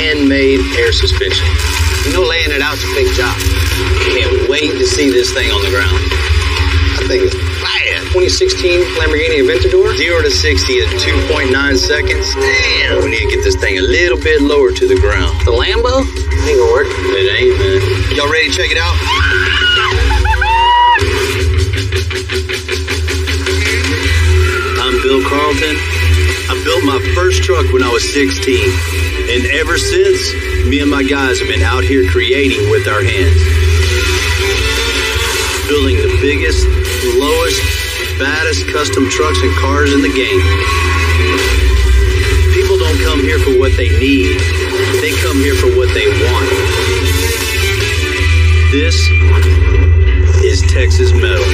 handmade air suspension. You know, laying it out's a big job. Can't wait to see this thing on the ground. I think it's bad. 2016 Lamborghini Aventador. 0 to 60 in 2.9 seconds. Damn, we need to get this thing a little bit lower to the ground. The Lambo? Ain't gonna work. It ain't, man. Y'all ready to check it out? I'm Bill Carlton. I built my first truck when I was 16. And ever since, me and my guys have been out here creating with our hands. Building the biggest, lowest, baddest custom trucks and cars in the game. People don't come here for what they need. They come here for what they want. This is Texas Metal.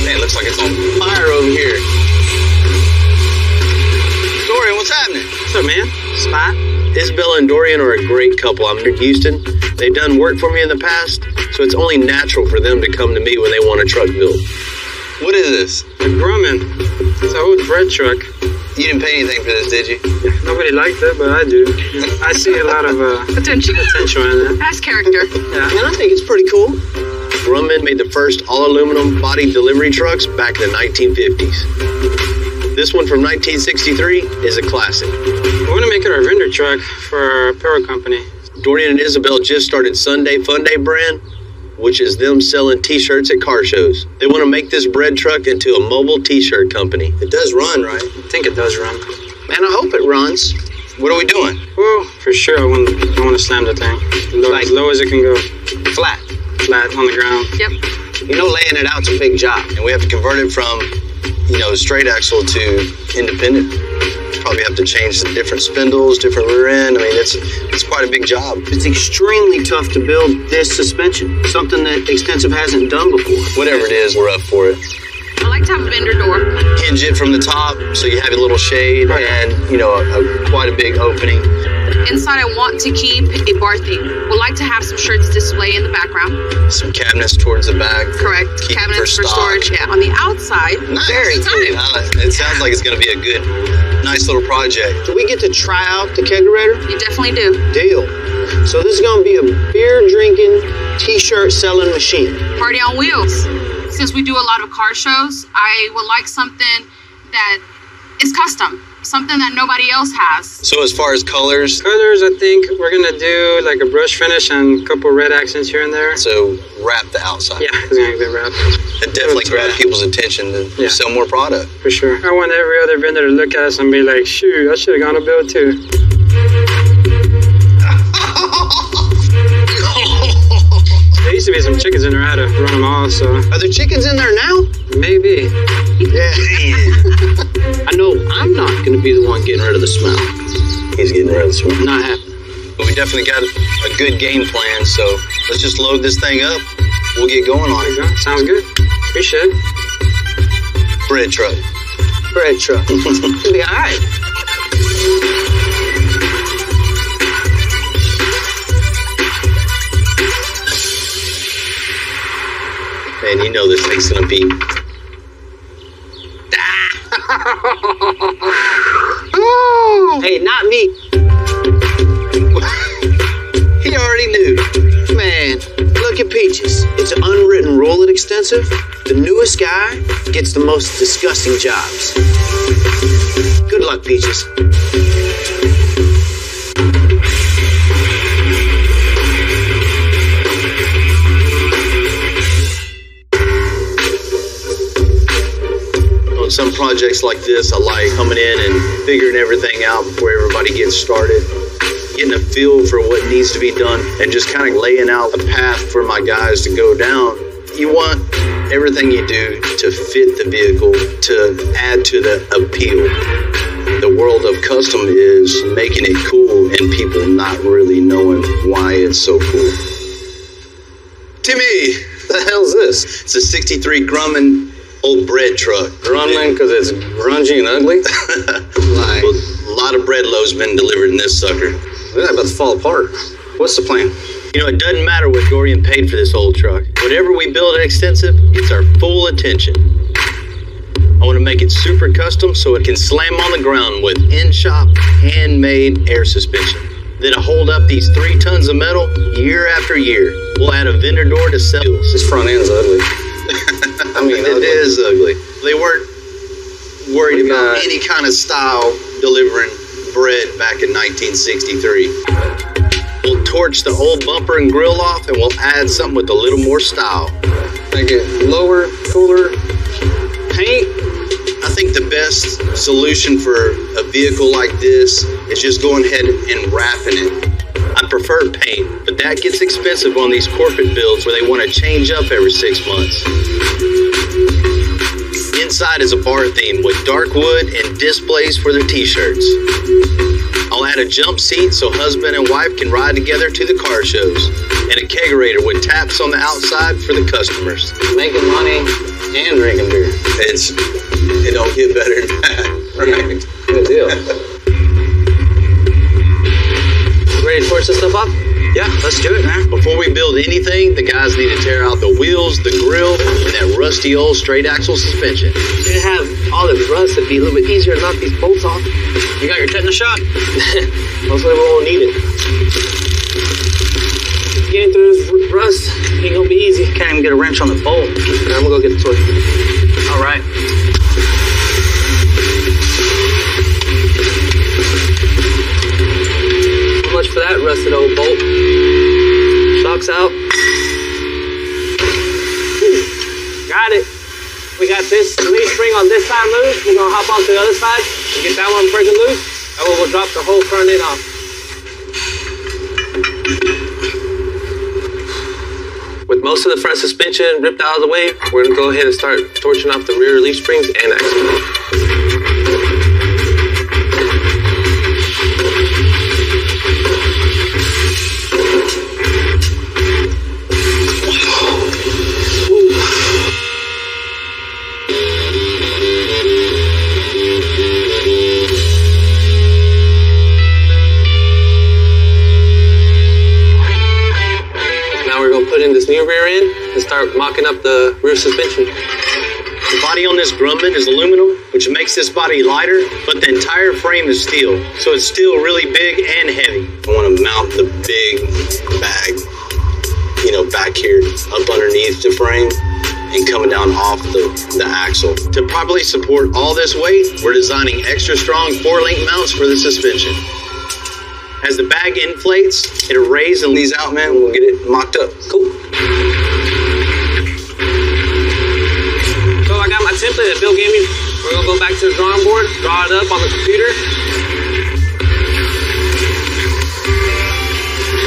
Man, it looks like it's on fire over here. Dorian, what's happening? What's up, man? Spot? Isabella and Dorian are a great couple. I'm in Houston. They've done work for me in the past, so it's only natural for them to come to me when they want a truck built. What is this? A Grumman. It's an old bread truck. You didn't pay anything for this, did you? Nobody liked it, but I do. I see a lot of potential in it. Has character. Yeah. And I think it's pretty cool. Grumman made the first all-aluminum body delivery trucks back in the 1950s. This one from 1963 is a classic. We want to make it our vendor truck for our apparel company. Dorian and Isabel just started Sunday Fun Day brand, which is them selling t-shirts at car shows. They want to make this bread truck into a mobile t-shirt company. It does run, right? I think it does run. Man, I hope it runs. What are we doing? Well, for sure, I want to slam the thing. As low as it can go. Flat. Flat on the ground. Yep. You know, laying it out's a big job. And we have to convert it from, straight axle to independent. Probably have to change the different spindles, different rear end. I mean, it's quite a big job. It's extremely tough to build this suspension, something that Extensive hasn't done before. Whatever it is, we're up for it. I like to have a vendor door. Hinge it from the top so you have a little shade and, quite a big opening. Inside, I want to keep a bar theme. Would like to have some shirts display in the background. Some cabinets towards the back. Correct. Keep Cabinets for stock. storage. Yeah. On the outside, Nice. very cool. It sounds like it's going to be a good, nice little project. Do we get to try out the kegerator? You definitely do. Deal. So this is going to be a beer-drinking, t-shirt selling machine. Party on wheels. Since we do a lot of car shows, I would like something that is custom. Something that nobody else has. So as far as colors, Colors, I think we're going to do like a brush finish and a couple red accents here and there. so wrap the outside. Yeah, it's going to get wrapped. It definitely grabs people's attention to sell more product. For sure. I want every other vendor to look at us and be like, shoot, I should have gone to build too. There used to be some chickens in there. I had to run them all, so Are there chickens in there now? maybe. I know I'm not going to be the one getting rid of the smell. He's getting rid of the swim. Not happening. But we definitely got a good game plan, so let's just load this thing up. We'll get going on it. Yeah, sounds good. Appreciate it. Bread truck. Bread truck. It'll be all right. Man, you know this thing's gonna be. Hey, not me. He already knew. Man, look at Peaches. It's an unwritten rule at Extensive. The newest guy gets the most disgusting jobs. Good luck, Peaches. On some projects like this, I like coming in and figuring everything out before everybody gets started. Getting a feel for what needs to be done and just kind of laying out a path for my guys to go down. You want everything you do to fit the vehicle, to add to the appeal. The world of custom is making it cool and people not really knowing why it's so cool. Timmy, the hell's this? It's a 63 Grumman old bread truck. Grumman because it's grungy and ugly? Well, a lot of bread loaves been delivered in this sucker. They're about to fall apart. What's the plan? You know, it doesn't matter what Dorian paid for this old truck. Whatever we build at Extensive gets our full attention. I want to make it super custom so it can slam on the ground with in-shop, handmade air suspension. Then to hold up these 3 tons of metal year after year. We'll add a vendor door to sell. This front end's ugly. I mean, it is ugly. They weren't worried about any kind of style delivering bread back in 1963. We'll torch the old bumper and grill off, and we'll add something with a little more style. Make it lower, cooler, paint. I think the best solution for a vehicle like this is just going ahead and wrapping it. I prefer paint, but that gets expensive on these corporate builds where they want to change up every 6 months. Inside is a bar theme with dark wood and displays for their t-shirts. I'll add a jump seat so husband and wife can ride together to the car shows, and a kegerator with taps on the outside for the customers. Making money and drinking beer. It don't get better than that. Right. Good deal. Ready to torch this stuff up? Yeah, let's do it, man. Before we build anything, the guys need to tear out the wheels, the grill, and that rusty old straight axle suspension. To have all this rust, it'd be a little bit easier to knock these bolts off. You got your tetanus shot? Mostly we won't need it. Getting through this rust ain't gonna be easy. Can't even get a wrench on the bolt. I'm gonna go get the torch. All right. How much for that rusted old bolt? Shocks out. Got it. We got this leaf spring on this side loose. We're gonna hop onto the other side and get that one freaking loose. And we'll drop the whole front end off. With most of the front suspension ripped out of the way, we're gonna go ahead and start torching off the rear leaf springs and axle. This new rear end and start mocking up the rear suspension. The body on this Grumman is aluminum, which makes this body lighter, but the entire frame is steel, so it's still really big and heavy. I want to mount the big bag, back here up underneath the frame and coming down off the axle. To properly support all this weight, we're designing extra strong 4-link mounts for the suspension. As the bag inflates, it'll raise and leads out, man. We'll get it mocked up. Cool. So I got my template that Bill gave me. We're gonna go back to the drawing board, draw it up on the computer.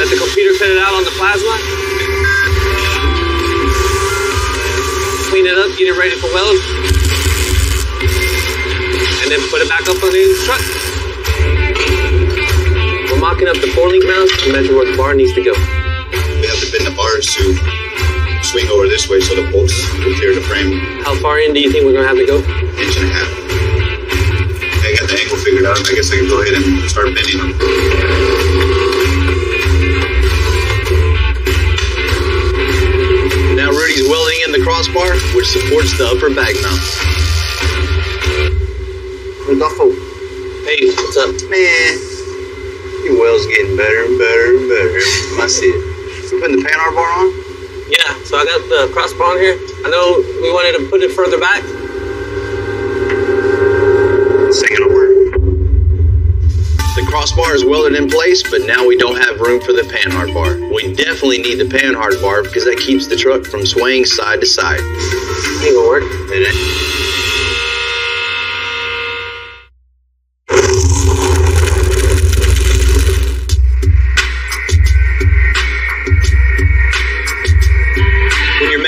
Let the computer cut it out on the plasma. Clean it up, get it ready for weld. And then put it back up on the truck. We're mocking up the 4-link mounts to measure where the bar needs to go. We have to bend the bars to swing over this way so the bolts will clear the frame. How far in do you think we're gonna have to go? 1.5 inches. I got the angle figured out. I guess I can go ahead and start bending them. Now Rudy's welding in the crossbar, which supports the upper bag mounts. Rodolfo. Hey, what's up? Man. Your well's getting better and better and better. I see it. We're putting the Panhard bar on? Yeah, so I got the crossbar on here. I know we wanted to put it further back. Second over. The crossbar is welded in place, but now we don't have room for the Panhard bar. We definitely need the Panhard bar because that keeps the truck from swaying side to side. Ain't gonna work. It ain't.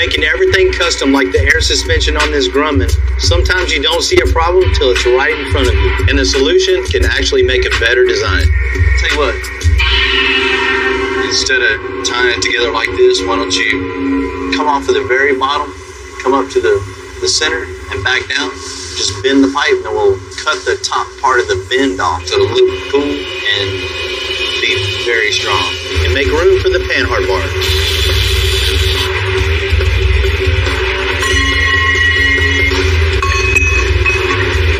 Making everything custom like the air suspension on this Grumman, sometimes you don't see a problem till it's right in front of you, and the solution can actually make a better design. Tell you what, instead of tying it together like this, why don't you come off of the very bottom, come up to the center and back down, just bend the pipe and we'll cut the top part of the bend off so it'll look cool and be very strong. And and make room for the Panhard bar.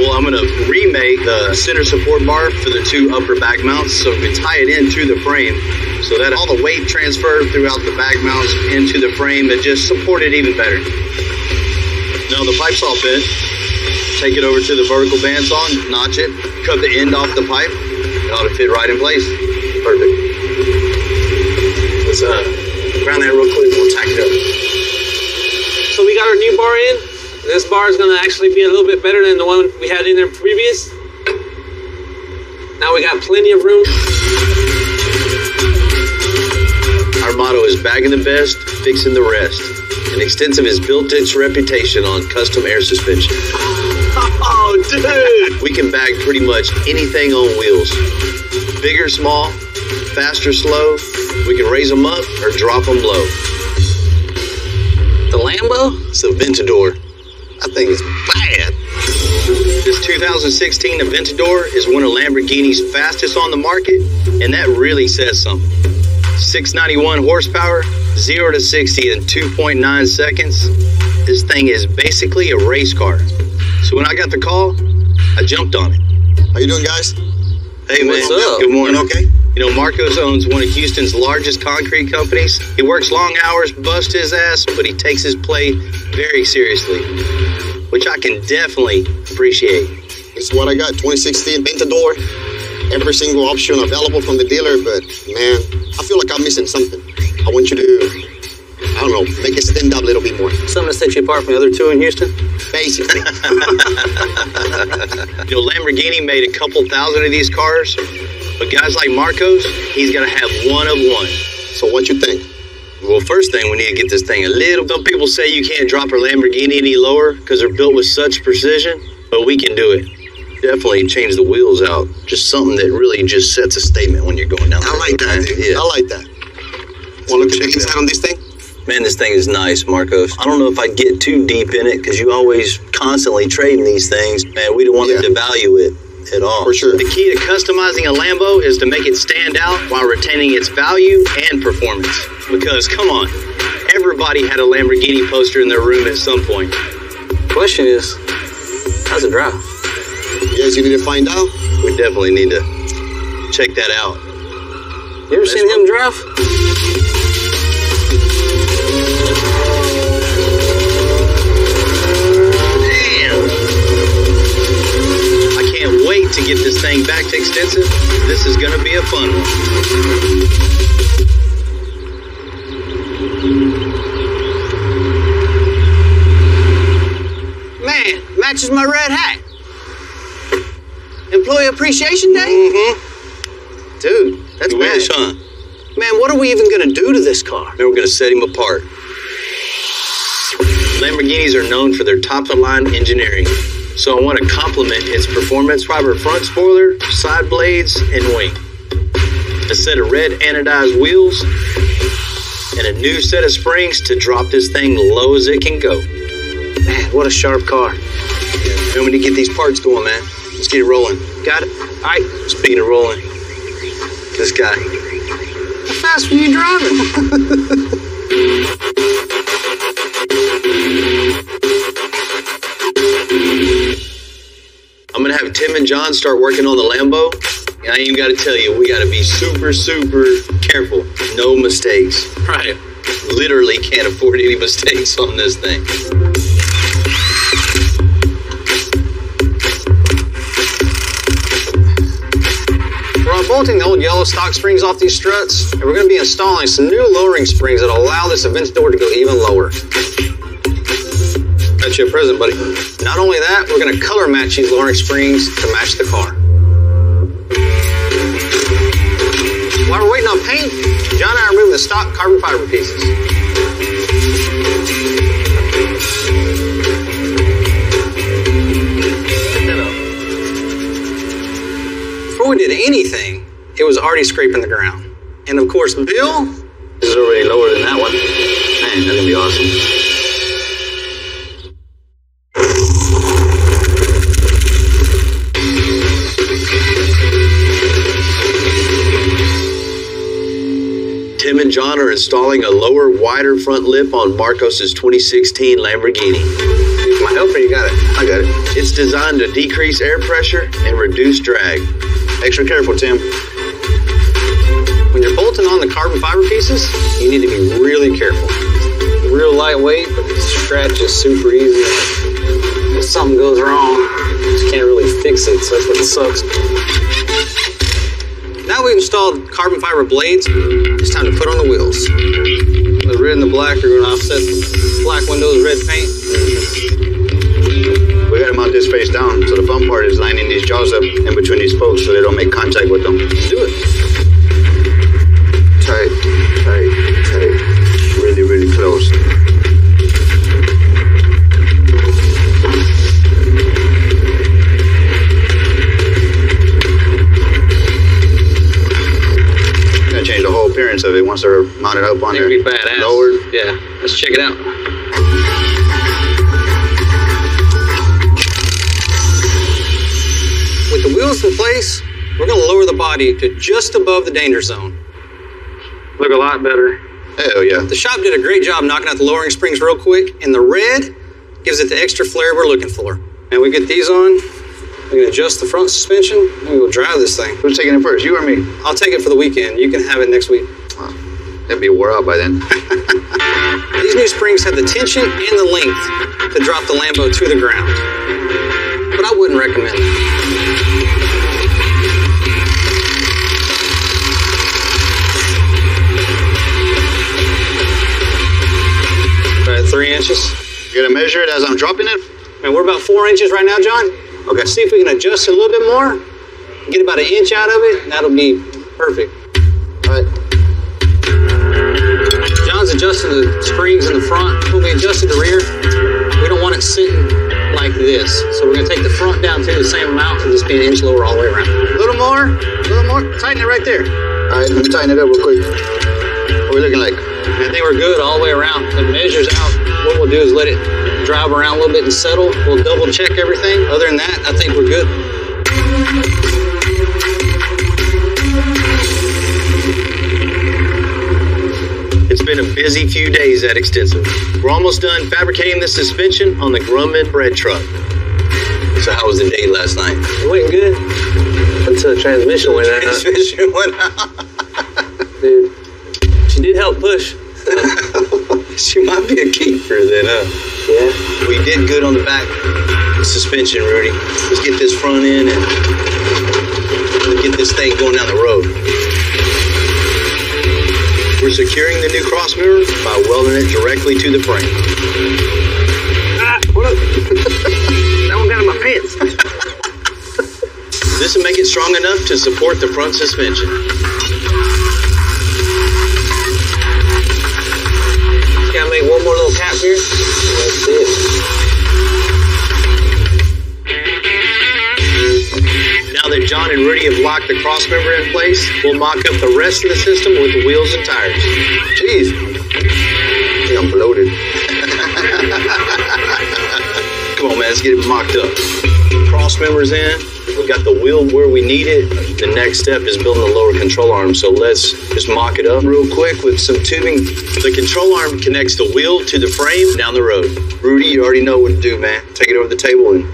Well, I'm going to remake the center support bar for the two upper bag mounts so we tie it in to the frame so that all the weight transferred throughout the bag mounts into the frame and just support it even better. Now the pipe's all bent. Take it over to the vertical bandsaw, notch it, cut the end off the pipe. It ought to fit right in place. Perfect. Let's ground that real quick. We'll tack it up. So we got our new bar in. This bar is going to actually be a little bit better than the one we had in there previous. Now we got plenty of room. Our motto is bagging the best, fixing the rest. And Extensive has built its reputation on custom air suspension. Oh, dude! We can bag pretty much anything on wheels. Big or small, fast or slow, we can raise them up or drop them low. The Lambo? It's the Aventador. That thing is bad. This 2016 Aventador is one of Lamborghini's fastest on the market, and that really says something. 691 horsepower, 0 to 60 in 2.9 seconds. This thing is basically a race car. So when I got the call, I jumped on it. How you doing, guys? Hey, man. What's up? Good morning. Okay. You know, Marcos owns one of Houston's largest concrete companies. He works long hours, busts his ass, but he takes his play very seriously, which I can definitely appreciate. This is what I got, 2016 Aventador. Every single option available from the dealer, but man, I feel like I'm missing something. I want you to, I don't know, make it stand up a little bit more. Something to set you apart from the other two in Houston? Basically. You know, Lamborghini made a couple thousand of these cars, but guys like Marcos, he's got to have one of one. So what you think? Well, first thing, we need to get this thing a little... Some people say you can't drop a Lamborghini any lower because they're built with such precision, but we can do it. Definitely change the wheels out. Just something that really just sets a statement when you're going down there. I like that, dude. Yeah. I like that. Want to look at the inside on this thing? Man, this thing is nice, Marcos. I don't know if I'd get too deep in it because you always constantly trading these things. Man, we don't want to devalue it at all. For sure. The key to customizing a Lambo is to make it stand out while retaining its value and performance. Because, come on, everybody had a Lamborghini poster in their room at some point. Question is, how's it drive? Yes, you need to find out. We definitely need to check that out. You ever seen him drive? I can't wait to get this thing back to Extensive. This is going to be a fun one. Man, matches my red hat. Employee Appreciation Day? Mm-hmm. Dude, that's You bad. wish, huh? Man, what are we even gonna do to this car? And we're going to set him apart. Lamborghinis are known for their top-of-the-line engineering, so I want to compliment its performance fiber front spoiler, side blades, and wing. A set of red anodized wheels, and a new set of springs to drop this thing low as it can go. Man, what a sharp car. And we need to get these parts going, man. Let's get it rolling. Got it? All right. Speaking of rolling, this guy. How fast were you driving? I'm going to have Tim and John start working on the Lambo. And I ain't got to tell you, we got to be super, super careful. No mistakes. Right. Literally can't afford any mistakes on this thing. We're unbolting the old yellow stock springs off these struts, and we're going to be installing some new lowering springs that will allow this Aventador to go even lower. Got you a present, buddy. Not only that, we're going to color match these lowering springs to match the car. While we're waiting on paint, John and I are removing the stock carbon fiber pieces. Before we did anything, it was already scraping the ground. And of course, Bill is already lower than that one. Man, that's gonna be awesome. John are installing a lower, wider front lip on Marcos's 2016 Lamborghini. Use my helper, you got it. I got it. It's designed to decrease air pressure and reduce drag. Extra careful, Tim. When you're bolting on the carbon fiber pieces, you need to be really careful. Real lightweight, but the stretch is super easy. If something goes wrong, you just can't really fix it, so that's what sucks. Now we've installed carbon fiber blades, it's time to put on the wheels. The red and the black are going to offset the black windows, red paint. We gotta mount this face down, so the fun part is lining these jaws up in between these spokes so they don't make contact with them. Do it. Tight, tight, tight. Really, really close. Gonna change the whole appearance of it once they're mounted up on there. It'd be badass. Lowered. Yeah, let's check it out. With the wheels in place, we're going to lower the body to just above the danger zone. Look a lot better. Hell yeah. The shop did a great job knocking out the lowering springs real quick, and the red gives it the extra flair we're looking for. And we get these on, we can adjust the front suspension, and we will drive this thing. Who's taking it first, you or me? I'll take it for the weekend. You can have it next week. That'd be wore out by then. These new springs have the tension and the length to drop the Lambo to the ground. But I wouldn't recommend it. About 3 inches. You gonna measure it as I'm dropping it? And we're about 4 inches right now, John. Okay. See if we can adjust it a little bit more. Get about 1 inch out of it, and that'll be perfect. All right. John's adjusting the springs in the front. When we adjusted the rear, we don't want it sitting like this. So we're gonna take the front down to the same amount and just be 1 inch lower all the way around. A little more. Tighten it right there. All right, let me tighten it up real quick. What are we looking like? I think we're good all the way around. It measures out. What we'll do is let it drive around a little bit and settle. We'll double check everything. Other than that, I think we're good. It's been a busy few days at Extensive. We're almost done fabricating the suspension on the Grumman bread truck. So how was the day last night? It went good until the transmission went out. Transmission went out. Dude, she did help push. She might be a keeper then, huh? Yeah. We did good on the back suspension, Rudy. Let's get this front in and get this thing going down the road. We're securing the new cross mirror by welding it directly to the frame. Hold up. That one got in my pants. This will make it strong enough to support the front suspension. Just gotta make one more little cap here. That's it. Now that John and Rudy have locked the cross member in place, we'll mock up the rest of the system with the wheels and tires. Jeez. I think I'm bloated. Come on, man, let's get it mocked up. Cross members in. We got the wheel where we need it. The next step is building the lower control arm. So let's just mock it up real quick with some tubing. The control arm connects the wheel to the frame down the road. Rudy, you already know what to do, man. Take it over the table and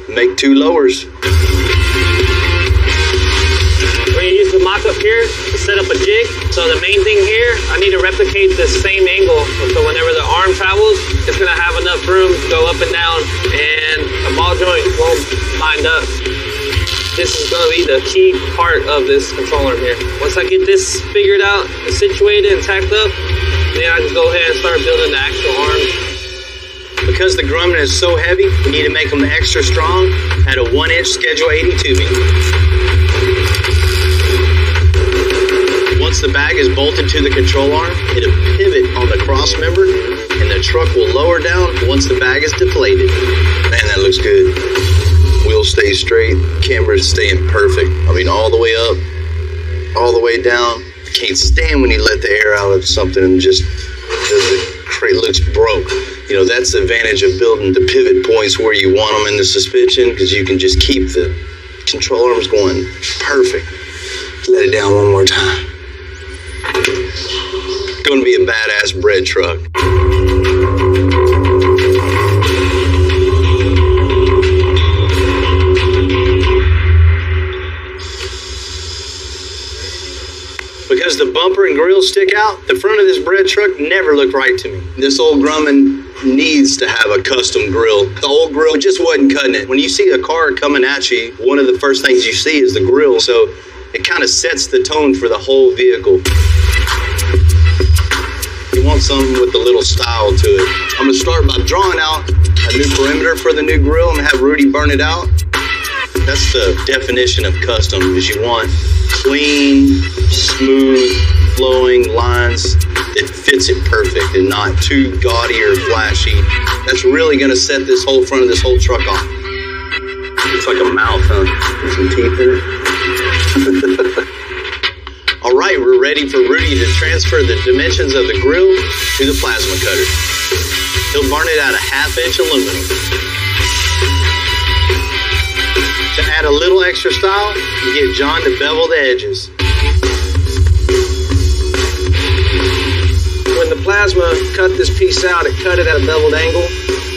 make 2 lowers. We're gonna use the mock-up here to set up a jig. So the main thing here, I need to replicate the same angle. So whenever the arm travels, it's gonna have enough room to go up and down, and the ball joint won't bind up. This is gonna be the key part of this control arm here. Once I get this figured out, situated and tacked up, then I just go ahead and start building the actual arms. Because the Grumman is so heavy, we need to make them extra strong at a 1-inch Schedule 80 tubing. Once the bag is bolted to the control arm, it'll pivot on the cross member, and the truck will lower down once the bag is deflated. Man, that looks good. Wheels stay straight, camber's staying perfect. I mean, all the way up, all the way down. I can't stand when you let the air out of something and just it looks broke. You know, that's the advantage of building the pivot points where you want them in the suspension, because you can just keep the control arms going perfect. Let it down one more time. going to be a badass bread truck. Because the bumper and grill stick out, the front of this bread truck never looked right to me. This old Grumman needs to have a custom grill. The old grill just wasn't cutting it. When you see a car coming at you, one of the first things you see is the grill, so it kind of sets the tone for the whole vehicle. You want something with a little style to it. I'm gonna start by drawing out a new perimeter for the new grill and have Rudy burn it out. That's the definition of custom, is you want clean, smooth, flowing lines that fits it perfect and not too gaudy or flashy. That's really gonna set this whole front of this whole truck off. It's like a mouth, huh? With some teeth in it. All right, we're ready for Rudy to transfer the dimensions of the grill to the plasma cutter. He'll burn it at a 1/2 inch aluminum. To add a little extra style, you get John to bevel the edges. When the plasma cut this piece out, it cut it at a beveled angle.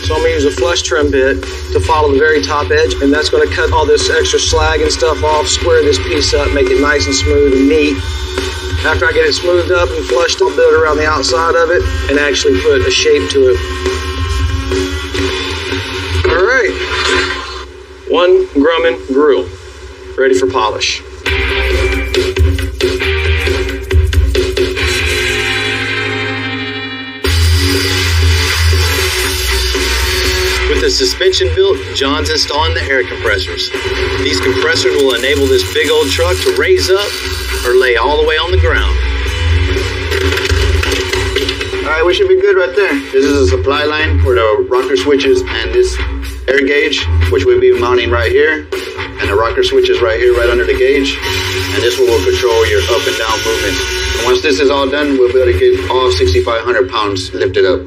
So I'm gonna use a flush trim bit to follow the very top edge, and that's gonna cut all this extra slag and stuff off, square this piece up, make it nice and smooth and neat. After I get it smoothed up and flushed, I'll build around the outside of it and actually put a shape to it. All right, one Grumman grill, ready for polish. With the suspension built, John's installing the air compressors. These compressors will enable this big old truck to raise up or lay all the way on the ground. All right, we should be good right there. This is a supply line for the rocker switches and this air gauge, which we'll be mounting right here. And the rocker switch is right here, right under the gauge. And this will control your up and down movement. And once this is all done, we'll be able to get all 6,500 pounds lifted up.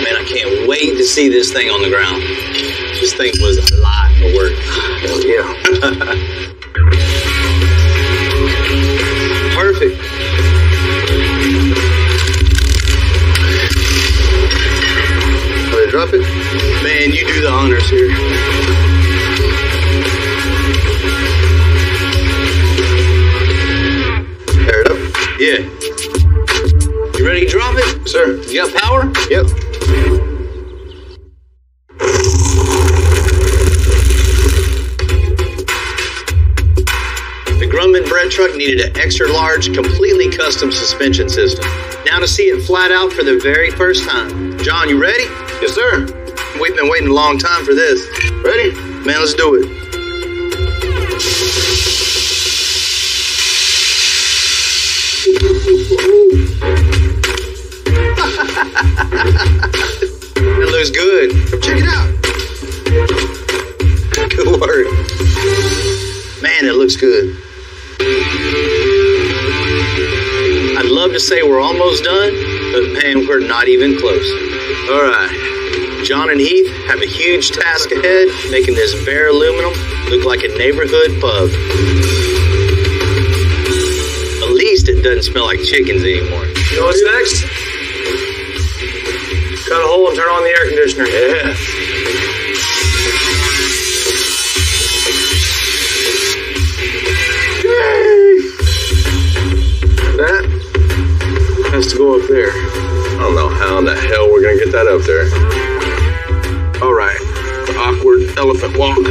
Man, I can't wait to see this thing on the ground. This thing was a lot of work. Hell yeah. Perfect. Will I drop it? Man, you do the honors here. Tear it up? Yeah. You ready to drop it? Sir. You got power? Yep. The Grumman bread truck needed an extra large, completely custom suspension system. Now to see it flat out for the very first time. John, you ready? Yes, sir. We've been waiting a long time for this. Ready? Man, let's do it. That looks good. Come check it out. Good work. Man, it looks good. I'd love to say we're almost done, but man, we're not even close. All right. John and Heath have a huge task ahead, making this bare aluminum look like a neighborhood pub. At least it doesn't smell like chickens anymore. You know what's next? Cut a hole and turn on the air conditioner. Yeah. That has to go up there. I don't know how in the hell we're gonna get that up there. All right, the awkward elephant walk. I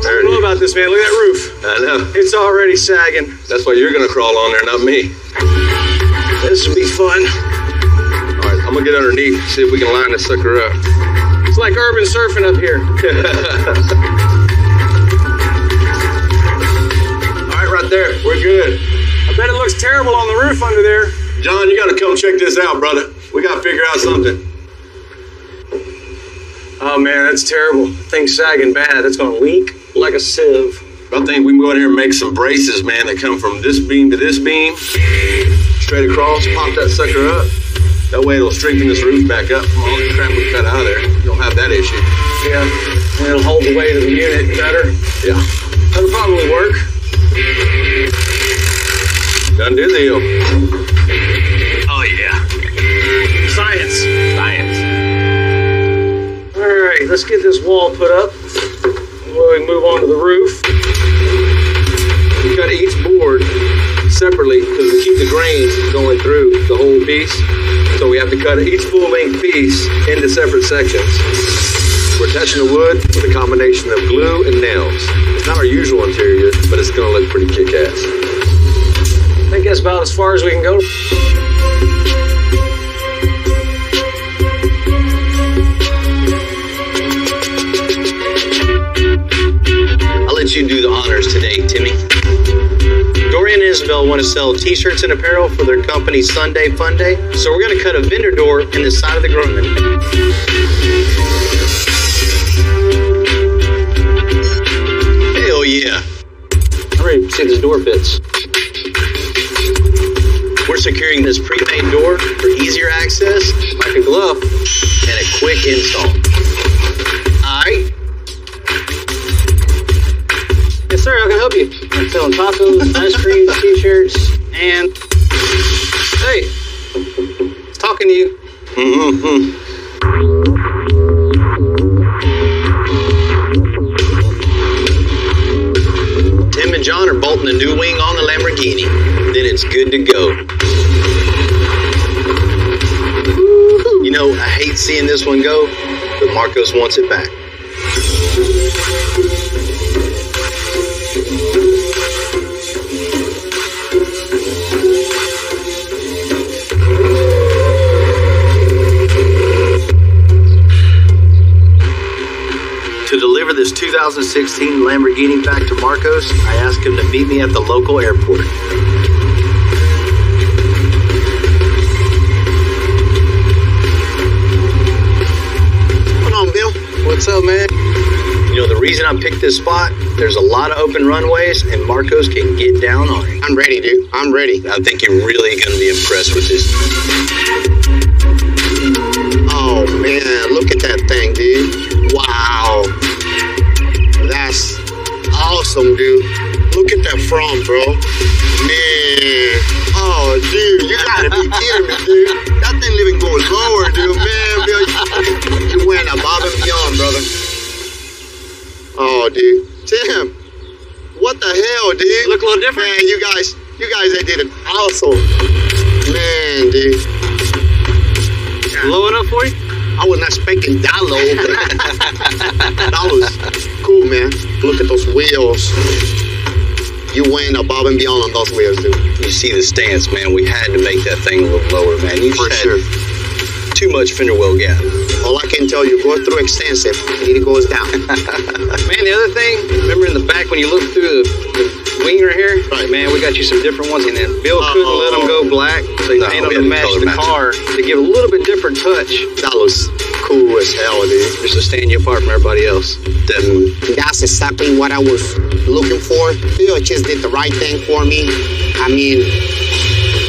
don't know about this, man. Look at that roof. I know. It's already sagging. That's why you're gonna crawl on there, not me. This will be fun. All right, I'm gonna get underneath, see if we can line this sucker up. It's like urban surfing up here. All right, right there, we're good. I bet it looks terrible on the roof under there. John, you gotta come check this out, brother. We gotta figure out something. Oh man, that's terrible. Thing's sagging bad. That's gonna leak like a sieve. I think we can go in here and make some braces, man, that come from this beam to this beam. Straight across, pop that sucker up. That way it'll strengthen this roof back up from all the crap we cut out of there. You don't have that issue. Yeah, and it'll hold the weight of the unit better. Yeah. That'll probably work. Done deal. Oh, yeah. Science. Science. All right, let's get this wall put up. We'll move on to the roof. We cut each board separately because we keep the grain going through the whole piece. So we have to cut each full-length piece into separate sections. We're attaching the wood with a combination of glue and nails. It's not our usual interior, but it's going to look pretty kick-ass. I think that's about as far as we can go. I'll let you do the honors today, Timmy. Dorian and Isabel want to sell t-shirts and apparel for their company Sunday Fun Day, so we're going to cut a vendor door in the side of the garage. Hell yeah. I'm ready to see this door fits. We're securing this pre-made door for easier access, like a glove, and a quick install. Alright? Yes, sir, I can help you. I'm selling tacos, ice cream, t-shirts, and... Hey, it's talking to you. Tim and John are bolting a new wing on the Lamborghini. Then it's good to go. You know, I hate seeing this one go, but Marcos wants it back. To deliver this 2016 Lamborghini back to Marcos, I asked him to meet me at the local airport. Hold on, Bill. What's up, man? You know, the reason I picked this spot, there's a lot of open runways, and Marcos can get down on it. I'm ready, dude. I'm ready. I think you're really going to be impressed with this. Oh, man. Look at that thing, dude. Wow. That's awesome, dude. Look at that front, bro. Man. Oh, dude. You gotta be kidding me, dude. That thing even go lower, dude. Man, Bill, you went above and beyond, brother. Oh, dude. Tim. What the hell, dude? Look a little different? Man, you guys did it awesome. Man, dude. Low enough for you? I was not expecting that low, but that was cool, man. Look at those wheels. You went above and beyond on those wheels, dude. You see the stance, man. We had to make that thing a little lower, man. You For just sure. had too much fender well gap. All I can tell you, go through extensive, and it goes down. Man, the other thing, remember in the back when you look through the wing right here? Right. Man, we got you some different ones, and then Bill couldn't let them go black, so he No, painted we them to had to match color the match. car to give a little bit different touch, That was cool as hell, dude. just to stand you apart from everybody else. Definitely. That's exactly what I was looking for. Bill just did the right thing for me. I mean,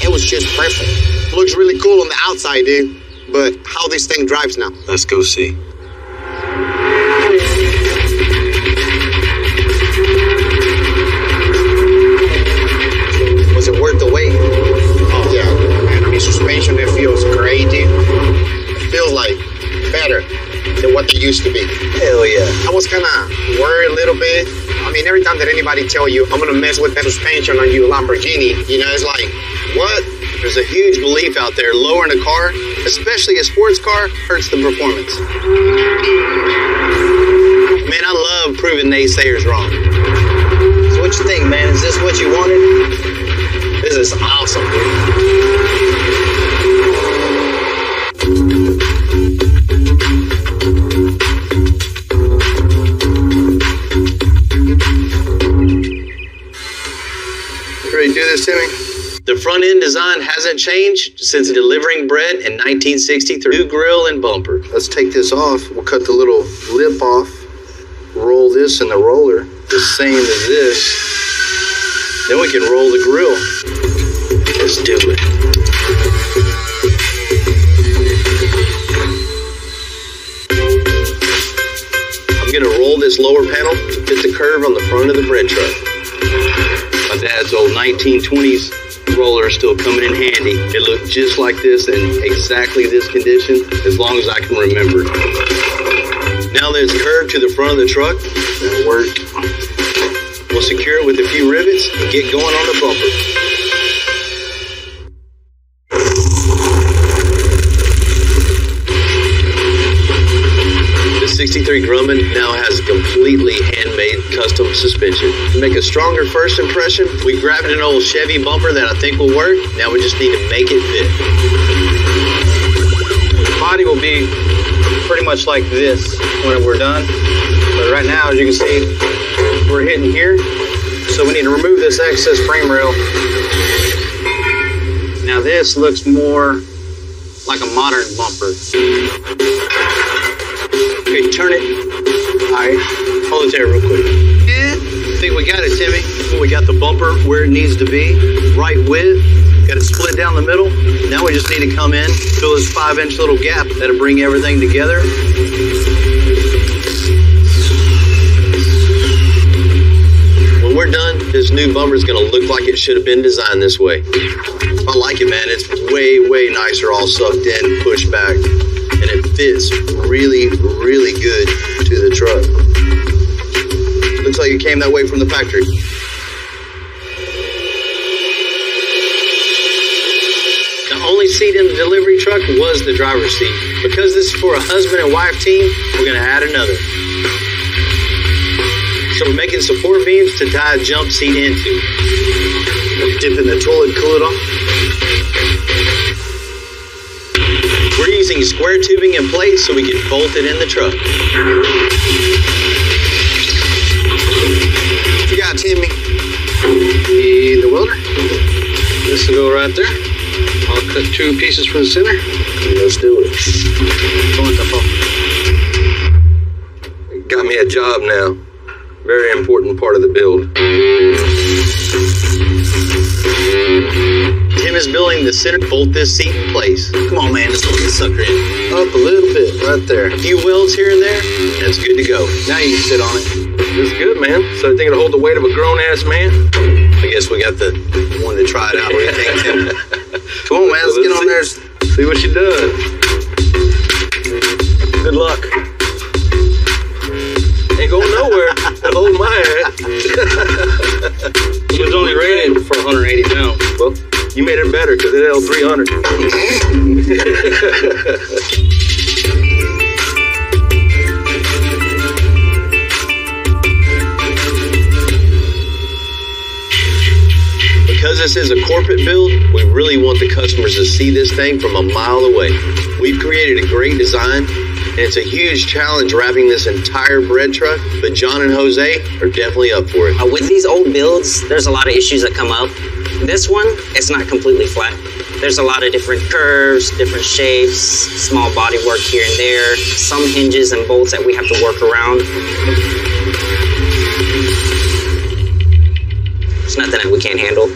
it was just perfect. Looks really cool on the outside, dude. But how this thing drives now? Let's go see. Was it worth the wait? Oh, yeah, man. I mean, suspension, it feels great, dude. It feels like better than what they used to be. Hell yeah. I was kind of worried a little bit. I mean, every time that anybody tell you, I'm going to mess with the suspension on you Lamborghini, you know, it's like, what? There's a huge belief out there lowering a car, especially a sports car, hurts the performance. Man, I love proving naysayers wrong. So what you think, man? Is this what you wanted? This is awesome, dude. Ready to do this, Timmy? The front end design hasn't changed since delivering bread in 1963. New grill and bumper. Let's take this off. We'll cut the little lip off. Roll this in the roller, the same as this. Then we can roll the grill. Let's do it. I'm gonna roll this lower panel to fit the curve on the front of the bread truck. My dad's old 1920s roller is still coming in handy. It looked just like this in exactly this condition as long as I can remember. Now that it's curved to the front of the truck, that'll work. We'll secure it with a few rivets and get going on the bumper. The 63 Grumman now has a completely handmade custom suspension. To make a stronger first impression, we grabbed an old Chevy bumper that I think will work. Now we just need to make it fit. The body will be pretty much like this when we're done. But right now, as you can see, we're hitting here. So we need to remove this excess frame rail. Now this looks more like a modern bumper. Okay, turn it. All right, hold it there real quick. Yeah, I think we got it, Timmy. We got the bumper where it needs to be, right width. Got it split down the middle. Now we just need to come in, fill this 5-inch little gap that'll bring everything together. When we're done, this new bumper is going to look like it should have been designed this way. I like it, man. It's way, way nicer, all sucked in, pushed back. And it fits really, really good to the truck. Looks like it came that way from the factory. The only seat in the delivery truck was the driver's seat. Because this is for a husband and wife team, we're going to add another. So we're making support beams to tie a jump seat into. Dip in the toilet, cool it off. We're using square tubing and plates so we can bolt it in the truck. What you got, Timmy? The welder. This will go right there. I'll cut 2 pieces from the center. Let's do it. Got me a job now. Very important part of the build. Tim is building the center to bolt this seat in place. Come on, man, just look this sucker in. Up a little bit, right there. A few welds here and there, and it's good to go. Now you can sit on it. This is good, man. So I think it'll hold the weight of a grown-ass man? I guess we got the one to try it out. What do you think, Tim? Come on, man, let's get on there. See what she does. Good luck. Ain't going nowhere. Hold my hand. It was only rated for 180 pounds. Well, you made it better because it held 300. Because this is a corporate build, we really want the customers to see this thing from a mile away. We've created a great design, and it's a huge challenge wrapping this entire bread truck, but John and Jose are definitely up for it. With these old builds, there's a lot of issues that come up. This one, it's not completely flat. There's a lot of different curves, different shapes, small body work here and there, some hinges and bolts that we have to work around. There's nothing that we can't handle.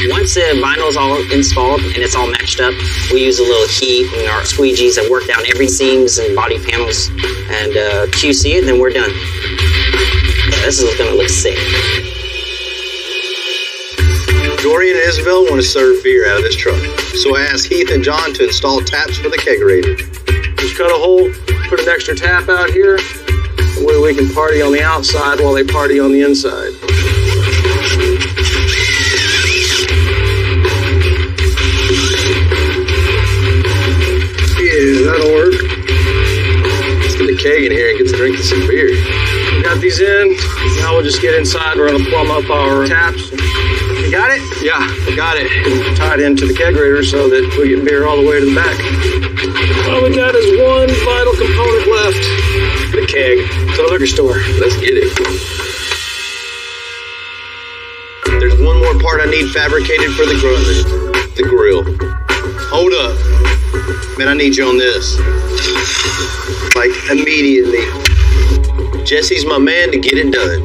Once the vinyl's all installed and it's all matched up, we use a little heat and our squeegees and work down every seams and body panels and QC it, and then we're done. Yeah, this is gonna look sick. Dory and Isabel want to serve beer out of this truck, so I asked Heath and John to install taps for the kegerator. Just cut a hole, put an extra tap out here. That way we can party on the outside while they party on the inside. Yeah, that'll work. Let's get the keg in here and get to drinking some beer. We got these in. Now we'll just get inside. We're gonna plumb up our taps. You got it? Yeah, I got it. Tied into the kegerator so that we get beer all the way to the back. All we got is one vital component left. The keg. To the liquor store. Let's get it. There's one more part I need fabricated for the Grumman. The grill. Hold up. Man, I need you on this. Like, immediately. Jesse's my man to get it done.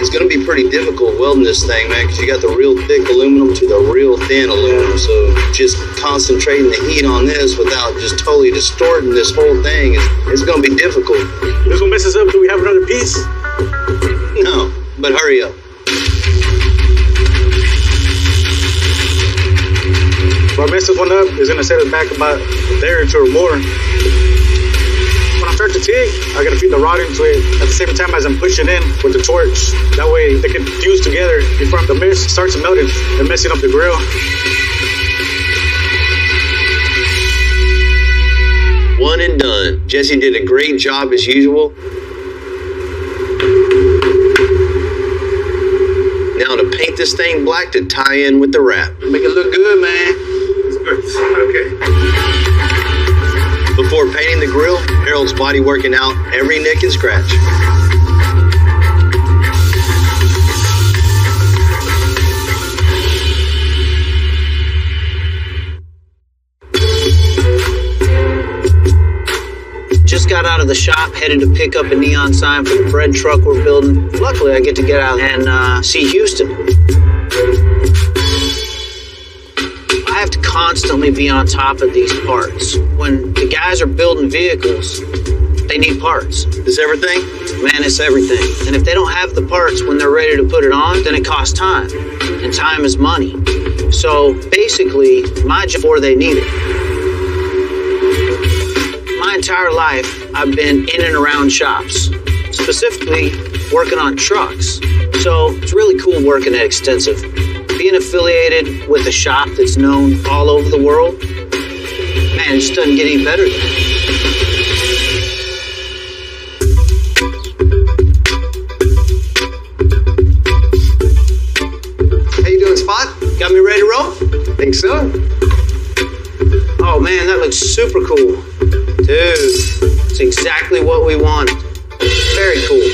It's going to be pretty difficult welding this thing, man, because you got the real thick aluminum to the real thin aluminum. So just concentrating the heat on this without just totally distorting this whole thing is going to be difficult. This will mess us up till we have another piece. No, but hurry up. If I mess this one up, it's gonna set it back about a day or two or more. When I start to TIG, I gotta feed the rod into it at the same time as I'm pushing in with the torch. That way they can fuse together before the mist starts melting and messing up the grill. One and done. Jesse did a great job as usual. Now to paint this thing black to tie in with the wrap. Make it look good, man. Okay. Before painting the grill, Harold's body working out every nick and scratch. Just got out of the shop, headed to pick up a neon sign for the bread truck we're building. Luckily, I get to get out and see Houston. I have to constantly be on top of these parts. When the guys are building vehicles, they need parts. Is everything? Man, it's everything. And if they don't have the parts when they're ready to put it on, then it costs time. And time is money. So basically, my job before they need it. My entire life, I've been in and around shops, specifically working on trucks. So it's really cool working at Extensive. Being affiliated with a shop that's known all over the world, man, it just doesn't get any better than that. How you doing, Spot? Got me ready to roll? Think so? Oh man, that looks super cool. Dude, it's exactly what we wanted. Very cool.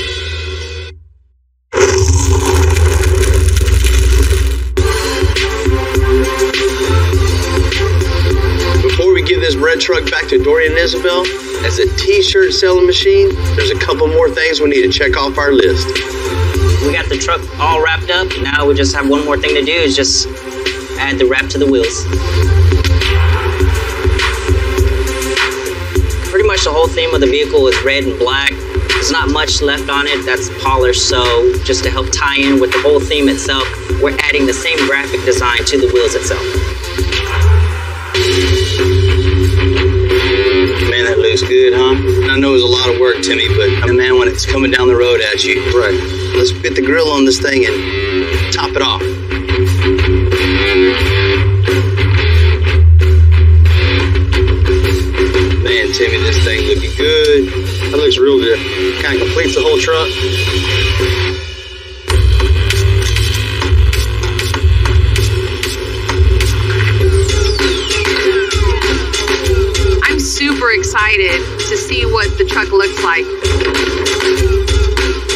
Before we give this bread truck back to Dorian and Isabel, as a t-shirt selling machine, there's a couple more things we need to check off our list. We got the truck all wrapped up. Now we just have one more thing to do is just add the wrap to the wheels. Pretty much the whole theme of the vehicle is red and black. There's not much left on it that's polished, so just to help tie in with the whole theme itself, we're adding the same graphic design to the wheels itself. Man, that looks good, huh? I know it was a lot of work, Timmy, but man, when it's coming down the road at you, right? Let's get the grill on this thing and top it off. Man, Timmy, this thing looking good. That looks real good. Kind of completes the whole truck. I'm super excited to see what the truck looks like.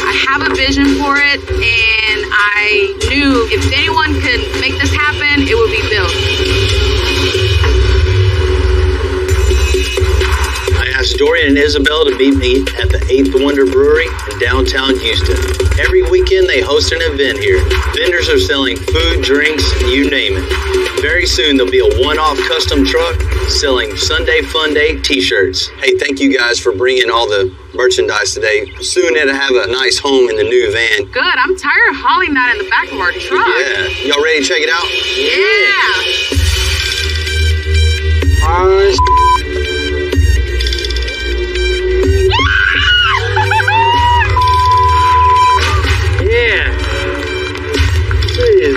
I have a vision for it, and I knew if anyone could make this happen, it would be Bill. I asked Dorian and Isabel to meet me at the 8th Wonder Brewery in downtown Houston. Every weekend they host an event here. Vendors are selling food, drinks, you name it. Very soon there'll be a one-off custom truck selling Sunday Fun Day t-shirts. Hey, thank you guys for bringing all the merchandise today. Soon it'll have a nice home in the new van. Good, I'm tired of hauling that in the back of our truck. Yeah, y'all ready to check it out? Yeah! Yeah. Jeez.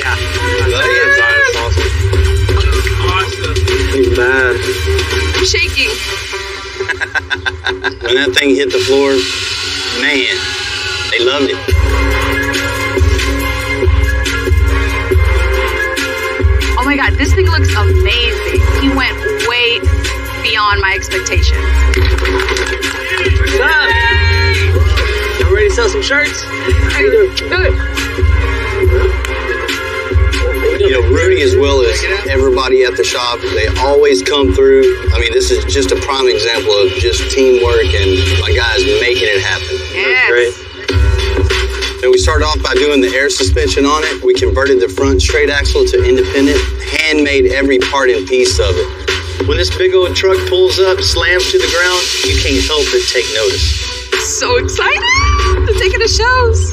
Yeah. That's awesome. He's mad. I'm shaking. When that thing hit the floor, man, they loved it. Oh my God, this thing looks amazing. He went way beyond my expectations. What's up? You ready to sell some shirts? How you doing? Good. You know, Rudy, as well as everybody at the shop, they always come through. I mean, this is just a prime example of just teamwork and my guys making it happen. Yes. Great. And we started off by doing the air suspension on it. We converted the front straight axle to independent, handmade every part and piece of it. When this big old truck pulls up, slams to the ground, you can't help but take notice. So excited to take it to shows.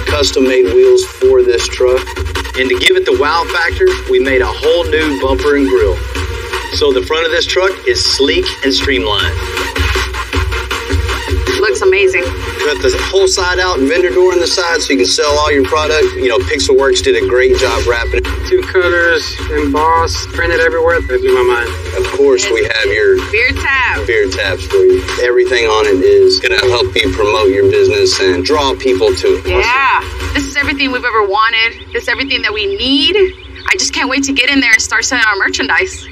Custom-made wheels for this truck. And to give it the wow factor, we made a whole new bumper and grill. So the front of this truck is sleek and streamlined. Looks amazing. Got the whole side out and vendor door on the side so you can sell all your product. You know, Pixelworks did a great job wrapping it. 2 colors, embossed, printed everywhere. That blew my mind. Of course, we have your Beer tap. beer taps for you. Everything on it is going to help you promote your business and draw people to it. Yeah. This is everything we've ever wanted. This is everything that we need. I just can't wait to get in there and start selling our merchandise.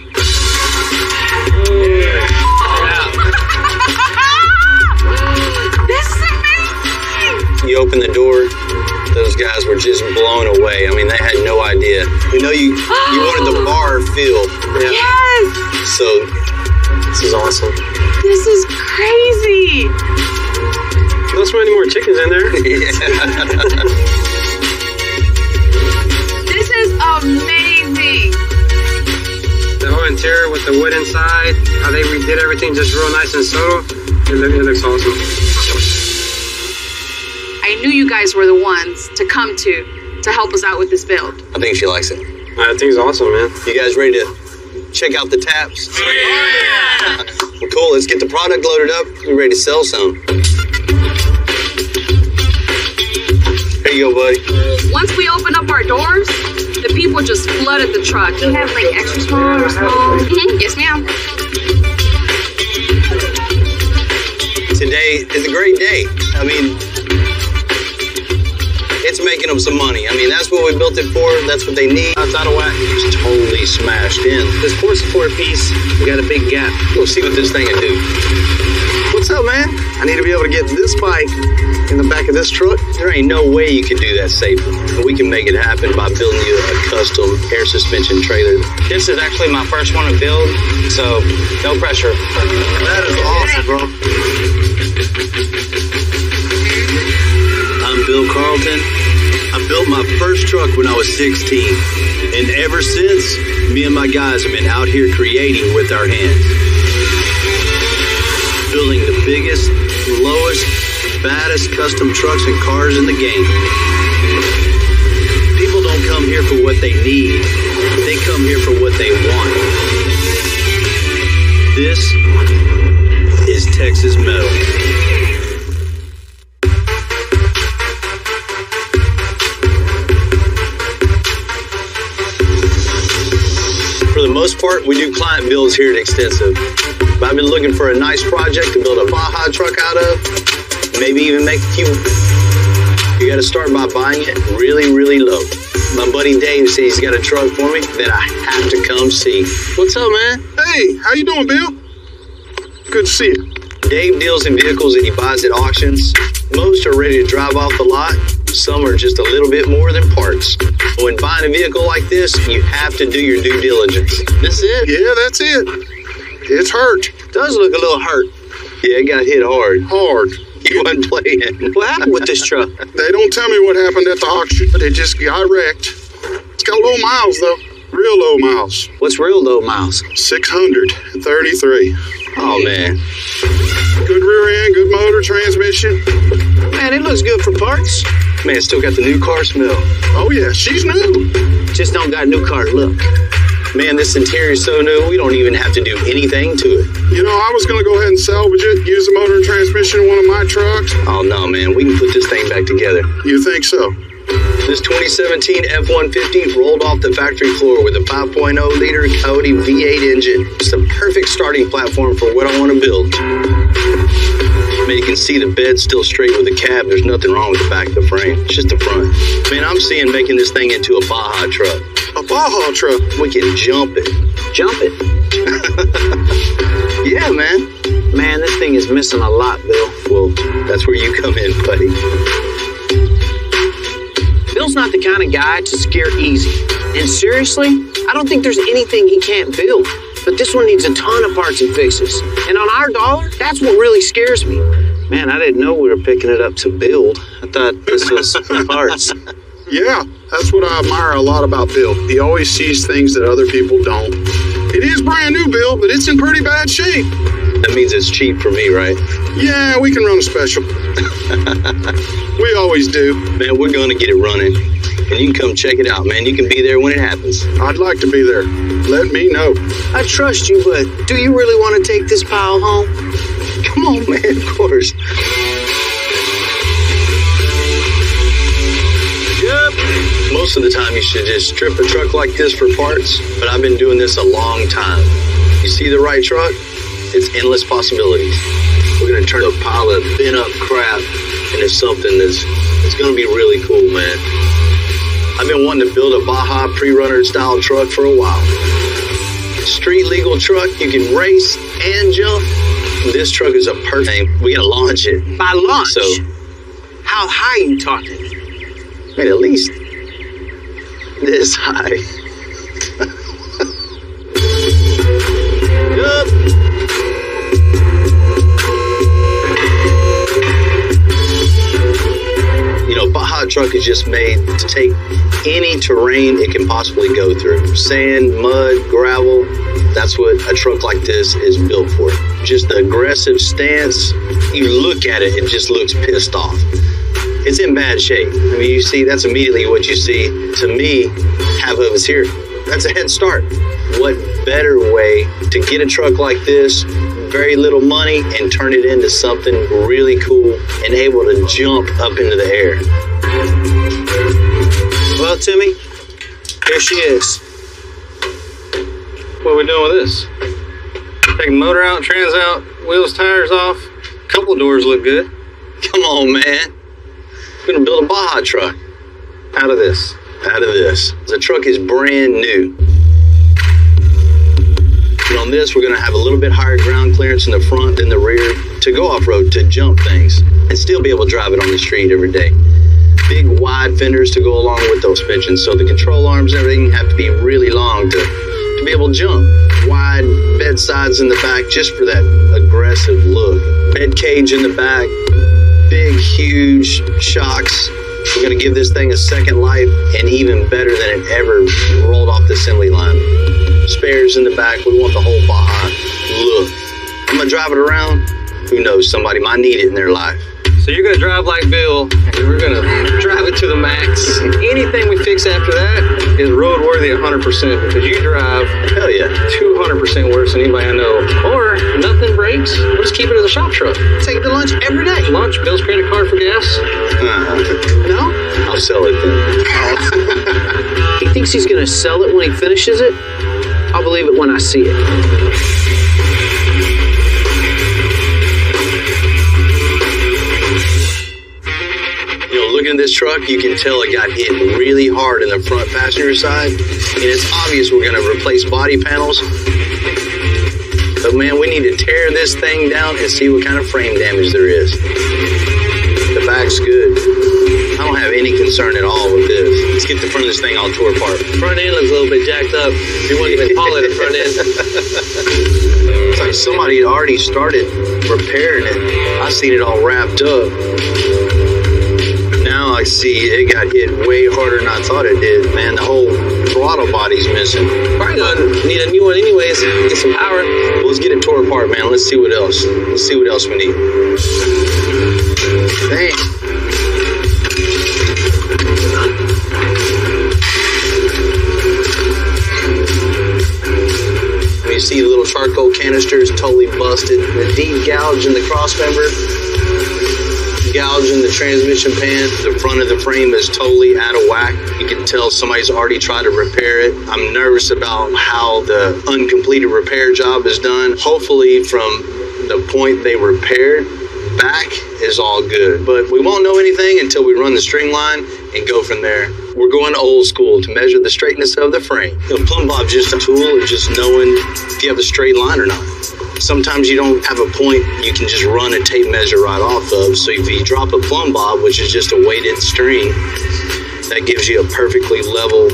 This is amazing! You open the door, those guys were just blown away. I mean, they had no idea. You know, you wanted the bar feel. Yes! So, this is awesome. This is crazy! Not so many more chickens in there. This is amazing! The whole interior with the wood inside, how they redid everything just real nice and subtle. It looks awesome. I knew you guys were the ones to come to help us out with this build. I think she likes it. I think it's awesome, man. You guys ready to check out the taps? Yeah! Well, cool. Let's get the product loaded up. We're ready to sell some. Here you go, buddy. Once we open up our doors, the people just flooded the truck. Do you have like extra small or small? Mm-hmm. Yes, ma'am. Today is a great day. I mean, it's making them some money. I mean, that's what we built it for. That's what they need. That's out of whack. It's totally smashed in. This core support piece, we got a big gap. We'll see what this thing can do. What's up, man? I need to be able to get this bike in the back of this truck. There ain't no way you can do that safely. We can make it happen by building you a custom air suspension trailer. This is actually my first one to build, so no pressure. That is awesome, bro. I'm Bill Carlton. I built my first truck when I was 16. And ever since, me and my guys have been out here creating with our hands. Building the biggest, lowest, baddest custom trucks and cars in the game. People don't come here for what they need. They come here for what they want. This is Texas Metal. For the most part, we do client builds here at Extensive. But I've been looking for a nice project to build a Baja truck out of. Maybe even make a few. You got to start by buying it really, really low. My buddy Dave says he's got a truck for me that I have to come see. What's up, man? Hey, how you doing, Bill? Good to see you. Dave deals in vehicles that he buys at auctions. Most are ready to drive off the lot. Some are just a little bit more than parts. When buying a vehicle like this, you have to do your due diligence. This is it? Yeah, that's it. It's hurt. Does look a little hurt. Yeah, it got hit hard. Hard. You wasn't playing. What happened with this truck? They don't tell me what happened at the auction, but it just got wrecked. It's got low miles, though. Real low miles. What's real low miles? 633. Oh, man. Good rear end, good motor, transmission. Man, it looks good for parts. Man, still got the new car smell. Oh, yeah, she's new. Just don't got new car look. Man, this interior is so new, we don't even have to do anything to it. You know, I was going to go ahead and salvage it, use the motor and transmission in one of my trucks. Oh, no, man. We can put this thing back together. You think so? This 2017 F-150 rolled off the factory floor with a 5.0-liter Coyote V8 engine. It's the perfect starting platform for what I want to build. Man, you can see the bed still straight with the cab. There's nothing wrong with the back of the frame. It's just the front. Man, I'm seeing making this thing into a Baja truck. A Baja truck? We can jump it. Jump it? Yeah, man. Man, this thing is missing a lot, Bill. Well, that's where you come in, buddy. Bill's not the kind of guy to scare easy. And seriously, I don't think there's anything he can't build. But this one needs a ton of parts and fixes. And on our dollar, that's what really scares me. Man, I didn't know we were picking it up to build. I thought this was parts. Yeah, that's what I admire a lot about Bill. He always sees things that other people don't. It is brand new, Bill, but it's in pretty bad shape. That means it's cheap for me, right? Yeah, we can run a special. We always do. Man, we're going to get it running. And you can come check it out, man. You can be there when it happens. I'd like to be there. Let me know. I trust you, but do you really want to take this pile home? Come on, man, of course. Yep. Most of the time, you should just strip a truck like this for parts, but I've been doing this a long time. You see the right truck? It's endless possibilities. We're going to turn a pile of bent-up crap into something that's going to be really cool, man. I've been wanting to build a Baja pre-runner style truck for a while. Street legal truck, you can race and jump. This truck is a perfect thing. We gotta launch it. By launch? So, how high are you talking? man, at least this high. Yup. You know, Baja truck is just made to take any terrain it can possibly go through. Sand, mud, gravel. That's what a truck like this is built for. Just the aggressive stance. You look at it, it just looks pissed off. It's in bad shape. I mean, you see, that's immediately what you see. To me, half of it's here. That's a head start. What better way to get a truck like this, very little money, and turn it into something really cool and able to jump up into the air. Well, Timmy, here she is. What are we doing with this? Taking motor out, trans out, wheels, tires off. A couple doors look good. Come on, man. We're gonna build a Baja truck. Out of this. Out of this. The truck is brand new. And on this, we're gonna have a little bit higher ground clearance in the front than the rear to go off-road, to jump things, and still be able to drive it on the street every day. Big wide fenders to go along with those suspensions, so the control arms and everything have to be really long to be able to jump. Wide bed sides in the back just for that aggressive look. Bed cage in the back, big, huge shocks. We're gonna give this thing a second life, and even better than it ever rolled off the assembly line. Spares in the back, we want the whole Baja look. I'm gonna drive it around. Who knows, somebody might need it in their life. So you're gonna drive like Bill, and we're gonna drive it to the max. Anything we fix after that is roadworthy 100%, because you drive, hell yeah, 200% worse than anybody I know. Or nothing breaks, we'll just keep it as a shop truck. Take it to lunch every day. Lunch, Bill's credit card for gas. No? I'll sell it then. He thinks he's gonna sell it when he finishes it? I'll believe it when I see it. You know, looking at this truck, you can tell it got hit really hard in the front passenger side, and it's obvious we're going to replace body panels. But man, we need to tear this thing down and see what kind of frame damage there is. The back's good. I don't have any concern at all with this. Let's get the front of this thing all tore apart. Front end looks a little bit jacked up. You wouldn't even call it a front end. It's like somebody had already started repairing it. I seen it all wrapped up. Now I see it got hit way harder than I thought it did. Man, the whole throttle body's missing. Probably gonna need a new one anyways. Get some power. Well, let's get it tore apart, man. Let's see what else. Let's see what else we need. Dang. You see the little charcoal canister is totally busted. The deep gouge in the cross member, gouge in the transmission pan. The front of the frame is totally out of whack. You can tell somebody's already tried to repair it. I'm nervous about how the uncompleted repair job is done. Hopefully from the point they repaired back is all good. But we won't know anything until we run the string line and go from there. We're going old school to measure the straightness of the frame. You know, plumb bob's just a tool of just knowing if you have a straight line or not. Sometimes you don't have a point you can just run a tape measure right off of. So if you drop a plumb bob, which is just a weighted string, that gives you a perfectly level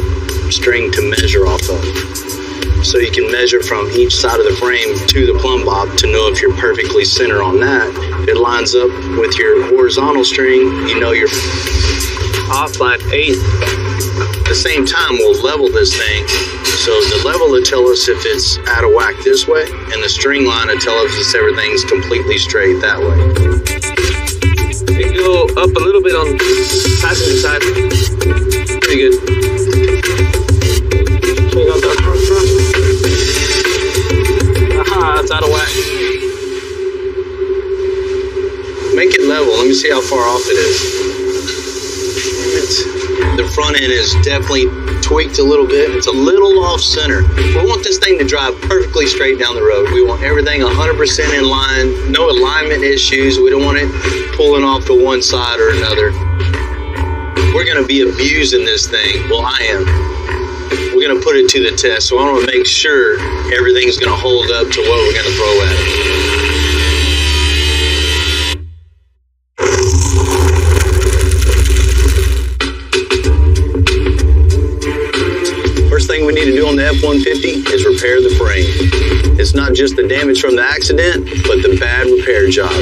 string to measure off of. So you can measure from each side of the frame to the plumb bob to know if you're perfectly center on that. If it lines up with your horizontal string, you know you're... off by 1/8. At the same time, we'll level this thing. So the level will tell us if it's out of whack this way, and the string line will tell us if everything's completely straight that way. It go up a little bit on passenger side. Pretty good. Check out that front. Aha, it's out of whack. Make it level. Let me see how far off it is. The front end is definitely tweaked a little bit. It's a little off center. We want this thing to drive perfectly straight down the road. We want everything 100% in line, no alignment issues. We don't want it pulling off to one side or another. We're going to be abusing this thing. Well, I am. We're going to put it to the test. So I want to make sure everything's going to hold up to what we're going to throw at it. Thing we need to do on the F-150 is repair the frame. It's not just the damage from the accident, but the bad repair job.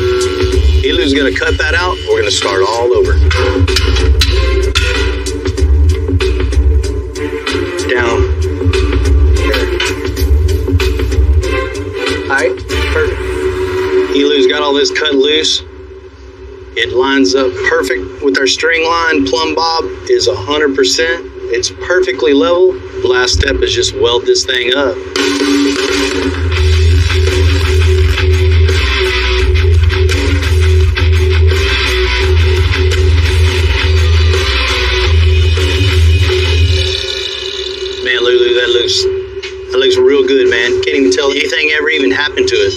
Elu's going to cut that out. We're going to start all over. Down. All right, perfect. Elu's got all this cut loose. It lines up perfect with our string line. Plumb bob is 100%. It's perfectly level. The last step is just weld this thing up. Man, Lulu, that looks real good, man. Can't even tell anything ever even happened to it.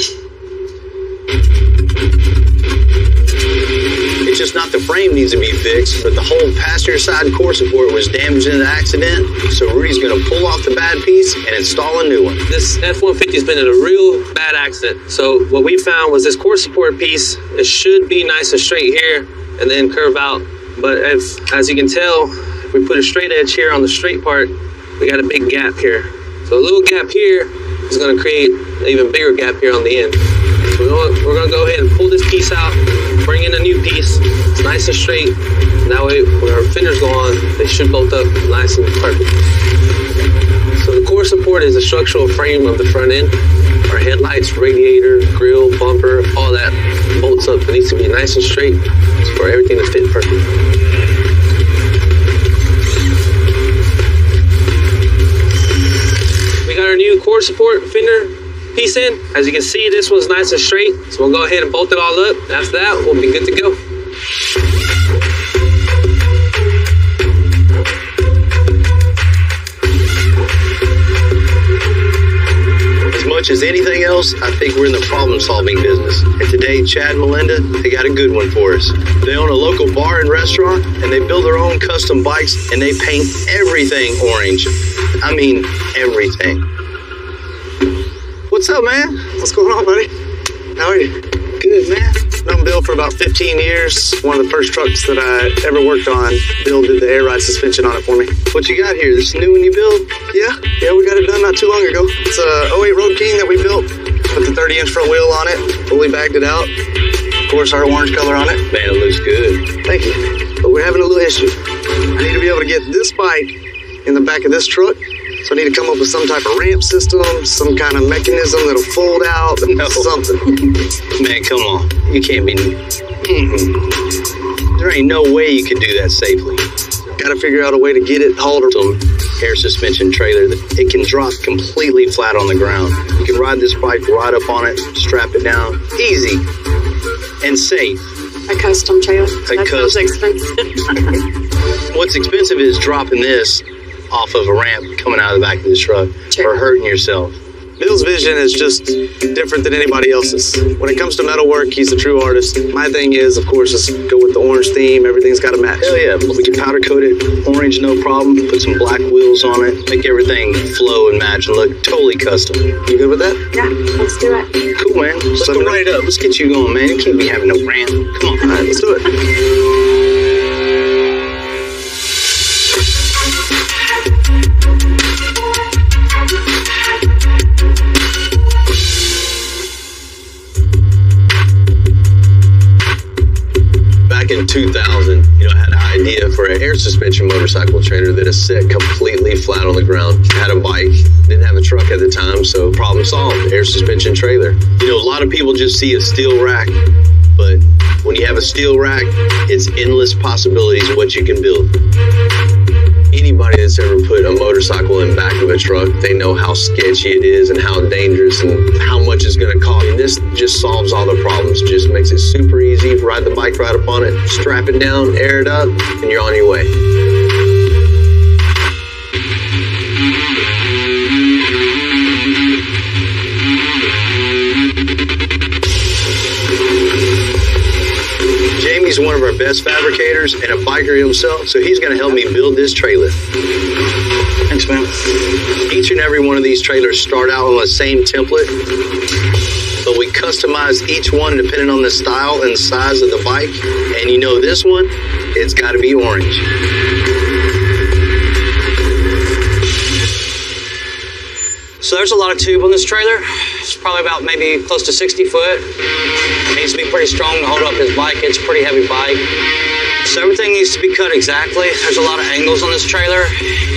It's just not the frame needs to be fixed, but the whole passenger side core support was damaged in the accident. So Rudy's going to pull off the bad piece and install a new one. This F-150 has been in a real bad accident. So what we found was this core support piece, it should be nice and straight here and then curve out. But as you can tell, if we put a straight edge here on the straight part, we got a big gap here. So a little gap here is going to create an even bigger gap here on the end. So we're going to go ahead and pull this piece out, bring in a new piece. It's nice and straight. And that way, when our fenders go on, they should bolt up nice and perfect. So the core support is the structural frame of the front end. Our headlights, radiator, grill, bumper, all that bolts up. It needs to be nice and straight for everything to fit perfectly. We got our new core support fender piece in. As you can see, this one's nice and straight, so we'll go ahead and bolt it all up. After that, we'll be good to go. As much as anything else, I think we're in the problem-solving business. And today, Chad and Melinda, they got a good one for us. They own a local bar and restaurant, and they build their own custom bikes, and they paint everything orange. I mean, everything. What's up, man? What's going on, buddy? How are you? Good, man. Known Bill for about 15 years. One of the first trucks that I ever worked on. Bill did the air ride suspension on it for me. What you got here? This new one you built? Yeah, we got it done not too long ago. It's a 08 Road King that we built. Put the 30-inch front wheel on it, fully bagged it out. Of course, our orange color on it. Man, it looks good. Thank you. But we're having a little issue. I need to be able to get this bike in the back of this truck. So I need to come up with some type of ramp system, some kind of mechanism that'll fold out, something. Man, come on. You can't be... There ain't no way you could do that safely. Got to figure out a way to get it hauled or some air suspension trailer that it can drop completely flat on the ground. You can ride this bike right up on it, strap it down. Easy. And safe. A custom trailer. That's expensive. What's expensive is dropping this off of a ramp coming out of the back of this truck or hurting yourself. Bill's vision is just different than anybody else's. When it comes to metalwork, he's a true artist. My thing is, of course, is go with the orange theme. Everything's got to match. Hell yeah. We can powder coat it orange, no problem. Put some black wheels on it. Make everything flow and match and look totally custom. You good with that? Yeah, let's do it. Cool, man. Let's go right up. Let's get you going, man. You can't be having no ramp. Come on. All right, let's do it. In 2000, I had an idea for an air suspension motorcycle trailer that is set completely flat on the ground. Had a bike, didn't have a truck at the time, so problem solved, air suspension trailer. You know, a lot of people just see a steel rack, but when you have a steel rack, it's endless possibilities of what you can build. Anybody that's ever put a motorcycle in back of a truck, they know how sketchy it is and how dangerous and how much it's going to cost. And this just solves all the problems, just makes it super easy. Ride the bike right up on it, strap it down, air it up, and you're on your way. Jamie's one of our best fabricators and a biker himself, so he's going to help me build this trailer. Thanks, man. Each and every one of these trailers start out on the same template, but we customize each one depending on the style and size of the bike. And you know this one, it's got to be orange. So there's a lot of tube on this trailer. It's probably about maybe close to 60 foot. It needs to be pretty strong to hold up his bike. It's a pretty heavy bike. So everything needs to be cut exactly. There's a lot of angles on this trailer.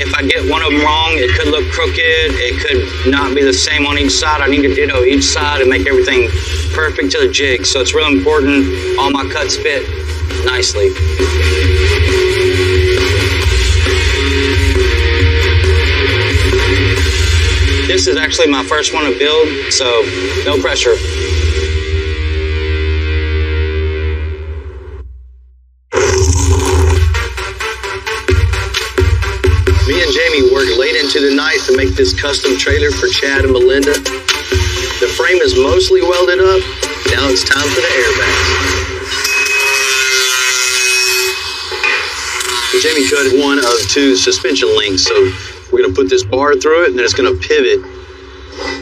If I get one of them wrong, it could look crooked. It could not be the same on each side. I need to ditto each side and make everything perfect to the jig. So it's real important all my cuts fit nicely. This is actually my first one to build, so no pressure. Me and Jamie worked late into the night to make this custom trailer for Chad and Melinda. The frame is mostly welded up. Now it's time for the airbags. Jamie cut one of two suspension links, so we're going to put this bar through it, and then it's going to pivot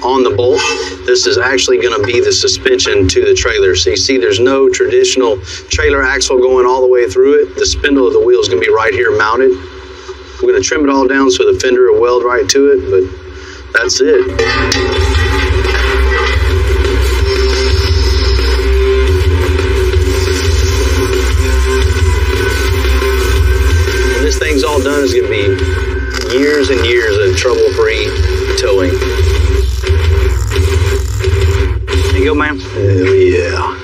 on the bolt. This is actually going to be the suspension to the trailer. So you see there's no traditional trailer axle going all the way through it. The spindle of the wheel is going to be right here mounted. We're going to trim it all down so the fender will weld right to it, but that's it. When this thing's all done, it's going to be years and years of trouble-free towing. There you go, man. Hell yeah.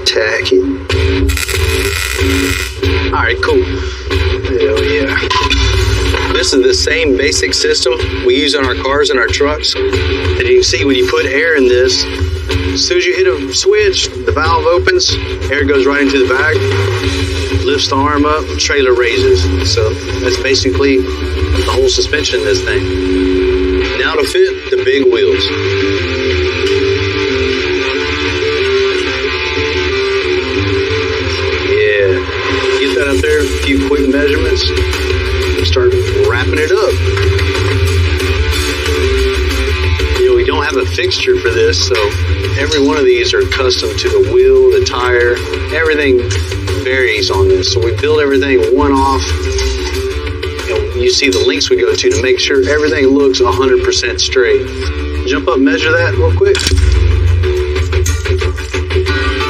Tack it. All right, cool. Hell yeah. This is the same basic system we use on our cars and our trucks. And you can see when you put air in this, as soon as you hit a switch, the valve opens, air goes right into the bag, lifts the arm up, trailer raises. So that's basically the whole suspension in this thing. Now to fit the big wheels. Yeah, get that up there, a few quick measurements, and start wrapping it up. You know, we don't have a fixture for this, so every one of these are custom to the wheel, the tire, everything varies on this. So we build everything one off. And you see the links we go to make sure everything looks 100% straight. Jump up, measure that real quick.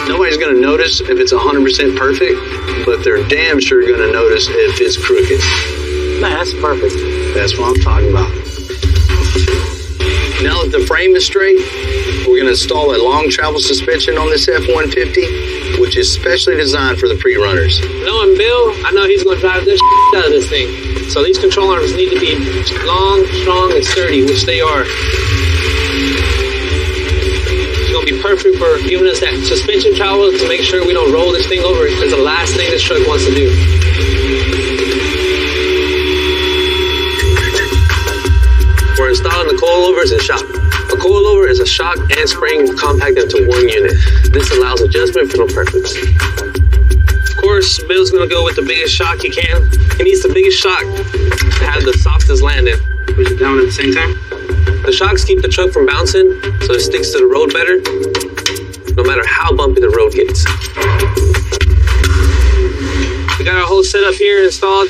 Nobody's going to notice if it's 100% perfect, but they're damn sure going to notice if it's crooked. Man, that's perfect. That's what I'm talking about. Now that the frame is straight, we're going to install a long travel suspension on this F-150, which is specially designed for the pre-runners. Knowing Bill, I know he's going to drive this out of this thing. So these control arms need to be long, strong, and sturdy, which they are. It's going to be perfect for giving us that suspension travel to make sure we don't roll this thing over. It's the last thing this truck wants to do. We're installing the coilovers and shock. A coilover is a shock and spring compacted into one unit. This allows adjustment for no purpose. Of course, Bill's going to go with the biggest shock he can. He needs the biggest shock to have the softest landing. Push it down at the same time? The shocks keep the truck from bouncing, so it sticks to the road better, no matter how bumpy the road gets. We got our whole setup here installed.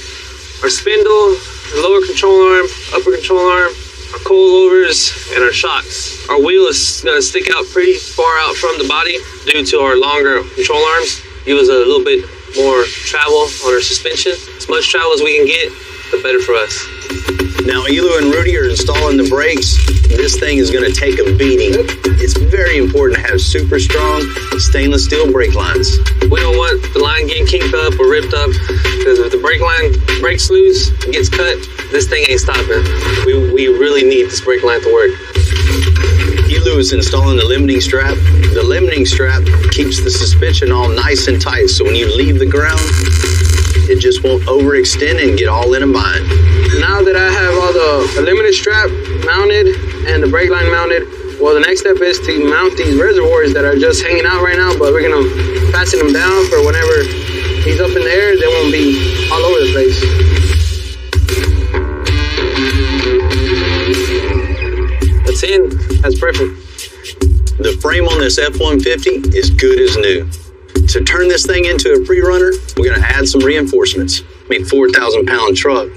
Our spindle, the lower control arm, upper control arm, our coilovers, and our shocks. Our wheel is going to stick out pretty far out from the body due to our longer control arms. Give us a little bit more travel on our suspension. As much travel as we can get, the better for us. Now, Elu and Rudy are installing the brakes. This thing is going to take a beating. It's very important to have super strong stainless steel brake lines. We don't want the line getting kinked up or ripped up, because if the brake line breaks loose and gets cut, this thing ain't stopping. We really need this brake line to work. Elu is installing the limiting strap. The limiting strap keeps the suspension all nice and tight, so when you leave the ground, it just won't overextend and get all in a bind. Now that I have all the limited strap mounted and the brake line mounted, well, the next step is to mount these reservoirs that are just hanging out right now, but we're gonna fasten them down for whenever he's up in the air, they won't be all over the place. That's in. That's perfect. The frame on this F-150 is good as new. To turn this thing into a pre-runner, we're gonna add some reinforcements. I mean, 4,000-pound truck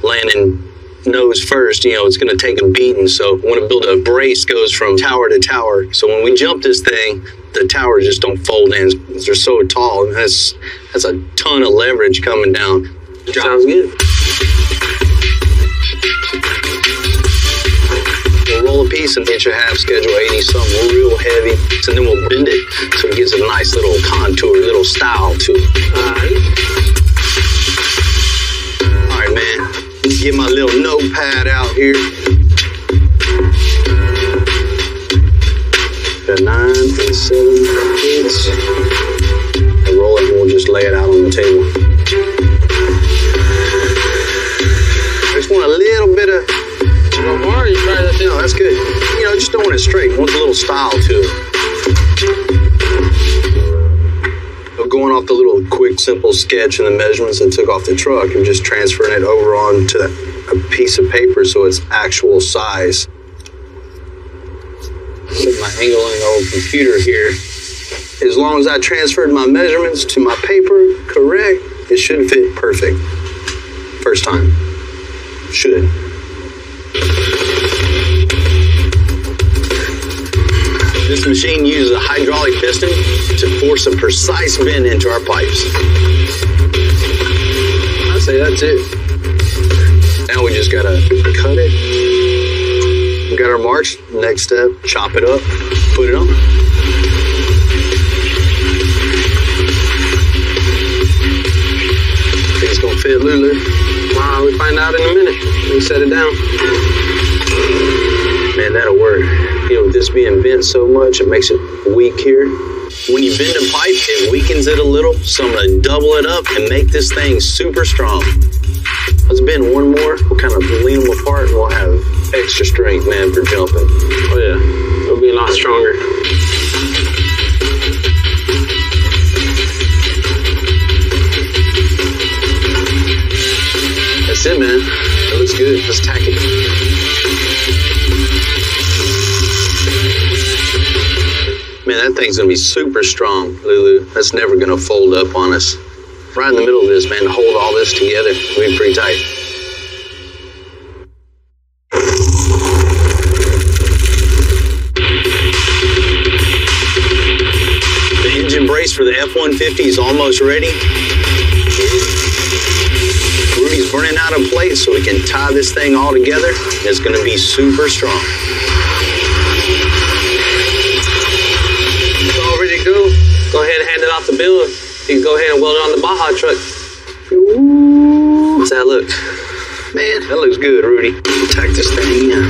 landing nose first, it's gonna take a beating. So I wanna build a brace goes from tower to tower. So when we jump this thing, the towers just don't fold in. They're so tall. And that's a ton of leverage coming down. Sounds good. We'll roll a piece an inch and a half, schedule 80, something real heavy, and then we'll bend it so it gives it a nice little contour, little style to it. All right, man. Get my little notepad out here. The 9 and 7/8. And roll it and we'll just lay it out on the table. I just want a little bit of... More, you try that too. No, that's good. Just don't want it straight. I want a little style to it. But going off the little quick, simple sketch and the measurements I took off the truck and just transferring it over onto a piece of paper so it's actual size. Set my angle on the old computer here. As long as I transferred my measurements to my paper correct, it should fit perfect. First time. Should. This machine uses a hydraulic piston to force a precise bend into our pipes. I say that's it. Now we just gotta cut it. We got our marks. Next step, chop it up, put it on. Think it's gonna fit, Lulu? Wow, we find out in a minute. We set it down. Man, that'll work. With this being bent so much, it makes it weak here. When you bend a pipe, it weakens it a little, so I'm gonna double it up and make this thing super strong. Let's bend one more. We'll kind of lean them apart and we'll have extra strength, man, for jumping. Oh yeah, it'll be a lot stronger. That's it, man. That looks good. Let's tack it. Man, that thing's gonna be super strong, Lulu. That's never gonna fold up on us. Right in the middle of this, man, to hold all this together, it'll be pretty tight. The engine brace for the F-150 is almost ready. Rudy's burning out a plate so we can tie this thing all together. It's gonna be super strong. Go ahead and hand it off to Bill. You can go ahead and weld it on the Baja truck. Ooh. How's that look? Man, that looks good, Rudy. Tack this thing in.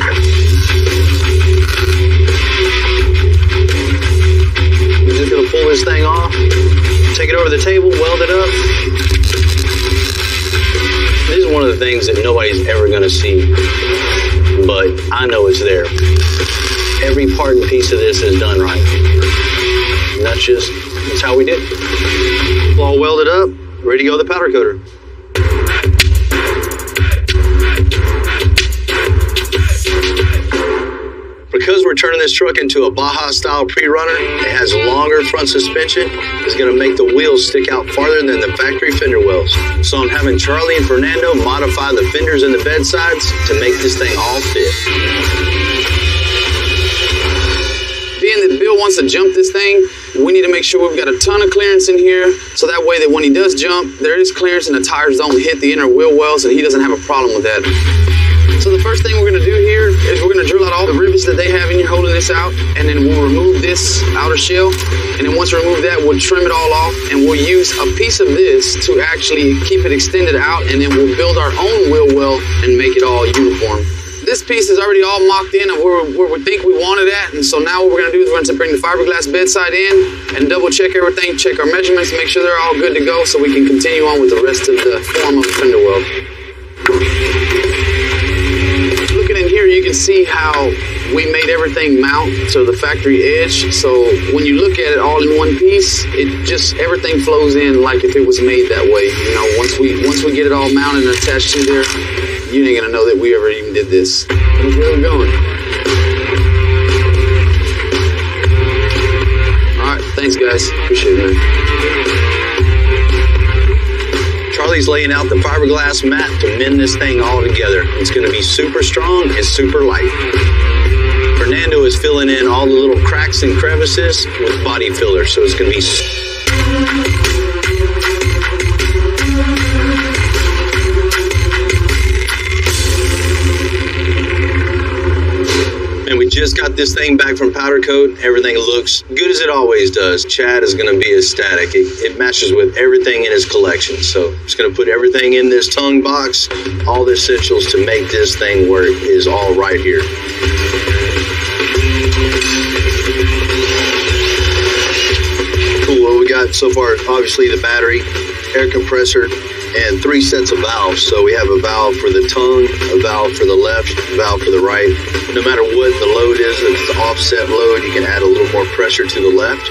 We're just gonna pull this thing off, take it over the table, weld it up. This is one of the things that nobody's ever gonna see, but I know it's there. Every part and piece of this is done right. And that's how we did it. All welded up, ready to go to the powder coater. Because we're turning this truck into a Baja style pre-runner, it has longer front suspension. It's gonna make the wheels stick out farther than the factory fender wells. So I'm having Charlie and Fernando modify the fenders and the bedsides to make this thing all fit. Being being that Bill wants to jump this thing, we need to make sure we've got a ton of clearance in here, so that way that when he does jump, there is clearance and the tires don't hit the inner wheel wells, and he doesn't have a problem with that. So the first thing we're going to do here is we're going to drill out all the rivets that they have in here holding this out, and then we'll remove this outer shell, and then once we remove that, we'll trim it all off, and we'll use a piece of this to actually keep it extended out, and then we'll build our own wheel well and make it all uniform. This piece is already all mocked in of where we think we want it at, and so now what we're going to do is we're going to bring the fiberglass bedside in and double check everything, check our measurements, make sure they're all good to go so we can continue on with the rest of the form of the fender weld. Looking in here, you can see how we made everything mount to the factory edge, so when you look at it all in one piece, it just, everything flows in like if it was made that way. You know, once we get it all mounted and attached to there, you ain't gonna know that we ever even did this. Where's we going? Alright, thanks guys. Appreciate it, man. Charlie's laying out the fiberglass mat to mend this thing all together. It's gonna be super strong and super light. Fernando is filling in all the little cracks and crevices with body filler, so it's gonna be and we just got this thing back from powder coat. Everything looks good as it always does. Chad is going to be ecstatic. It matches with everything in his collection. So he's going to put everything in this tongue box. All the essentials to make this thing work is all right here. Cool. What we got so far, obviously the battery, air compressor, and 3 sets of valves. So we have a valve for the tongue, a valve for the left, a valve for the right. No matter what the load is, if it's an offset load, you can add a little more pressure to the left.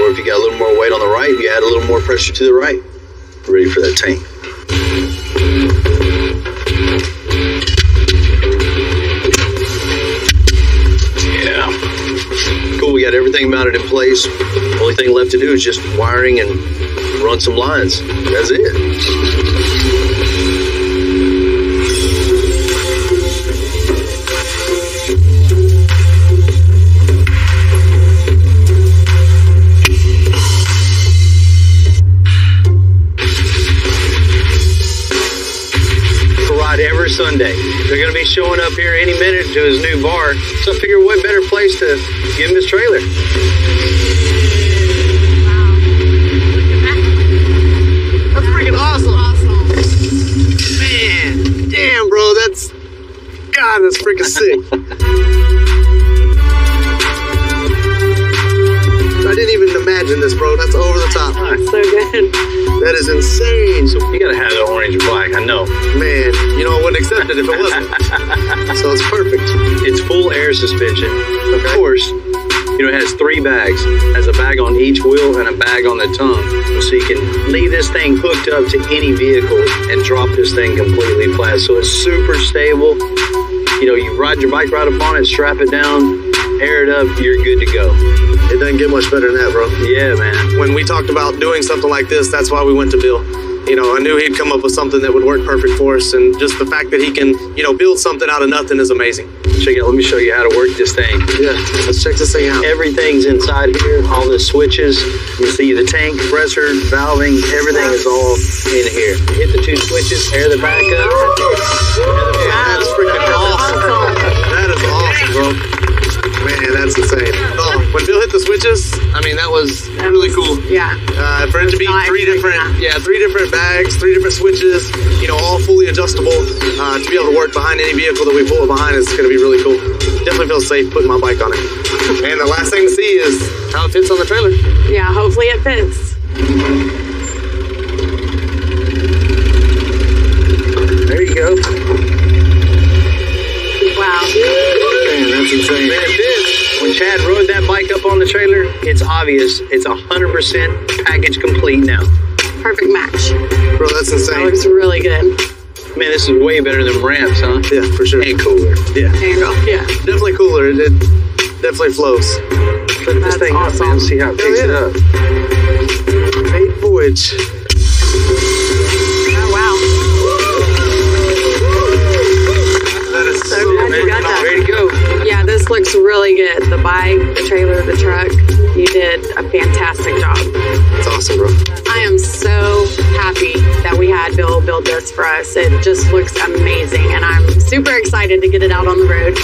Or if you got a little more weight on the right, you add a little more pressure to the right. Ready for that tank. Yeah. Cool, we got everything mounted in place. Only thing left to do is just wiring and run some lines. That's it. Parade every Sunday. They're going to be showing up here any minute to his new bar, so I figure what better place to give him his trailer. Damn, bro, that's freaking sick. I didn't even imagine this, bro. That's over the top. So good. That is insane. So you gotta have the orange and black, I know. Man, you know, I wouldn't accept it if it wasn't. So it's perfect. It's full air suspension. Of course, you know, it has 3 bags. It has a bag on each wheel and a bag on the tongue. So you can leave this thing hooked up to any vehicle and drop this thing completely flat. So it's super stable. You know, you ride your bike right up on it, strap it down, air it up, you're good to go. It doesn't get much better than that, bro. Yeah, man. When we talked about doing something like this, that's why we went to Bill. You know, I knew he'd come up with something that would work perfect for us, and just the fact that he can, you know, build something out of nothing is amazing. Check it out. Let me show you how to work this thing. Yeah, let's check this thing out. Everything's inside here. All the switches. You see the tank, compressor, valving, everything is all in here. Hit the 2 switches, air the back up. That's freaking awesome. That is awesome, bro. Man, that's insane. Oh, when Bill hit the switches, I mean, that was really cool. Yeah. For it to be 3 different bags, 3 different switches, you know, all fully adjustable, to be able to work behind any vehicle that we pull it behind is going to be really cool. Definitely feel safe putting my bike on it. And the last thing to see is how it fits on the trailer. Yeah, hopefully it fits. There you go. Wow. Man, that's insane. Man, it fits. When Chad rode that bike up on the trailer, it's obvious it's 100% package complete now. Perfect match. Bro, that's insane. That looks really good. Man, this is way better than ramps, huh? Yeah, for sure. And cooler. Yeah. There you go. Yeah. Definitely cooler. It definitely flows. Flip this thing up, man. See how it picks it up. Made voyage. Oh, wow. That is So glad you got that. Ready to go. Yeah, this looks really good. The bike, the trailer, build this for us. It just looks amazing, and I'm super excited to get it out on the road.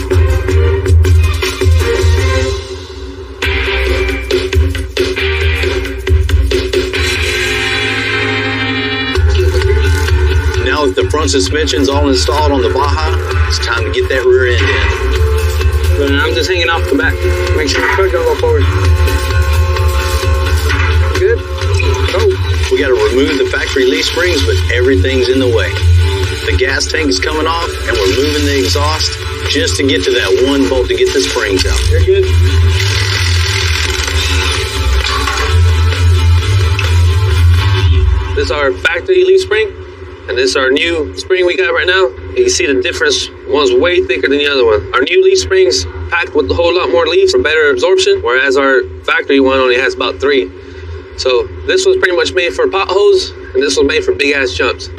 Now that the front suspension's all installed on the Baja, it's time to get that rear end in. But I'm just hanging off the back. Make sure the truck don't go forward. Good? Go. We got to remove the factory leaf springs, but everything's in the way. The gas tank is coming off, and we're moving the exhaust just to get to that one bolt to get the springs out. You're good. This is our factory leaf spring, and this is our new spring we got right now. You can see the difference. One's way thicker than the other one. Our new leaf springs packed with a whole lot more leaves for better absorption, whereas our factory one only has about 3. So this was pretty much made for potholes, and this was made for big ass jumps.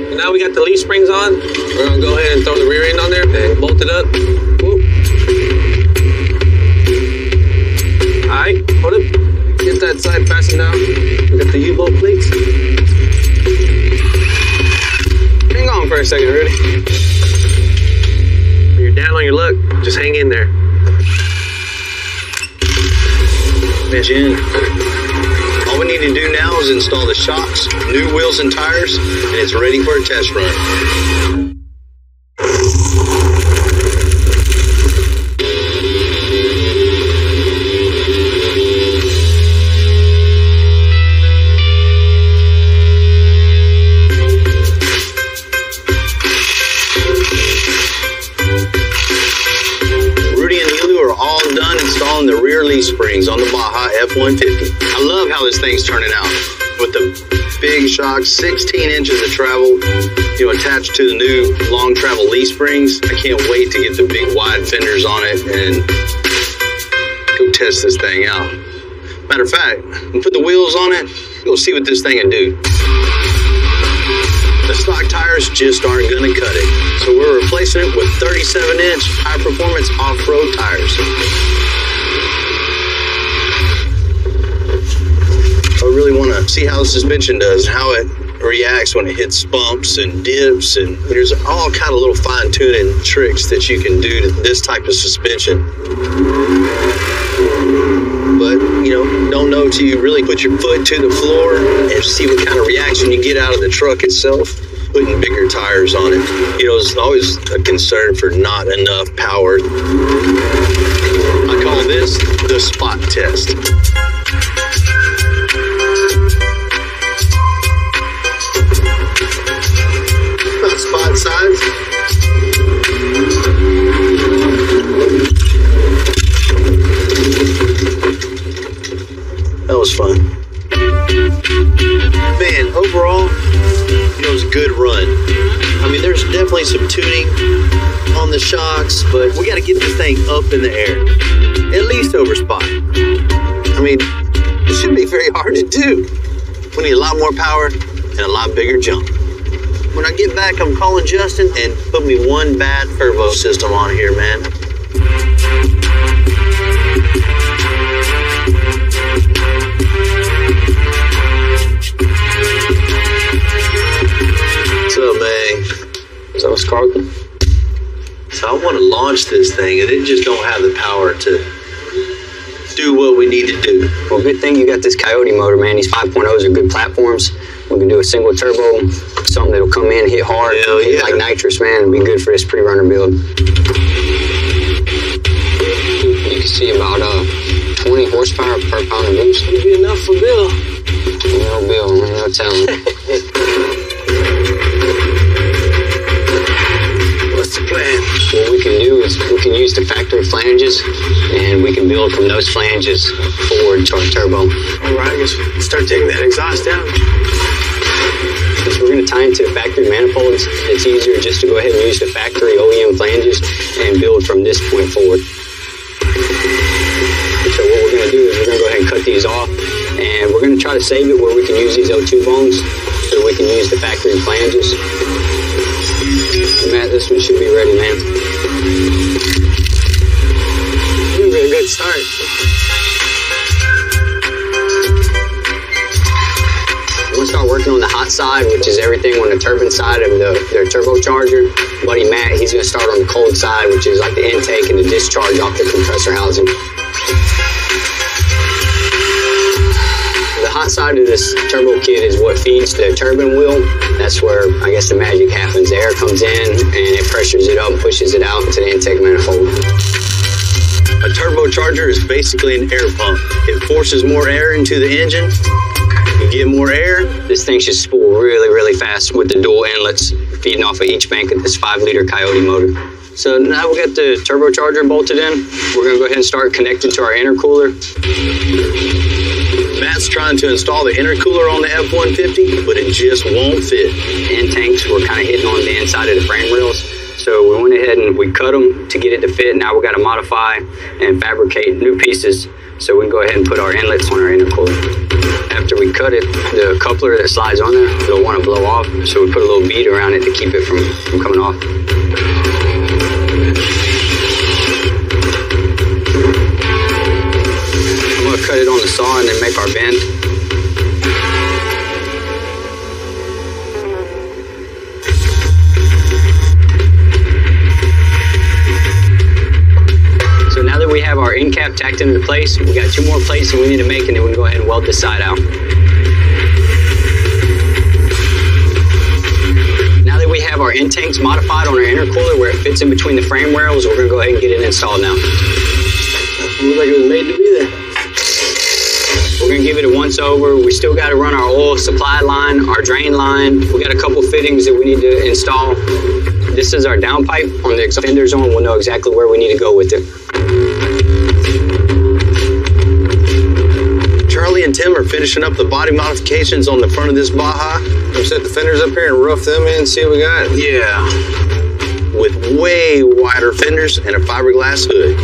And now we got the leaf springs on. We're gonna go ahead and throw the rear end on there and bolt it up. Whoop. All right, hold it. Get that side fastened down. We got the U-bolt plates. Hang on for a second, Rudy. When you're down on your luck, just hang in there. Mission. All we need to do now is install the shocks, new wheels and tires, and it's ready for a test run. The rear leaf springs on the Baja F-150. I love how this thing's turning out with the big shocks, 16 inches of travel, attached to the new long travel leaf springs. I can't wait to get the big wide fenders on it and go test this thing out. Matter of fact, when put the wheels on it, you'll see what this thing can do. The stock tires just aren't going to cut it, so we're replacing it with 37-inch high-performance off-road tires. I really want to see how the suspension does, how it reacts when it hits bumps and dips, and there's all kind of little fine-tuning tricks that you can do to this type of suspension. But, don't know till you really put your foot to the floor and see what kind of reaction you get out of the truck itself, putting bigger tires on it. It's always a concern for not enough power. I call this the spot test. Spot size. That was fun. Man, overall, it was a good run. I mean, there's definitely some tuning on the shocks, but we got to get this thing up in the air, at least over spot. I mean, it shouldn't be very hard to do. We need a lot more power and a lot bigger jump. When I get back, I'm calling Justin and put me one bad turbo system on here, man. What's up, man? So it's Carlton. So I want to launch this thing, and it just don't have the power to do what we need to do. Well, good thing you got this Coyote motor, man. These 5.0s are good platforms. We can do a single turbo, something that'll come in, hit hard, hit like nitrous, man. It'll be good for this pre-runner build. You can see about 20 horsepower per pound of boost. It'll be enough for Bill. No Bill, man, no telling. What's the plan? What we can do is we can use the factory flanges, and we can build from those flanges forward to our turbo. All right, I guess start taking that exhaust down. If we're going to tie into the factory manifolds, it's easier just to go ahead and use the factory OEM flanges and build from this point forward. So what we're going to do is we're going to go ahead and cut these off, and we're going to try to save it where we can use these O2 bones so we can use the factory flanges. Matt, this one should be ready, man. side, which is everything on the turbine side of their turbocharger. Buddy Matt, he's going to start on the cold side, which is like the intake and the discharge off the compressor housing. The hot side of this turbo kit is what feeds the turbine wheel. That's where, I guess, the magic happens. The air comes in and it pressures it up and pushes it out into the intake manifold. A turbocharger is basically an air pump. It forces more air into the engine. You get more air. This thing should spool really, really fast with the dual inlets feeding off of each bank of this 5-liter Coyote motor. So now we got the turbocharger bolted in. We're going to go ahead and start connecting to our intercooler. Matt's trying to install the intercooler on the F-150, but it just won't fit. The end tanks were kind of hitting on the inside of the frame rails. So we went ahead and we cut them to get it to fit. Now we got to modify and fabricate new pieces so we can go ahead and put our inlets on our intercooler. After we cut it, the coupler that slides on there, it'll want to blow off. So we put a little bead around it to keep it from coming off. I'm going to cut it on the saw and then make our bend. Now that we have our end cap tacked into place, we got 2 more plates that we need to make, and then we can go ahead and weld this side out. Now that we have our end tanks modified on our intercooler where it fits in between the frame rails, we're going to go ahead and get it installed now. Looks like it was made to be there. We're going to give it a once over. We still got to run our oil supply line, our drain line. We got a couple fittings that we need to install. This is our downpipe on the extender zone. We'll know exactly where we need to go with it. Charlie and Tim are finishing up the body modifications on the front of this Baja. We'll set the fenders up here and rough them in and see what we got. Yeah. With way wider fenders and a fiberglass hood.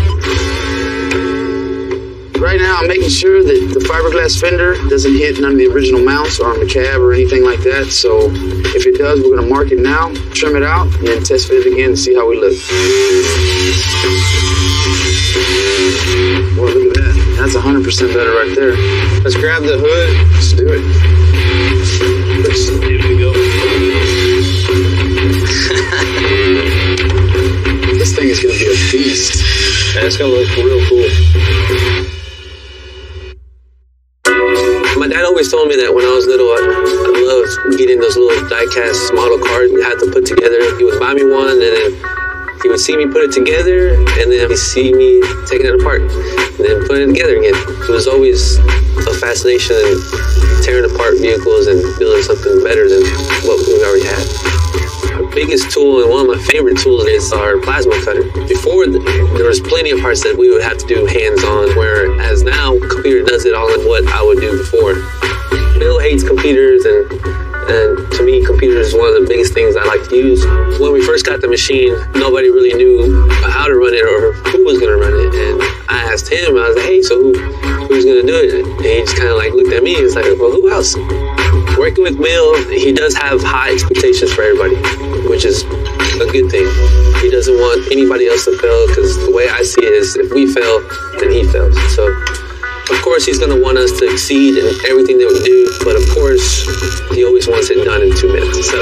Right now, I'm making sure that the fiberglass fender doesn't hit none of the original mounts or on the cab or anything like that. So if it does, we're going to mark it now, trim it out, and then test fit it again to see how we look. Boy, look at that. That's 100% better right there. Let's grab the hood. Let's do it. Here we go. This thing is going to be a beast. Yeah, it's going to look real cool. My dad always told me that when I was little, I loved getting those little die-cast model cars we had to put together. He would buy me one, and then he would see me put it together, and then he'd see me taking it apart, and then putting it together again. It was always a fascination in tearing apart vehicles and building something better than what we already had. Our biggest tool and one of my favorite tools is our plasma cutter. Before, there was plenty of parts that we would have to do hands-on, whereas now, computer does it all in what I would do before. Bill hates computers, and to me, computers is one of the biggest things I like to use. When we first got the machine, nobody really knew how to run it or who was going to run it, and I asked him, I was like, hey, so who's going to do it? And he just kind of like looked at me and was like, well, who else? Working with Bill, he does have high expectations for everybody, which is a good thing. He doesn't want anybody else to fail, because the way I see it is if we fail, then he fails. So, of course, he's going to want us to exceed in everything that we do, but of course, he always wants it done in 2 minutes. So.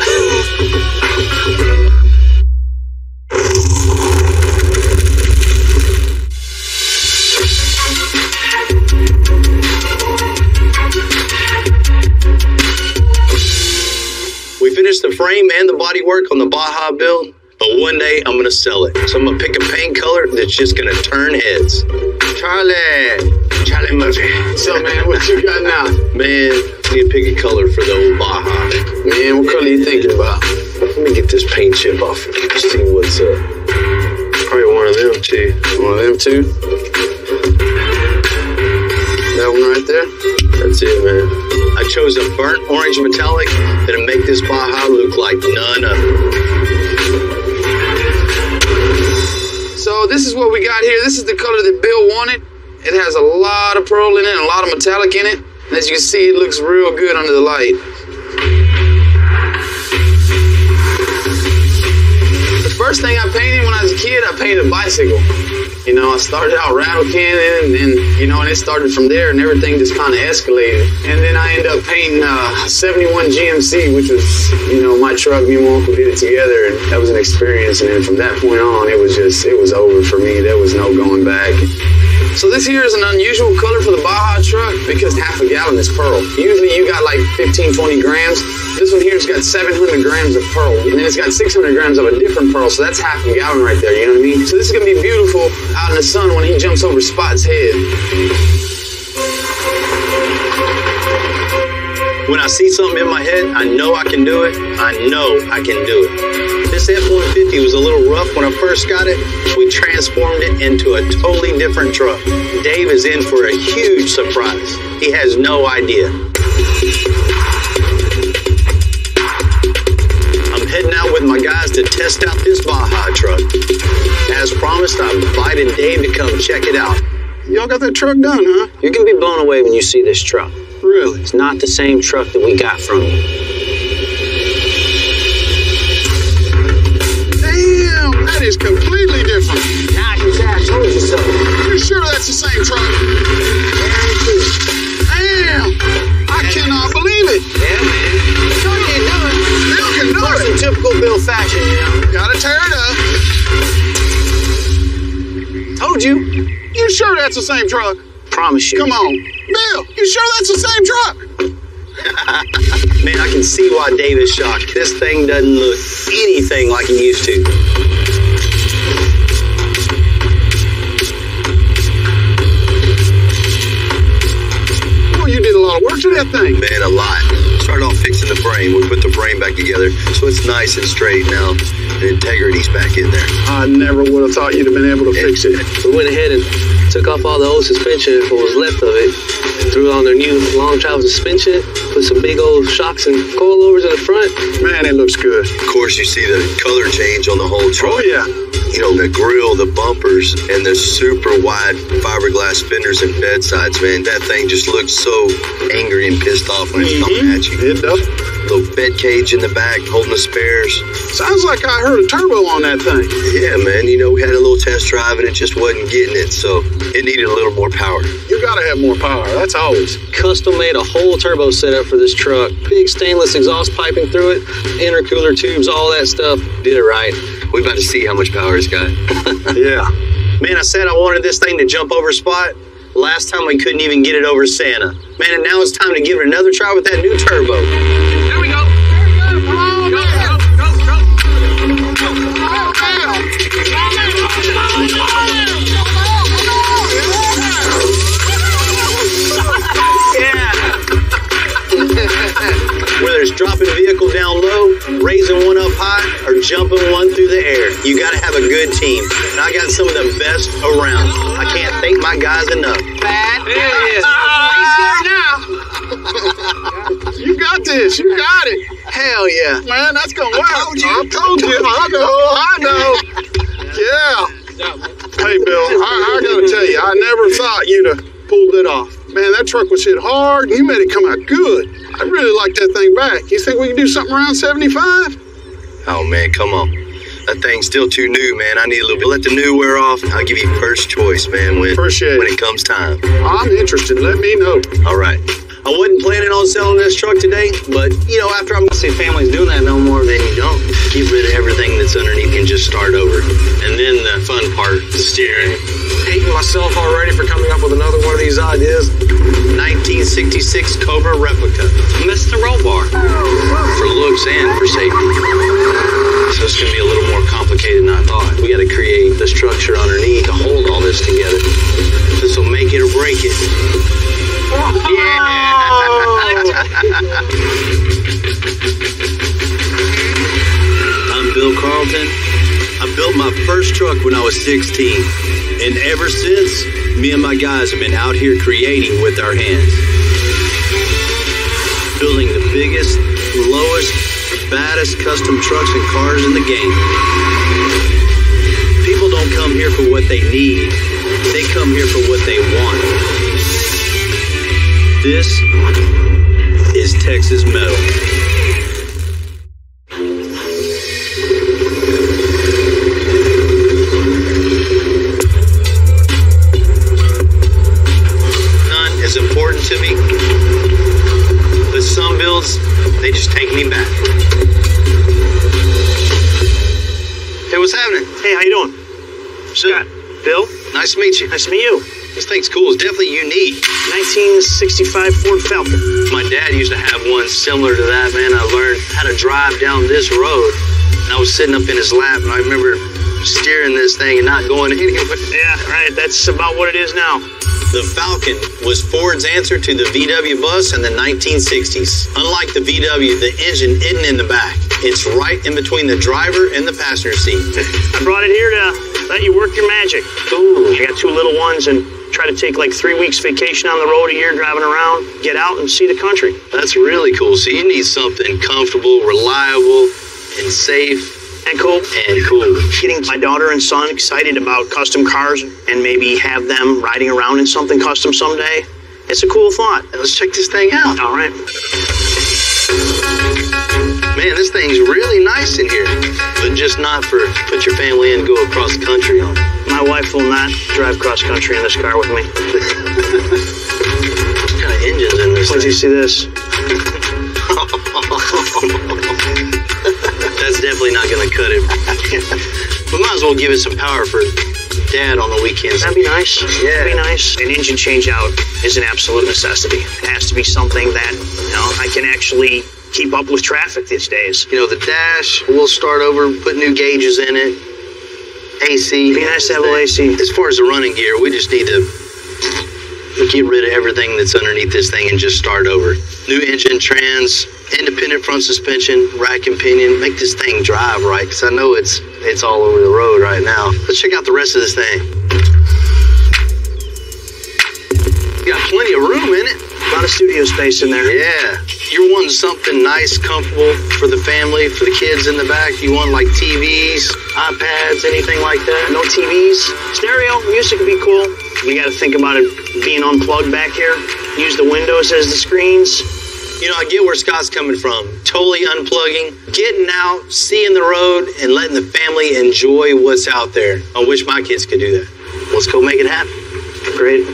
We finished the frame and the bodywork on the Baja build, but one day I'm gonna sell it. So I'm gonna pick a paint color that's just gonna turn heads. Charlie Murphy. So, man, what you got now? Man, I need to pick a color for the old Baja. Man, what color are you thinking about? Let me get this paint chip off and see what's up. Probably one of them too. One of them too? That one right there? That's it, man. I chose a burnt orange metallic that'll make this Baja look like none other. So this is what we got here. This is the color that Bill wanted. It has a lot of pearl in it and a lot of metallic in it. And as you can see, it looks real good under the light. The first thing I painted when I was a kid, I painted a bicycle. You know, I started out rattle cannon, and you know, and it started from there, and everything just kind of escalated. And then I ended up painting a 71 GMC, which was, you know, my truck. Me and my uncle did it together, and that was an experience. And then from that point on, it was over for me. There was no going back. So this here is an unusual color for the Baja truck because half a gallon is pearl. Usually you got like 15, 20 grams. This one here's got 700 grams of pearl, and then it's got 600 grams of a different pearl, so that's half a gallon right there, you know what I mean? So this is gonna be beautiful out in the sun when he jumps over Spot's head. When I see something in my head, I know I can do it. I know I can do it. This F-150 was a little rough when I first got it. We transformed it into a totally different truck. Dave is in for a huge surprise. He has no idea. I'm heading out with my guys to test out this Baja truck. As promised, I'm inviting Dave to come check it out. Y'all got that truck done, huh? You're gonna be blown away when you see this truck. Really? It's not the same truck that we got from you. Damn, that is completely different. I told you so. You sure that's the same truck? Damn, I cannot believe it. Yeah, man. Sure you do it. Bill can do it. In typical Bill fashion, you know. Gotta tear it up. Told you. You sure that's the same truck? Promise you. Come on. Bill, you sure that's the same truck? Man, I can see why Dave is shocked. This thing doesn't look anything like it used to. Well, you did a lot of work to that thing. Man, a lot. Started off fixing the frame. We put the frame back together, so it's nice and straight now. The integrity's back in there. I never would have thought you'd have been able to fix it. We went ahead and took off all the old suspension, what was left of it, threw on their new long travel suspension, put some big old shocks and coilovers in the front. Man, it looks good. Of course, you see the color change on the whole truck. Oh, yeah. You know, the grill, the bumpers, and the super wide fiberglass fenders and bedsides, man. That thing just looks so angry and pissed off when it's coming at you. It does. Little bed cage in the back holding the spares. Sounds like I heard a turbo on that thing. Yeah, man. You know, we had a little test drive and it just wasn't getting it, so it needed a little more power. You gotta have more power. That's always. Custom made a whole turbo setup for this truck. Big stainless exhaust piping through it, intercooler tubes, all that stuff. Did it right. We about to see how much power it's got. Yeah. Man, I said I wanted this thing to jump over Spot. Last time we couldn't even get it over Santa. Man, and now it's time to give it another try with that new turbo. There we go. Come on, go. Whether it's dropping a vehicle down low, raising one up high, or jumping one through the air, you gotta have a good team. And I got some of the best around. I can't thank my guys enough. Bad. There it is. You got this. You got it. Hell yeah. Man, that's gonna work. I told you. I know. Yeah. Hey, Bill, I gotta tell you, I never thought you'd have pulled it off. Man, that truck was hit hard, and you made it come out good. I really like that thing back. You think we can do something around 75? Oh, man, come on. That thing's still too new, man. I need a little bit. Let the new wear off. I'll give you first choice, man, when it comes time. I'm interested. Let me know. All right. I wasn't planning on selling this truck today, but, you know, after I'm See families doing that no more. then you don't. Get rid of everything that's underneath and just start over. And then the fun part, the steering. Hating myself already for coming up with another one of these ideas. 1966 Cobra replica. Mr. Roll Bar. For looks and for safety. So it's going to be a little more complicated than I thought. We got to create the structure underneath to hold all this together. This will make it or break it. Yeah! I'm Bill Carlton. I built my first truck when I was 16. And ever since, me and my guys have been out here creating with our hands. Building the biggest, lowest, baddest custom trucks and cars in the game. People don't come here for what they need. They come here for what they want. This is Texas Metal. Scott. Bill. Nice to meet you. Nice to meet you. This thing's cool. It's definitely unique. 1965 Ford Falcon. My dad used to have one similar to that, man. I learned how to drive down this road, and I was sitting up in his lap, and I remember steering this thing and not going anywhere. Yeah, right. That's about what it is now. The Falcon was Ford's answer to the VW bus in the 1960s. Unlike the VW, the engine isn't in the back. It's right in between the driver and the passenger seat. I brought it here to let you work your magic. Ooh. I got 2 little ones and try to take like 3 weeks vacation on the road a year driving around, get out and see the country. That's really cool. So you need something comfortable, reliable, and safe. And cool. And cool. Getting my daughter and son excited about custom cars and maybe have them riding around in something custom someday. It's a cool thought. Let's check this thing out. All right. Man, this thing's really nice in here. But just not for put your family in and go across the country on. My wife will not drive cross country in this car with me. What kind of engine's in this Where'd you see this? That's definitely not going to cut it. We might as well give it some power for Dad on the weekends. That'd be nice. Yeah. That'd be nice. An engine change out is an absolute necessity. It has to be something that, I can actually keep up with traffic these days. The dash, we'll start over, put new gauges in it. AC. It'd be nice to have a little AC. As far as the running gear, we just need to get rid of everything that's underneath this thing and just start over. New engine, trans, independent front suspension, rack and pinion. Make this thing drive right, because I know it's all over the road right now. Let's check out the rest of this thing. Got plenty of room in it. A lot of studio space in there. Yeah. You're wanting something nice, comfortable for the family, for the kids in the back. You want like TVs, iPads, anything like that? No TVs. Stereo, music would be cool. We got to think about it being unplugged back here. Use the windows as the screens. I get where Scott's coming from. Totally unplugging, getting out, seeing the road, and letting the family enjoy what's out there. I wish my kids could do that. Let's go make it happen. Great.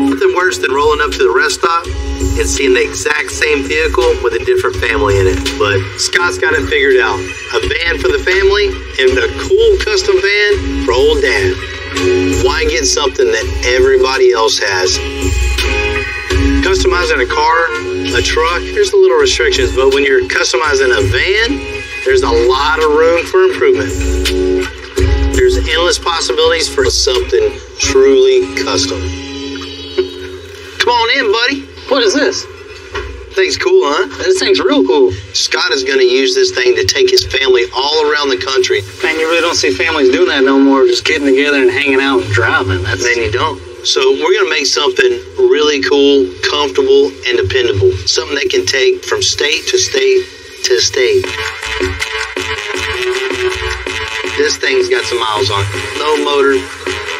Nothing worse than rolling up to the rest stop and seeing the exact same vehicle with a different family in it. But Scott's got it figured out. A van for the family and a cool custom van for old Dad. Why get something that everybody else has? Customizing a car, a truck, there's a little restrictions, but when you're customizing a van, there's a lot of room for improvement. There's endless possibilities for something truly custom. Come on in, buddy. What is this? Thing's cool, huh? This thing's real cool. Scott is going to use this thing to take his family all around the country. Man, you really don't see families doing that no more, just getting together and hanging out and driving. Then you don't. So we're going to make something really cool, comfortable, and dependable. Something they can take from state to state to state. This thing's got some miles on it. No motor.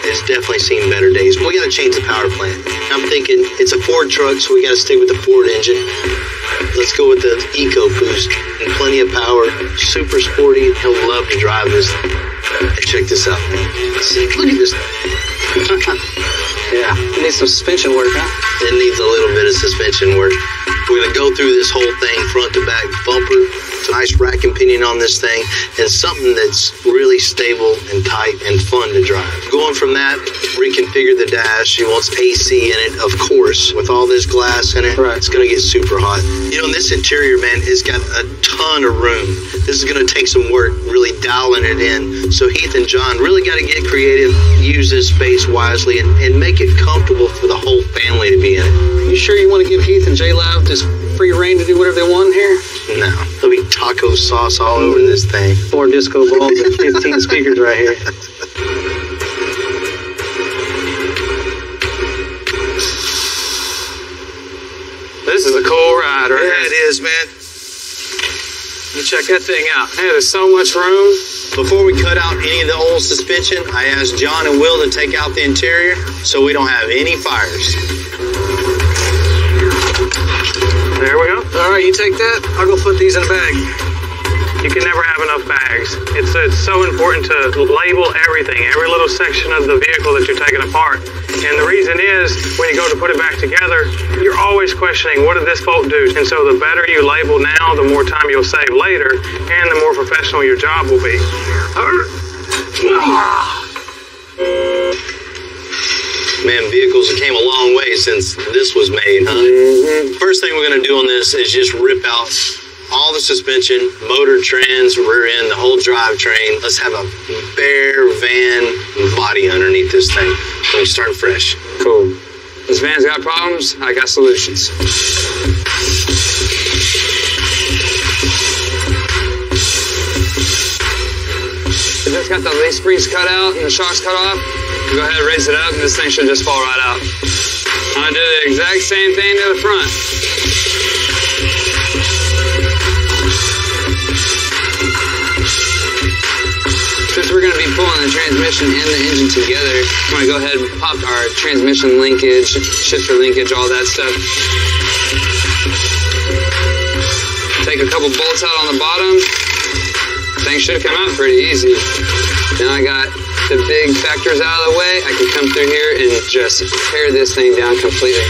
It's definitely seen better days. We got to change the power plant. I'm thinking it's a Ford truck, so we got to stick with the Ford engine. Let's go with the EcoBoost and plenty of power. Super sporty. He'll love to drive this. Hey, check this out. See, look at this. Yeah, it needs some suspension work, huh? It needs a little bit of suspension work. We're going to go through this whole thing, front to back, bumper, nice rack and pinion on this thing, and something that's really stable and tight and fun to drive. Going from that, reconfigure the dash. He wants AC in it, of course. With all this glass in it, It's going to get super hot. This interior, man, has got a ton of room. This is going to take some work really dialing it in. So Heath and John really got to get creative, use this space wisely, and make it comfortable for the whole family to be in it. You sure you want to give Heath and J-Live just free reign to do whatever they want here? No. There'll be taco sauce all over this thing. 4 disco balls and 15 speakers right here. This is a cool ride, right? Yeah, it is, man. You check that thing out. Hey, there's so much room. Before we cut out any of the old suspension, I asked John and Will to take out the interior so we don't have any fires. There we go. All right, you take that. I'll go put these in a bag. you can never have enough bags. It's so important to label everything, every little section of the vehicle that you're taking apart. And the reason is, when you go to put it back together, you're always questioning, what did this bolt do? And so the better you label now, the more time you'll save later, and the more professional your job will be. Man, vehicles have came a long way since this was made, huh? Mm-hmm. First thing we're gonna do on this is just rip out all the suspension, motor, trans, rear end, the whole drivetrain. Let's have a bare van body underneath this thing. So we start fresh. Cool. This van's got problems, I got solutions. If it's got the leaf springs cut out and the shocks cut off, go ahead and raise it up and this thing should just fall right out. I'm gonna do the exact same thing to the front. Since we're going to be pulling the transmission and the engine together, I'm going to go ahead and pop our transmission linkage, shifter linkage, all that stuff. Take a couple bolts out on the bottom. Things should come out pretty easy. Now I got the big factors out of the way. I can come through here and just tear this thing down completely.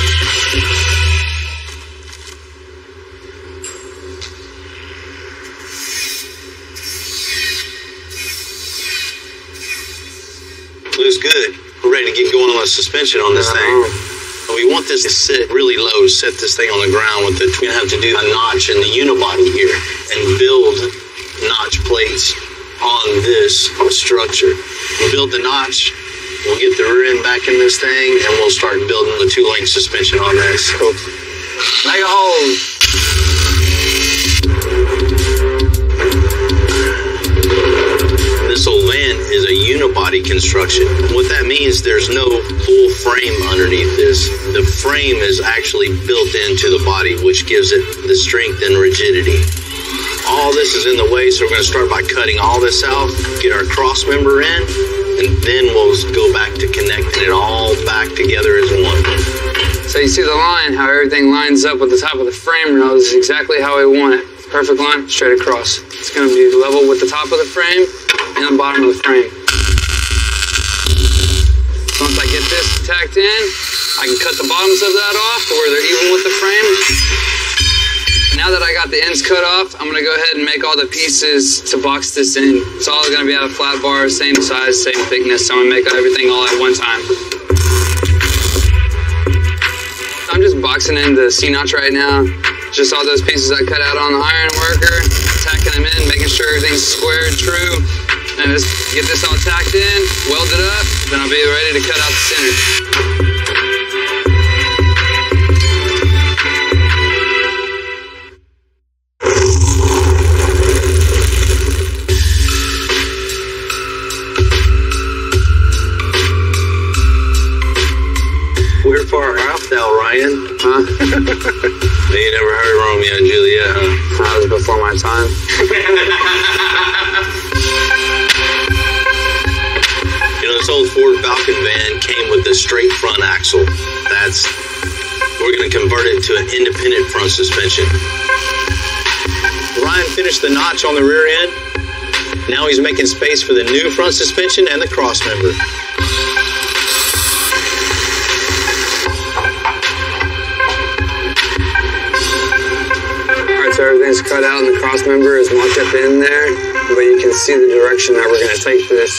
Looks good. We're ready to get going on the suspension on this thing. We want this to sit really low, set this thing on the ground with it. We're gonna have to do a notch in the unibody here and build notch plates on this structure. We'll build the notch, we'll get the rear end back in this thing, and we'll start building the 2-link suspension on this. Cool. Make a hole. This whole van is a unibody construction. What that means, there's no full frame underneath this. The frame is actually built into the body, which gives it the strength and rigidity. All this is in the way, so we're going to start by cutting all this out, get our cross member in, and then we'll go back to connecting it all back together as one. So you see the line, how everything lines up with the top of the frame rail. This is exactly how we want it. Perfect line, straight across. It's going to be level with the top of the frame and the bottom of the frame. Once I get this tacked in, I can cut the bottoms of that off to where they're even with the frame. Now that I got the ends cut off, I'm going to go ahead and make all the pieces to box this in. It's all going to be out of flat bar, same size, same thickness. So I'm going to make everything all at one time. I'm just boxing in the C-notch right now. Just all those pieces I cut out on the iron worker, tacking them in, making sure everything's square, true. And just get this all tacked in, weld it up, then I'll be ready to cut out the center. We're far off now, Ryan. Huh? You never heard Romeo and Juliet, huh? That was before my time. You know, this old Ford Falcon van came with a straight front axle. We're going to convert it to an independent front suspension. Ryan finished the notch on the rear end. Now he's making space for the new front suspension and the cross member. So everything's cut out and the cross member is marked up in there, but you can see the direction that we're going to take this.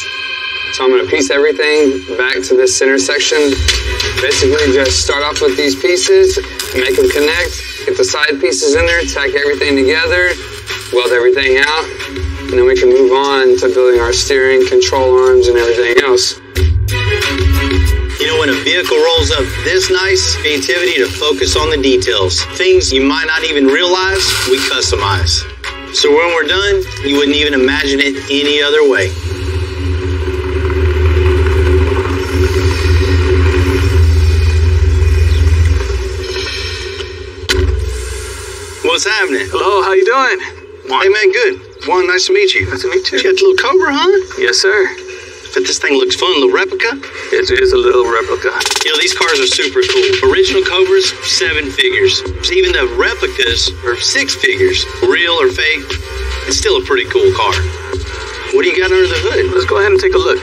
So I'm going to piece everything back to this center section. Basically just start off with these pieces, make them connect, get the side pieces in there, tack everything together, weld everything out, and then we can move on to building our steering, control arms, and everything else. You know, when a vehicle rolls up this nice, creativity to focus on the details. Things you might not even realize, we customize. So when we're done, you wouldn't even imagine it any other way. What's happening? Hello, how you doing? Hey man, good. Juan, nice to meet you. Nice to meet you. You got the little Cobra, huh? Yes, sir. But this thing looks fun, a little replica. It is a little replica. You know, these cars are super cool. Original Cobras, 7 figures. Even the replicas are 6 figures. Real or fake, It's still a pretty cool car. What do you got under the hood? Let's go ahead and take a look.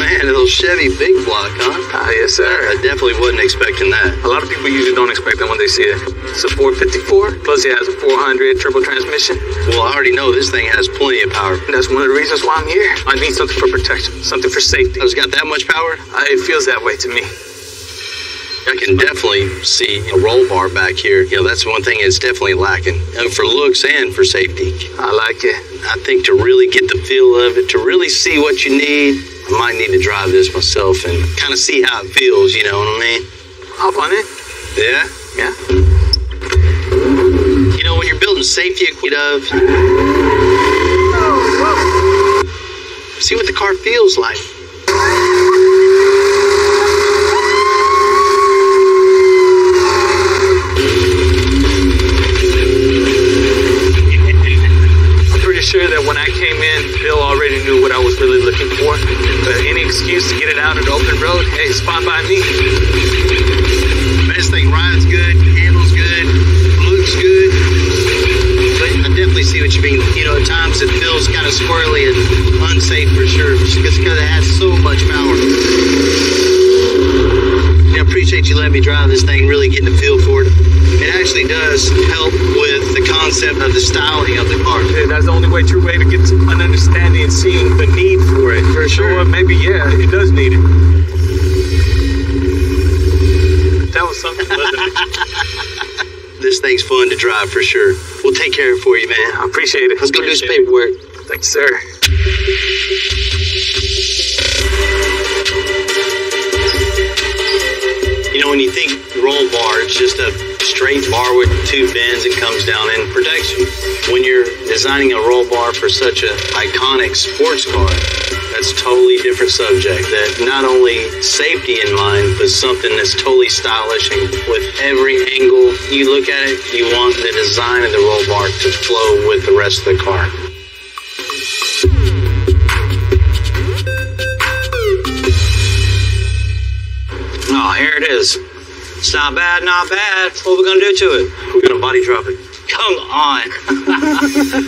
Man, a little Chevy big block, huh? Yes, sir. I definitely wasn't expecting that. A lot of people usually don't expect that when they see it. It's a 454, plus it has a 400 turbo transmission. Well, I already know this thing has plenty of power. That's one of the reasons why I'm here. I need something for protection, something for safety. It's got that much power? It feels that way to me. I can definitely see a roll bar back here. You know, that's one thing it's definitely lacking. And for looks and for safety. I like it. I think to really get the feel of it, to really see what you need, I might need to drive this myself and kind of see how it feels, you know what I mean? Hop on it. Yeah? Yeah. You know, when you're building safety equipment, see what the car feels like. Sure that when I came in, Bill already knew what I was really looking for. Any excuse to get it out on the open road, hey, it's fine by me. This thing rides good, handles good, looks good. But I definitely see what you mean. You know, at times it feels kind of squirrely and unsafe for sure, because it has so much power. I appreciate you letting me drive this thing, really getting a feel for it. It actually does help with the concept of the styling of the car. Yeah, that's the only true way to get an understanding and seeing the need for it. For sure. Or maybe, yeah, it does need it. That was something, wasn't it? This thing's fun to drive for sure. We'll take care of it for you, man. I appreciate it. Let's go do this paperwork. Thanks, sir. You know, when you think roll bar, it's just a straight bar with two bends and comes down and protects you. When you're designing a roll bar for such an iconic sports car, that's a totally different subject. That not only safety in mind, but something that's totally stylish, and with every angle you look at it, you want the design of the roll bar to flow with the rest of the car. Oh, here it is. It's not bad, not bad. What are we gonna do to it? We're gonna body drop it. Come on.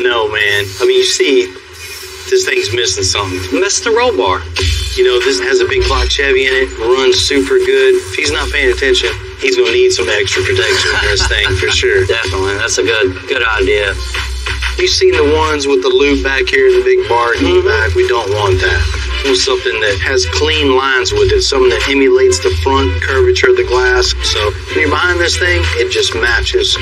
No, man. I mean, you see, this thing's missing something. Missed the roll bar. You know, this has a big block Chevy in it, runs super good. If he's not paying attention, he's gonna need some extra protection in this thing for sure. Definitely. That's a good idea. You've seen the ones with the loop back here in the big bar in the back. We don't want that. We want something that has clean lines with it, something that emulates the front curvature of the glass. So when you're behind this thing, it just matches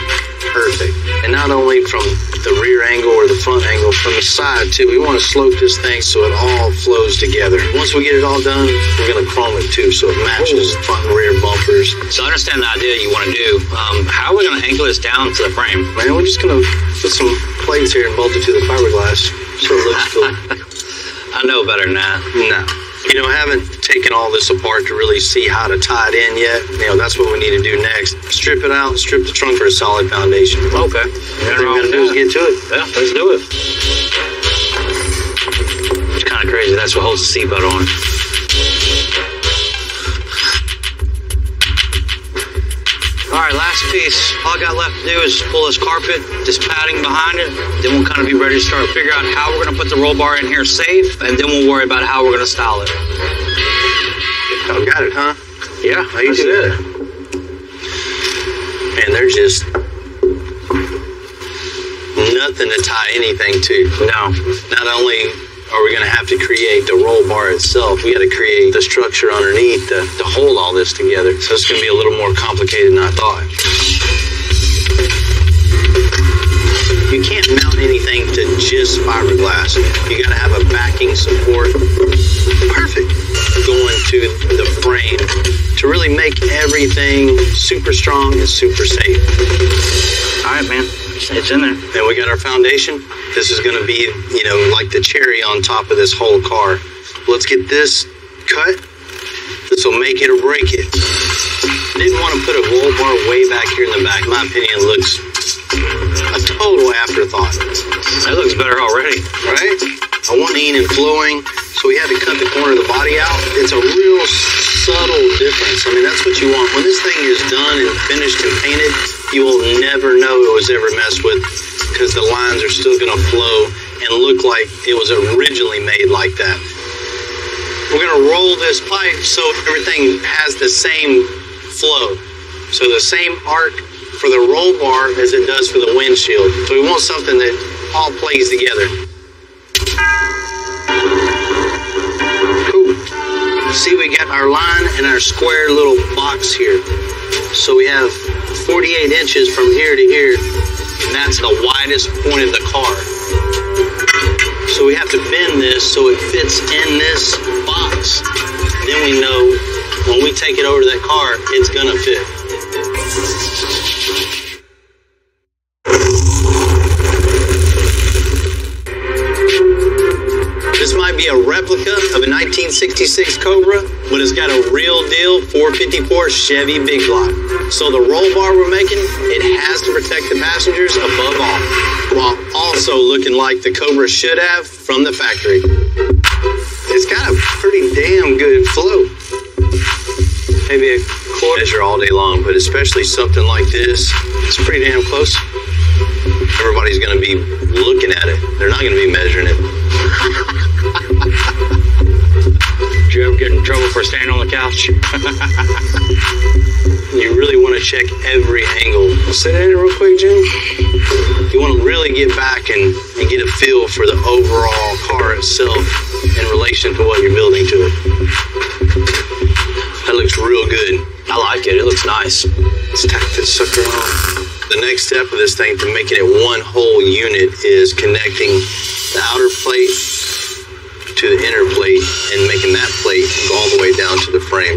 perfect. And not only from the rear angle or the front angle, from the side too. We want to slope this thing so it all flows together. Once we get it all done, we're going to chrome it too, so it matches front and rear bumpers. So I understand the idea you want to do. How are we going to anchor this down to the frame? Man, we're just going to put some plates here and bolt it to the fiberglass so it looks cool. I know better than that. No. You know, I haven't taken all this apart to really see how to tie it in yet. You know, that's what we need to do next. Strip it out and strip the trunk for a solid foundation. Okay. What we're going to do is get to it. Yeah, let's do it. It's kind of crazy. That's what holds the seatbelt on. All right, last piece. All I got left to do is pull this carpet, this padding behind it. Then we'll kind of be ready to start figure out how we're going to put the roll bar in here safe, and then we'll worry about how we're going to style it. Oh, got it, huh? Yeah, How you do that? Man, there's just nothing to tie anything to. No. Not only are we going to have to create the roll bar itself, we got to create the structure underneath to hold all this together. So it's going to be a little more complicated than I thought. You can't mount anything to just fiberglass. You got to have a backing support. Perfect. Going to the frame to really make everything super strong and super safe. All right, man. It's in there. Then we got our foundation. This is going to be, you know, like the cherry on top of this whole car. Let's get this cut. This will make it or break it. I didn't want to put a roll bar way back here in the back. In my opinion, it looks a total afterthought. That looks better already. Right? I want lean and flowing, so we had to cut the corner of the body out. It's a real subtle difference. I mean, that's what you want. When this thing is done and finished and painted, you will never know it was ever messed with, because the lines are still going to flow and look like it was originally made like that. We're going to roll this pipe so everything has the same flow. So the same arc for the roll bar as it does for the windshield. So we want something that all plays together. Cool. See, we got our line and our square little box here. So we have 48 inches from here to here, and that's the widest point of the car. So we have to bend this so it fits in this box. Then we know when we take it over to that car, it's gonna fit. This might be a replica of a 1966 Cobra, but it's got a real deal 454 Chevy Big Block. So the roll bar we're making, it has to protect the passengers above all, while also looking like the Cobra should have from the factory. It's got a pretty damn good flow. Maybe a quarter measure all day long, but especially something like this, it's pretty damn close. Everybody's gonna be looking at it. They're not gonna be measuring it. Did you ever get in trouble for standing on the couch? You really want to check every angle. Sit in it real quick, Jim. You want to really get back and get a feel for the overall car itself in relation to what you're building to it. That looks real good. I like it. It looks nice. Let's tack this sucker on. The next step of this thing to make it a one whole unit is connecting the outer plate to the inner plate and making that plate go all the way down to the frame.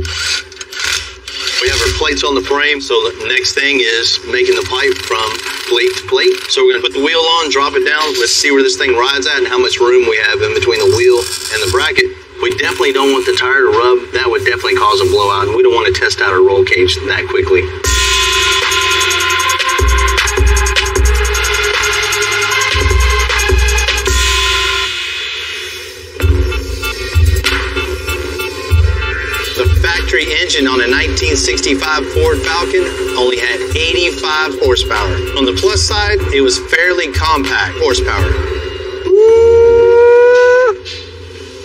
We have our plates on the frame, so the next thing is making the pipe from plate to plate. So we're gonna put the wheel on, drop it down, let's see where this thing rides at and how much room we have in between the wheel and the bracket. We definitely don't want the tire to rub. That would definitely cause a blowout, and we don't want to test out a roll cage that quickly. Factory engine on a 1965 Ford Falcon only had 85 horsepower. On the plus side, it was fairly compact horsepower.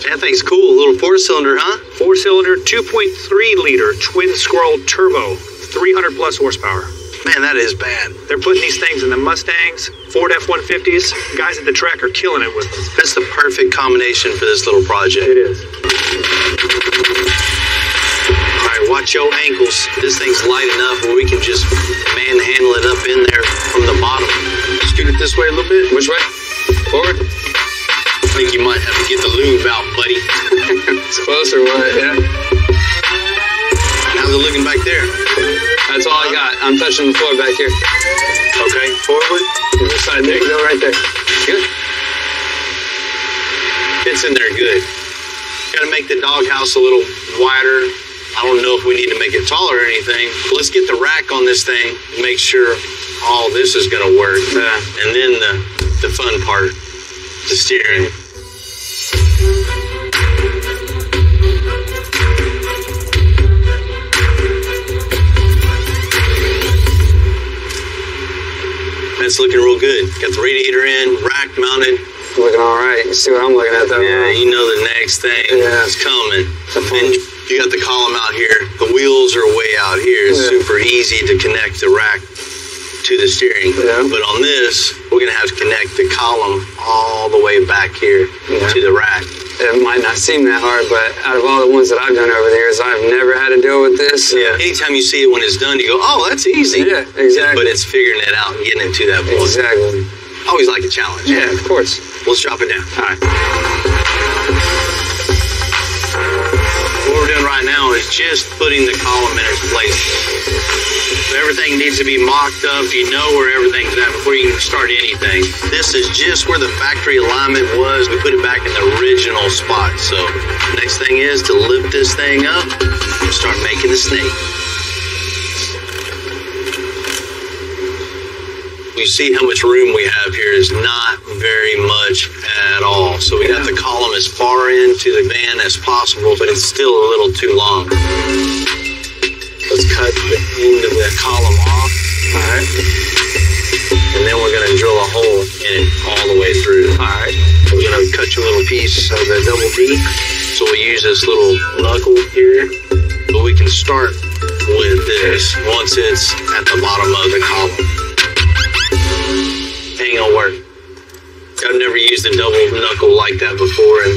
That thing's cool. A little four-cylinder, huh? Four-cylinder, 2.3 liter twin scroll turbo, 300 plus horsepower. Man, that is bad. They're putting these things in the Mustangs, Ford F-150s. Guys at the track are killing it with them. That's the perfect combination for this little project. It is. Watch your ankles. This thing's light enough where we can just manhandle it up in there from the bottom. Scoot it this way a little bit. Which way? Forward? I think you might have to get the lube out, buddy. It's close or what? Yeah. How's it looking back there? That's all I got. I'm touching the floor back here. Okay, forward. There you go, right there. Good. Fits in there good. Got to make the doghouse a little wider. I don't know if we need to make it taller or anything. But let's get the rack on this thing and make sure all this is going to work. And then the fun part, the steering. That's looking real good. Got the radiator in, rack mounted. Looking all right. You see what I'm looking at, though? Yeah, you know the next thing is coming. And you got the column out here. The wheels are way out here. It's super easy to connect the rack to the steering. Yeah. But on this, we're going to have to connect the column all the way back here to the rack. It might not seem that hard, but out of all the ones that I've done over the years, I've never had to deal with this. Yeah. Anytime you see it when it's done, you go, oh, that's easy. Yeah, exactly. But it's figuring it out and getting it to that point. Exactly. Always like a challenge. Yeah, of course. Let's drop it down. All right. What we're doing right now is just putting the column in its place. So everything needs to be mocked up. You know where everything's at before you can start anything. This is just where the factory alignment was. We put it back in the original spot. So next thing is to lift this thing up and start making the snake. You see how much room we have here is not very much at all. So we got the column as far into the van as possible, but it's still a little too long. Let's cut the end of that column off. All right. and then we're gonna drill a hole in it all the way through. All right. We're gonna cut you a little piece of the double D. So we'll use this little knuckle here, but we can start with this once it's at the bottom of the column. Ain't gonna work. I've never used a double knuckle like that before, and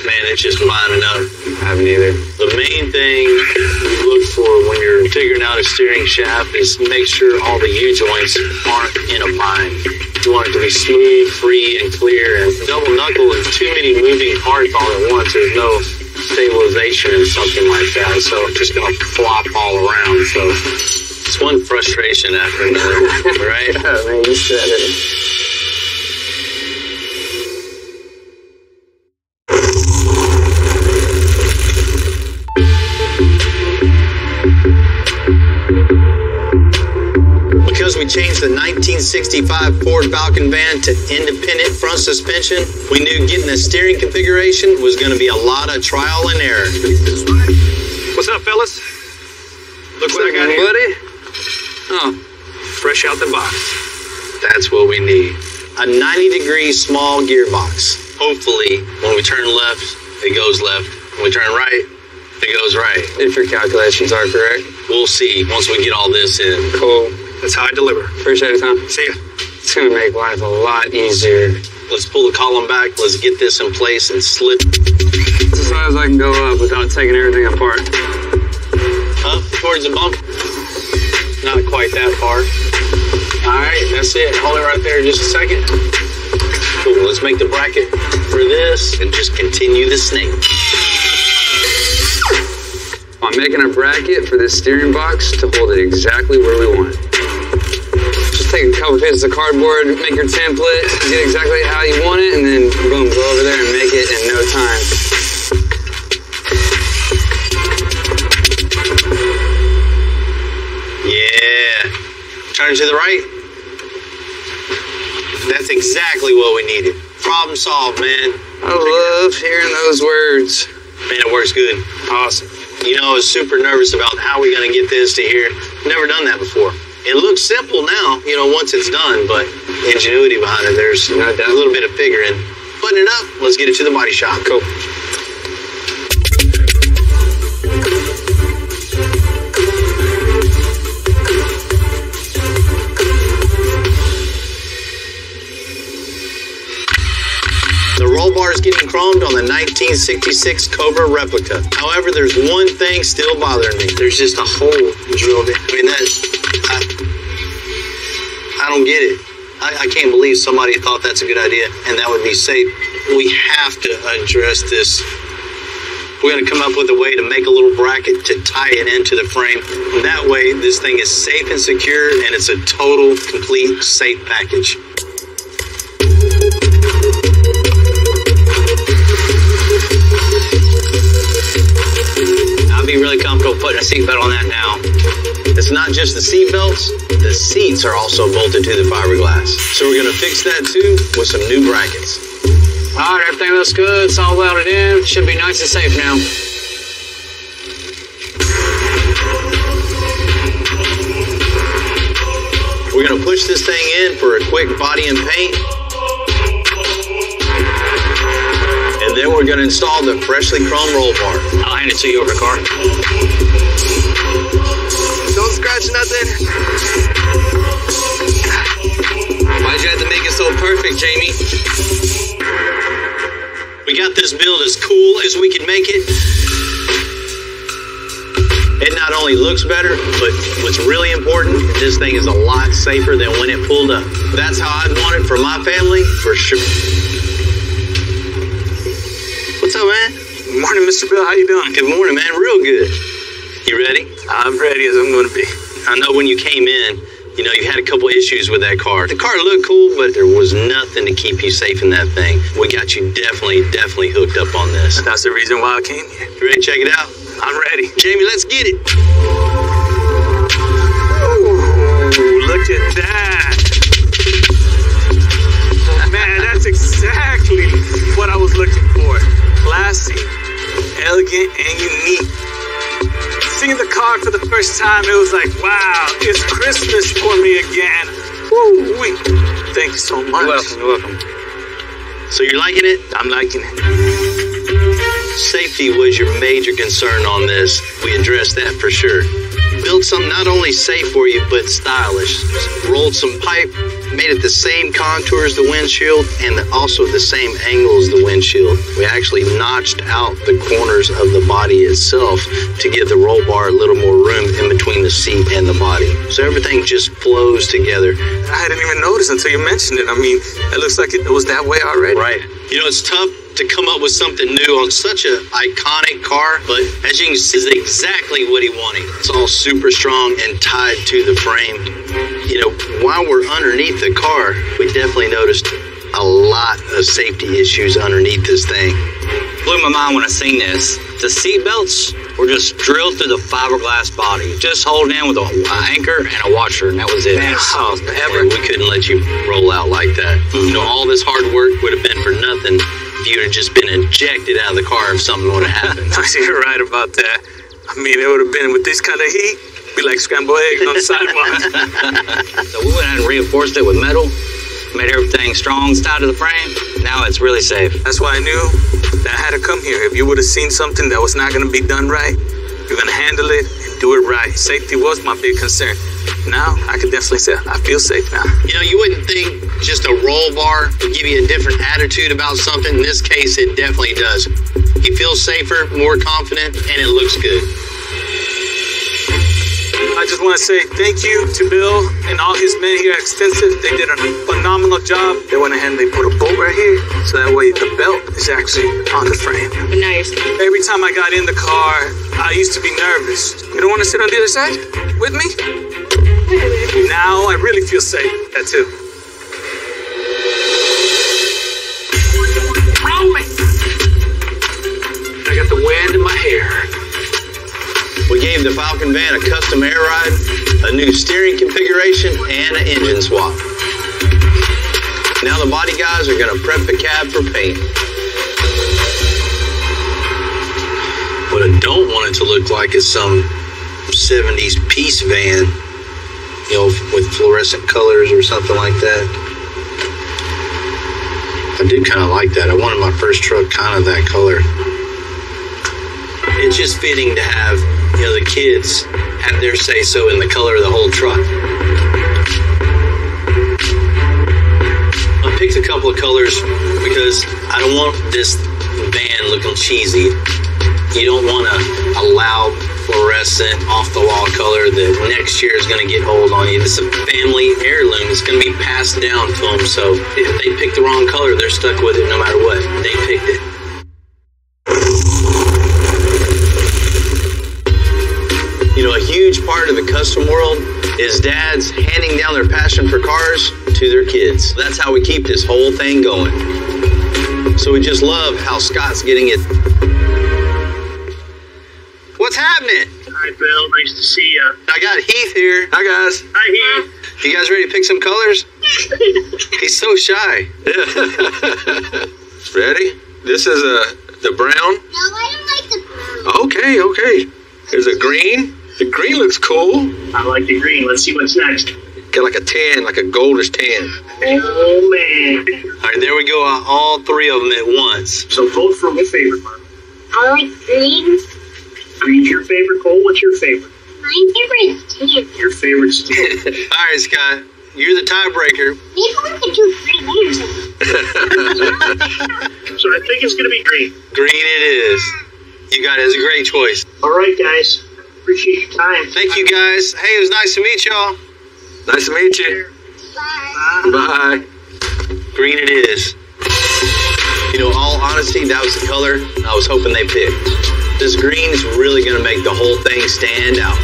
man, it's just lining up. I haven't either. The main thing you look for when you're figuring out a steering shaft is make sure all the U-joints aren't in a bind. You want it to be smooth, free, and clear. And double knuckle is too many moving parts all at once. There's no stabilization in something like that, so it's just gonna flop all around. So it's one frustration after another, right? Oh, man, you said it. Because we changed the 1965 Ford Falcon van to independent front suspension, we knew getting the steering configuration was going to be a lot of trial and error. What's up, fellas? Look what I got here. Buddy? Oh, Fresh out the box. That's what we need. A 90-degree small gearbox. Hopefully, when we turn left, it goes left. When we turn right, it goes right. if your calculations are correct. We'll see once we get all this in. Cool. That's how I deliver. Appreciate it, Tom. See ya. It's gonna make life a lot easier. Let's pull the column back. Let's get this in place and slip As far as I can go up without taking everything apart. up towards the bump. Not quite that far. All right, that's it. Hold it right there just a second. Cool. Let's make the bracket for this and just continue the snake. I'm making a bracket for this steering box to hold it exactly where we want it. Just take a couple pieces of cardboard, make your template, get exactly how you want it, and then boom, go over there and make it in no time. Yeah. Turn to the right. That's exactly what we needed. Problem solved, man. I love hearing those words. Man, it works good. Awesome. You know, I was super nervous about how we going to get this to here. Never done that before. It looks simple now, you know, once it's done, but ingenuity behind it, there's a little bit of figuring. Button it up, let's get it to the body shop. Cool. The roll bar is getting chromed on the 1966 Cobra replica. However, there's one thing still bothering me. There's just a hole drilled in. I mean, I don't get it. I can't believe somebody thought that's a good idea and that would be safe. We have to address this. We're going to come up with a way to make a little bracket to tie it into the frame. And that way, this thing is safe and secure, and it's a total, complete, safe package. I'll be really comfortable putting a seatbelt on that now. It's not just the seat belts, the seats are also bolted to the fiberglass. So we're going to fix that too with some new brackets. All right, everything looks good. It's all welded in. Should be nice and safe now. We're going to push this thing in for a quick body and paint. And then we're going to install the freshly chrome roll bar. I'll hand it to you over the car. Don't scratch nothing. Why'd you have to make it so perfect, Jamie? We got this build as cool as we can make it. It not only looks better, but what's really important, this thing is a lot safer than when it pulled up. That's how I'd want it for my family, for sure. What's up, man? Good morning, Mr. Bill. How you doing? Good morning, man. Real good. You ready? I'm ready as I'm going to be. I know when you came in, you know, you had a couple issues with that car. The car looked cool, but there was nothing to keep you safe in that thing. We got you definitely hooked up on this. That's the reason why I came here. You ready to check it out? I'm ready. Jamie, let's get it. Ooh, look at that. Man, that's exactly what I was looking for. Classy, elegant, and unique. Seeing the car for the first time, it was like, wow, it's Christmas for me again. Woo-wee. Thank you so much. You're welcome. So you're liking it? I'm liking it. Safety was your major concern on this. We addressed that for sure. Built something not only safe for you, but stylish. Rolled some pipe, made it the same contour as the windshield, and also the same angle as the windshield. We actually notched out the corners of the body itself to give the roll bar a little more room in between the seat and the body. So everything just flows together. I didn't even notice until you mentioned it. I mean, it looks like it was that way already. Right. You know, it's tough to come up with something new on such an iconic car, but as you can see, it's exactly what he wanted. It's all super strong and tied to the frame. You know, while we're underneath the car, we definitely noticed a lot of safety issues underneath this thing. Blew my mind when I seen this. The seat belts were just drilled through the fiberglass body, just holding in with an anchor and a washer, and that was it. Man, we couldn't let you roll out like that. You know, all this hard work would have been for nothing if you would have just been ejected out of the car if something would have happened. You're right about that. I mean, it would have been with this kind of heat, be like scrambled eggs on the sidewalk. So we went ahead and reinforced it with metal, made everything strong, tied to the frame. Now it's really safe. That's why I knew that I had to come here. If you would have seen something that was not going to be done right, you're going to handle it and do it right. Safety was my big concern. Now, I can definitely say I feel safe now. You know, you wouldn't think just a roll bar would give you a different attitude about something. In this case, it definitely does. You feel safer, more confident, and it looks good. I just want to say thank you to Bill and all his men here at Extensive. They did a phenomenal job. They went ahead and they put a bolt right here, so that way the belt is actually on the frame. But now you're safe. Every time I got in the car, I used to be nervous. You don't want to sit on the other side with me? Now I really feel safe. That too. I got the wind in my hair. We gave the Falcon van a custom air ride, a new steering configuration, and an engine swap. Now the body guys are going to prep the cab for paint. What I don't want it to look like is some 70s peace van, you know, with fluorescent colors or something like that. I do kind of like that. I wanted my first truck kind of that color. It's just fitting to have, you know, the kids have their say-so in the color of the whole truck. I picked a couple of colors because I don't want this van looking cheesy. You don't want a loud, fluorescent, off-the-wall color that next year is going to get old on you. It's a family heirloom. It's going to be passed down to them. So if they pick the wrong color, they're stuck with it no matter what. They picked it. You know, a huge part of the custom world is dads handing down their passion for cars to their kids. That's how we keep this whole thing going. So we just love how Scott's getting it. What's happening? Hi, Bill. Nice to see you. I got Heath here. Hi, guys. Hi, Heath. You guys ready to pick some colors? He's so shy. Ready? This is the brown. No, I don't like the brown. Okay. There's a green. The green looks cool. I like the green. Let's see what's next. Got like a tan, like a goldish tan. Oh, man. All right, there we go. All three of them at once. So vote for your favorite one. I like green. Green's your favorite, Cole? What's your favorite? My favorite is tan. Your favorite's tan. All right, Scott. You're the tiebreaker. Maybe we could do green layers. So I think it's going to be green. Green it is. You got it. It's a great choice. All right, guys. Appreciate your time. Thank you, guys. Hey, it was nice to meet y'all. Nice to meet you. Bye. Green it is. You know, all honesty, that was the color I was hoping they picked. This green's really going to make the whole thing stand out.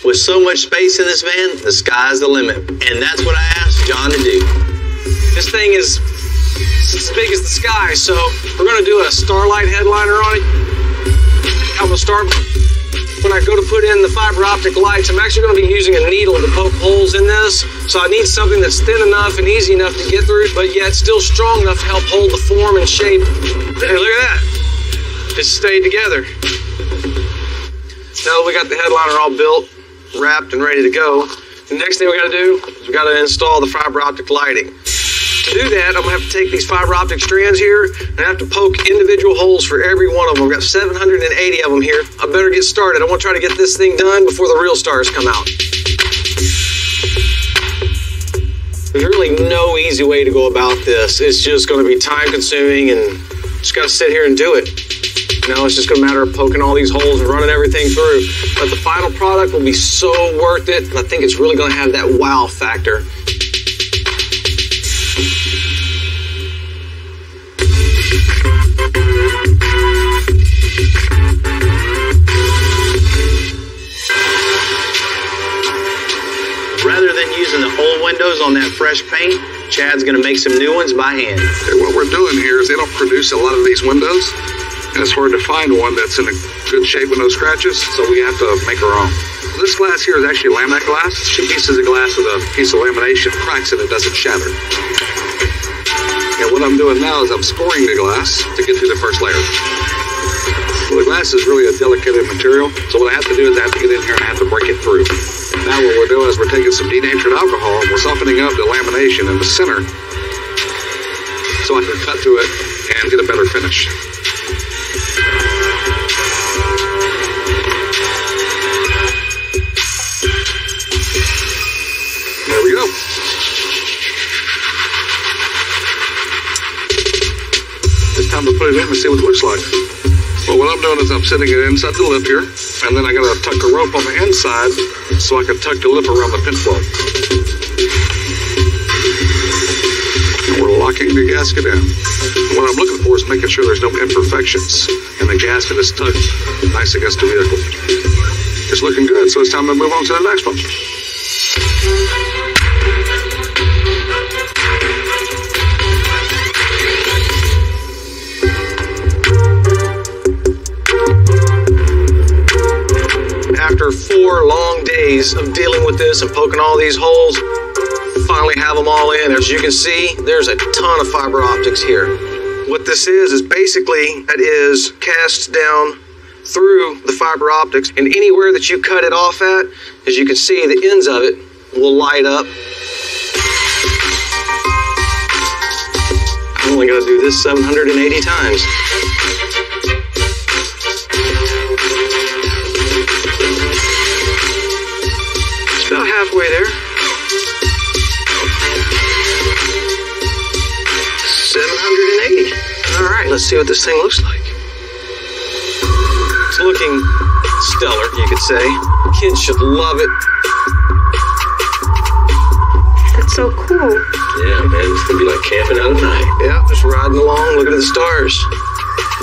With so much space in this van, the sky's the limit. And that's what I asked John to do. This thing is as big as the sky, so we're going to do a Starlight headliner on it. I'm going to start when I go to put in the fiber optic lights. I'm actually going to be using a needle to poke holes in this, so I need something that's thin enough and easy enough to get through, but yet still strong enough to help hold the form and shape. Hey, look at that. It stayed together. Now that we got the headliner all built, wrapped and ready to go. The next thing we got to do is we got to install the fiber optic lighting. To do that, I'm gonna have to take these fiber optic strands here and I have to poke individual holes for every one of them. I've got 780 of them here. I better get started. I want to try to get this thing done before the real stars come out. There's really no easy way to go about this. It's just going to be time consuming and just got to sit here and do it. You know, it's just going to matter of poking all these holes and running everything through. But the final product will be so worth it. And I think it's really going to have that wow factor. Rather than using the old windows on that fresh paint, Chad's gonna make some new ones by hand. Okay, what we're doing here is they don't produce a lot of these windows, and it's hard to find one that's in a good shape with no scratches, so we have to make our own. This glass here is actually laminate glass. It's 2 pieces of glass with a piece of lamination, cracks it, it doesn't shatter. And what I'm doing now is I'm scoring the glass to get through the first layer. Well, the glass is really a delicate material, so what I have to do is I have to get in here and I have to break it through. Now what we're doing is we're taking some denatured alcohol and we're softening up the lamination in the center so I can cut through it and get a better finish. There we go. It's time to put it in and see what it looks like. Well, what I'm doing is I'm sitting it inside the lip here, and then I gotta tuck the rope on the inside so I can tuck the lip around the pin flow. And we're locking the gasket in. What I'm looking for is making sure there's no imperfections, and the gasket is tucked nice against the vehicle. It's looking good, so it's time to move on to the next one. After 4 long days of dealing with this and poking all these holes, finally have them all in. As you can see, there's a ton of fiber optics here. What this is basically, that is cast down through the fiber optics, and anywhere that you cut it off at, as you can see, the ends of it will light up. I'm only gonna do this 780 times. About halfway there. 780. All right, let's see what this thing looks like. It's looking stellar, you could say. Kids should love it. That's so cool. Yeah, man, it's gonna be like camping out at night. Yeah, just riding along, looking at the stars.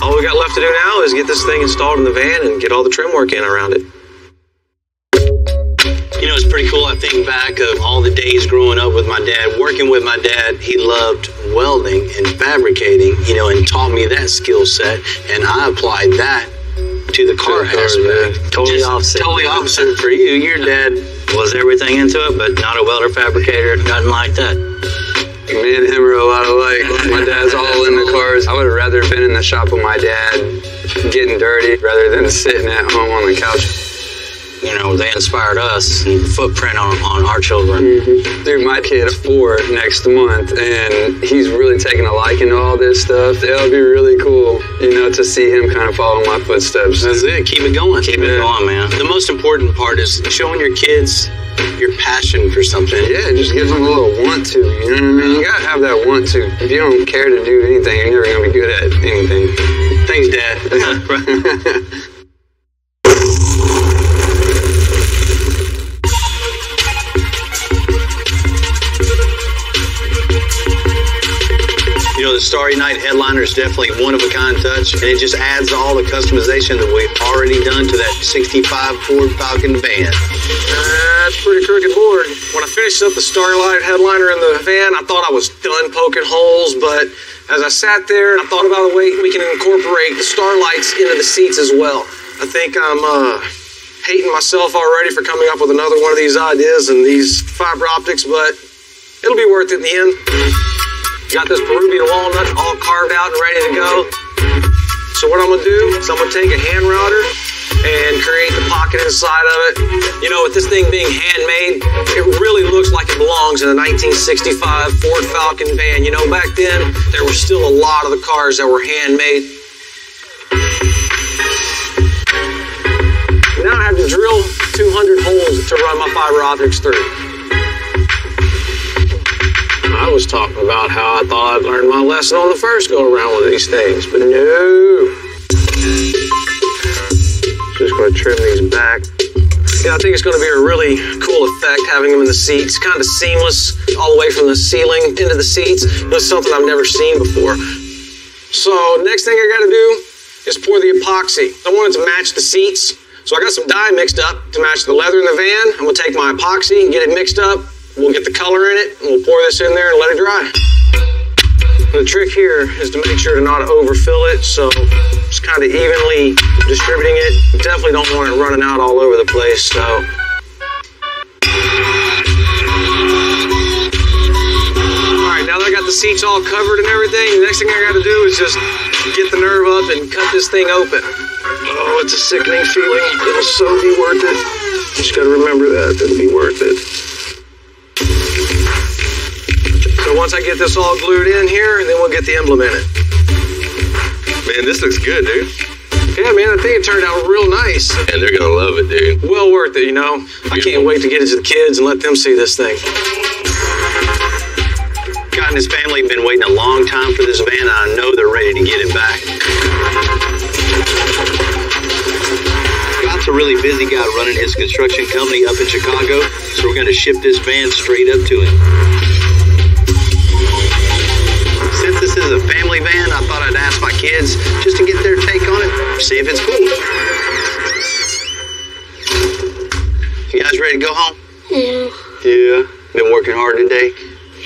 All we got left to do now is get this thing installed in the van and get all the trim work in around it. You know, it's pretty cool. I think back of all the days growing up with my dad, working with my dad. He loved welding and fabricating, you know, and taught me that skill set. And I applied that to the car aspect. Totally opposite. Totally opposite for you. Your dad was everything into it, but not a welder fabricator, nothing like that. Me and him are a lot alike. My dad's all in the cars. I would have rather been in the shop with my dad getting dirty rather than sitting at home on the couch. You know, they inspired us and footprint on our children. Mm-hmm. Dude, my kid's 4 next month, and he's really taking a liking to all this stuff. It'll be really cool, you know, to see him kind of follow my footsteps. That's it. Keep it going. Keep it going, man. The most important part is showing your kids your passion for something. Yeah, it just gives them a little want to, you know what I mean? You gotta have that want to. If you don't care to do anything, you're never gonna be good at anything. Thanks, Dad. You know, the Starry Night headliner is definitely one-of-a-kind touch, and it just adds all the customization that we've already done to that 65 Ford Falcon van. That's pretty crooked board. When I finished up the Starlight headliner in the van, I thought I was done poking holes, but as I sat there, I thought about a way we can incorporate the starlights into the seats as well. I think I'm hating myself already for coming up with another one of these ideas and these fiber optics, but it'll be worth it in the end. Got this Peruvian walnut all carved out and ready to go. So what I'm gonna do is I'm gonna take a hand router and create the pocket inside of it. You know, with this thing being handmade, it really looks like it belongs in a 1965 Ford Falcon van. You know, back then, there were still a lot of the cars that were handmade. Now I have to drill 200 holes to run my fiber optics through. I was talking about how I thought I'd learned my lesson on the first go around with these things, but no. Just going to trim these back. Yeah, I think it's going to be a really cool effect having them in the seats, kind of seamless all the way from the ceiling into the seats. It's something I've never seen before. So next thing I got to do is pour the epoxy. I want it to match the seats. So I got some dye mixed up to match the leather in the van. I'm going to take my epoxy and get it mixed up. We'll get the color in it, and we'll pour this in there and let it dry. The trick here is to make sure to not overfill it, so just kind of evenly distributing it. You definitely don't want it running out all over the place, so. All right, now that I got the seats all covered and everything, the next thing I got to do is just get the nerve up and cut this thing open. Oh, it's a sickening feeling. It'll so be worth it. Just got to remember that. It'll be worth it. So once I get this all glued in here, then we'll get the emblem in it. Man, this looks good, dude. Yeah, man, I think it turned out real nice. And they're gonna love it, dude. Well worth it, you know. I can't wait to get it to the kids and let them see this thing. Scott and his family have been waiting a long time for this van, and I know they're ready to get it back. Scott's a really busy guy running his construction company up in Chicago, so we're going to ship this van straight up to him. Since this is a family van, I thought I'd ask my kids just to get their take on it, see if it's cool. You guys ready to go home? Yeah. Yeah. Been working hard today?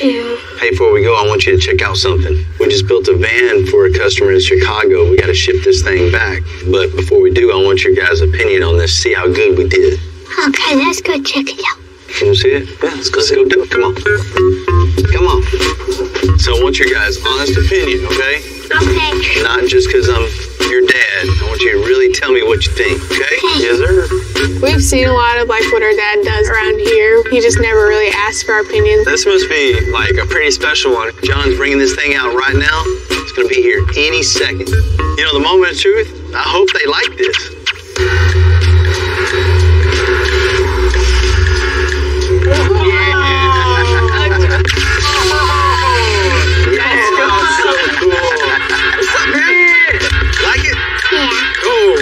Yeah. Hey, before we go, I want you to check out something. We just built a van for a customer in Chicago. We got to ship this thing back. But before we do, I want your guys' opinion on this, see how good we did. Okay, let's go check it out. You want to see it? Yeah, let's go do it. Come on. Come on. So I want your guys' honest opinion, okay? Okay. Not just because I'm your dad. I want you to really tell me what you think, okay? Yes, sir. We've seen a lot of like what our dad does around here. He just never really asks for our opinions. This must be like a pretty special one. John's bringing this thing out right now. It's going to be here any second. You know, the moment of truth, I hope they like this. Like it? Yeah. Oh.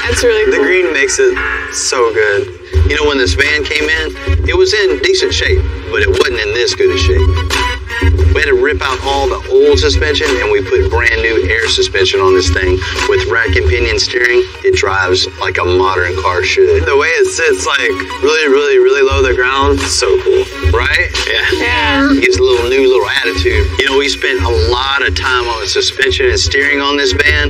That's really cool. The green makes it so good. You know, when this van came in, it was in decent shape, but it wasn't in this good a shape. We had to rip out all the old suspension, and we put brand new air suspension on this thing with rack and pinion steering. It drives like a modern car should. The way it sits, like really low to the ground, so cool, right? Yeah. It gives a new attitude. You know, we spent a lot of time on the suspension and steering on this van,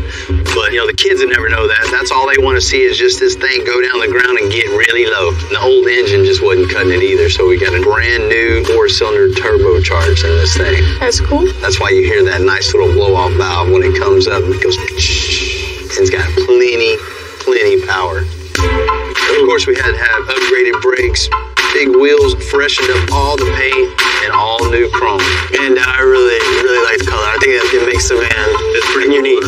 but you know, the kids would never know that. That's all they want to see is just this thing go down the ground and get really low. And the old engine just wasn't cutting it either, so we got a brand new 4-cylinder turbocharged in this thing. That's cool. That's why you hear that nice little blow-off valve when it comes up. It goes, it's got plenty power. Of course, we had to have upgraded brakes, big wheels, freshened up all the paint, and all new chrome. And I really like the color. I think it makes the van pretty unique.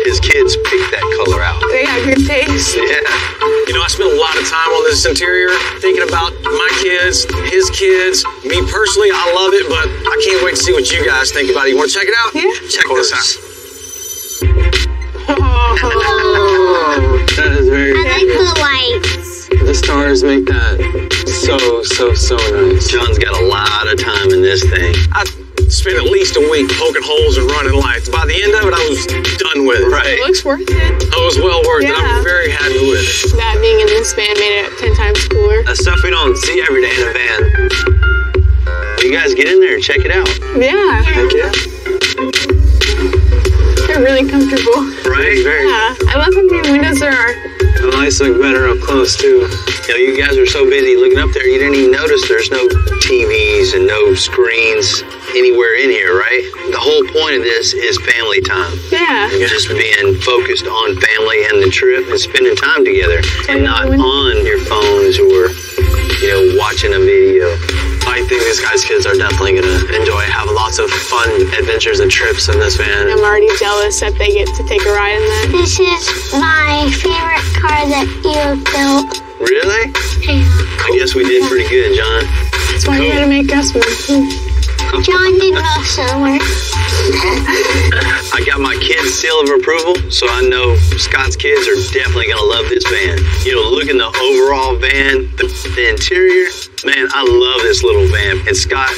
His kids picked that color out. They got good taste. Yeah. You know, I spent a lot of time on this interior thinking about my kids, his kids, me personally. I love it, but I can't wait to see what you guys think about it. You want to check it out? Yeah. Check this out. Oh. That is very I like the lights. The stars make that so nice. John's got a lot of time in this thing. I spent at least a week poking holes and running lights. By the end of it, I was done with it. Right. It looks worth it. It was well worth it. I'm very happy with it. That being in this van made it 10 times cooler. That's stuff we don't see every day in a van. You guys get in there and check it out. Yeah. Heck yeah. They're really comfortable. Right? Yeah. I love how many windows there are. The lights look better up close too. You know, you guys are so busy looking up there, you didn't even notice there's no TVs and no screens. anywhere in here, right? The whole point of this is family time. Yeah. Just being focused on family and the trip and spending time together and not on your phones or, watching a video. I think these guys' kids are definitely going to enjoy, have lots of fun adventures and trips in this van. I'm already jealous that they get to take a ride in that. This is my favorite car that you built. Really? I guess we did pretty good, John. That's why you gotta make us one. John did most of the work. I got my kids' seal of approval, so I know Scott's kids are definitely going to love this van. Look in the overall van, the interior. Man, I love this little van. And Scott,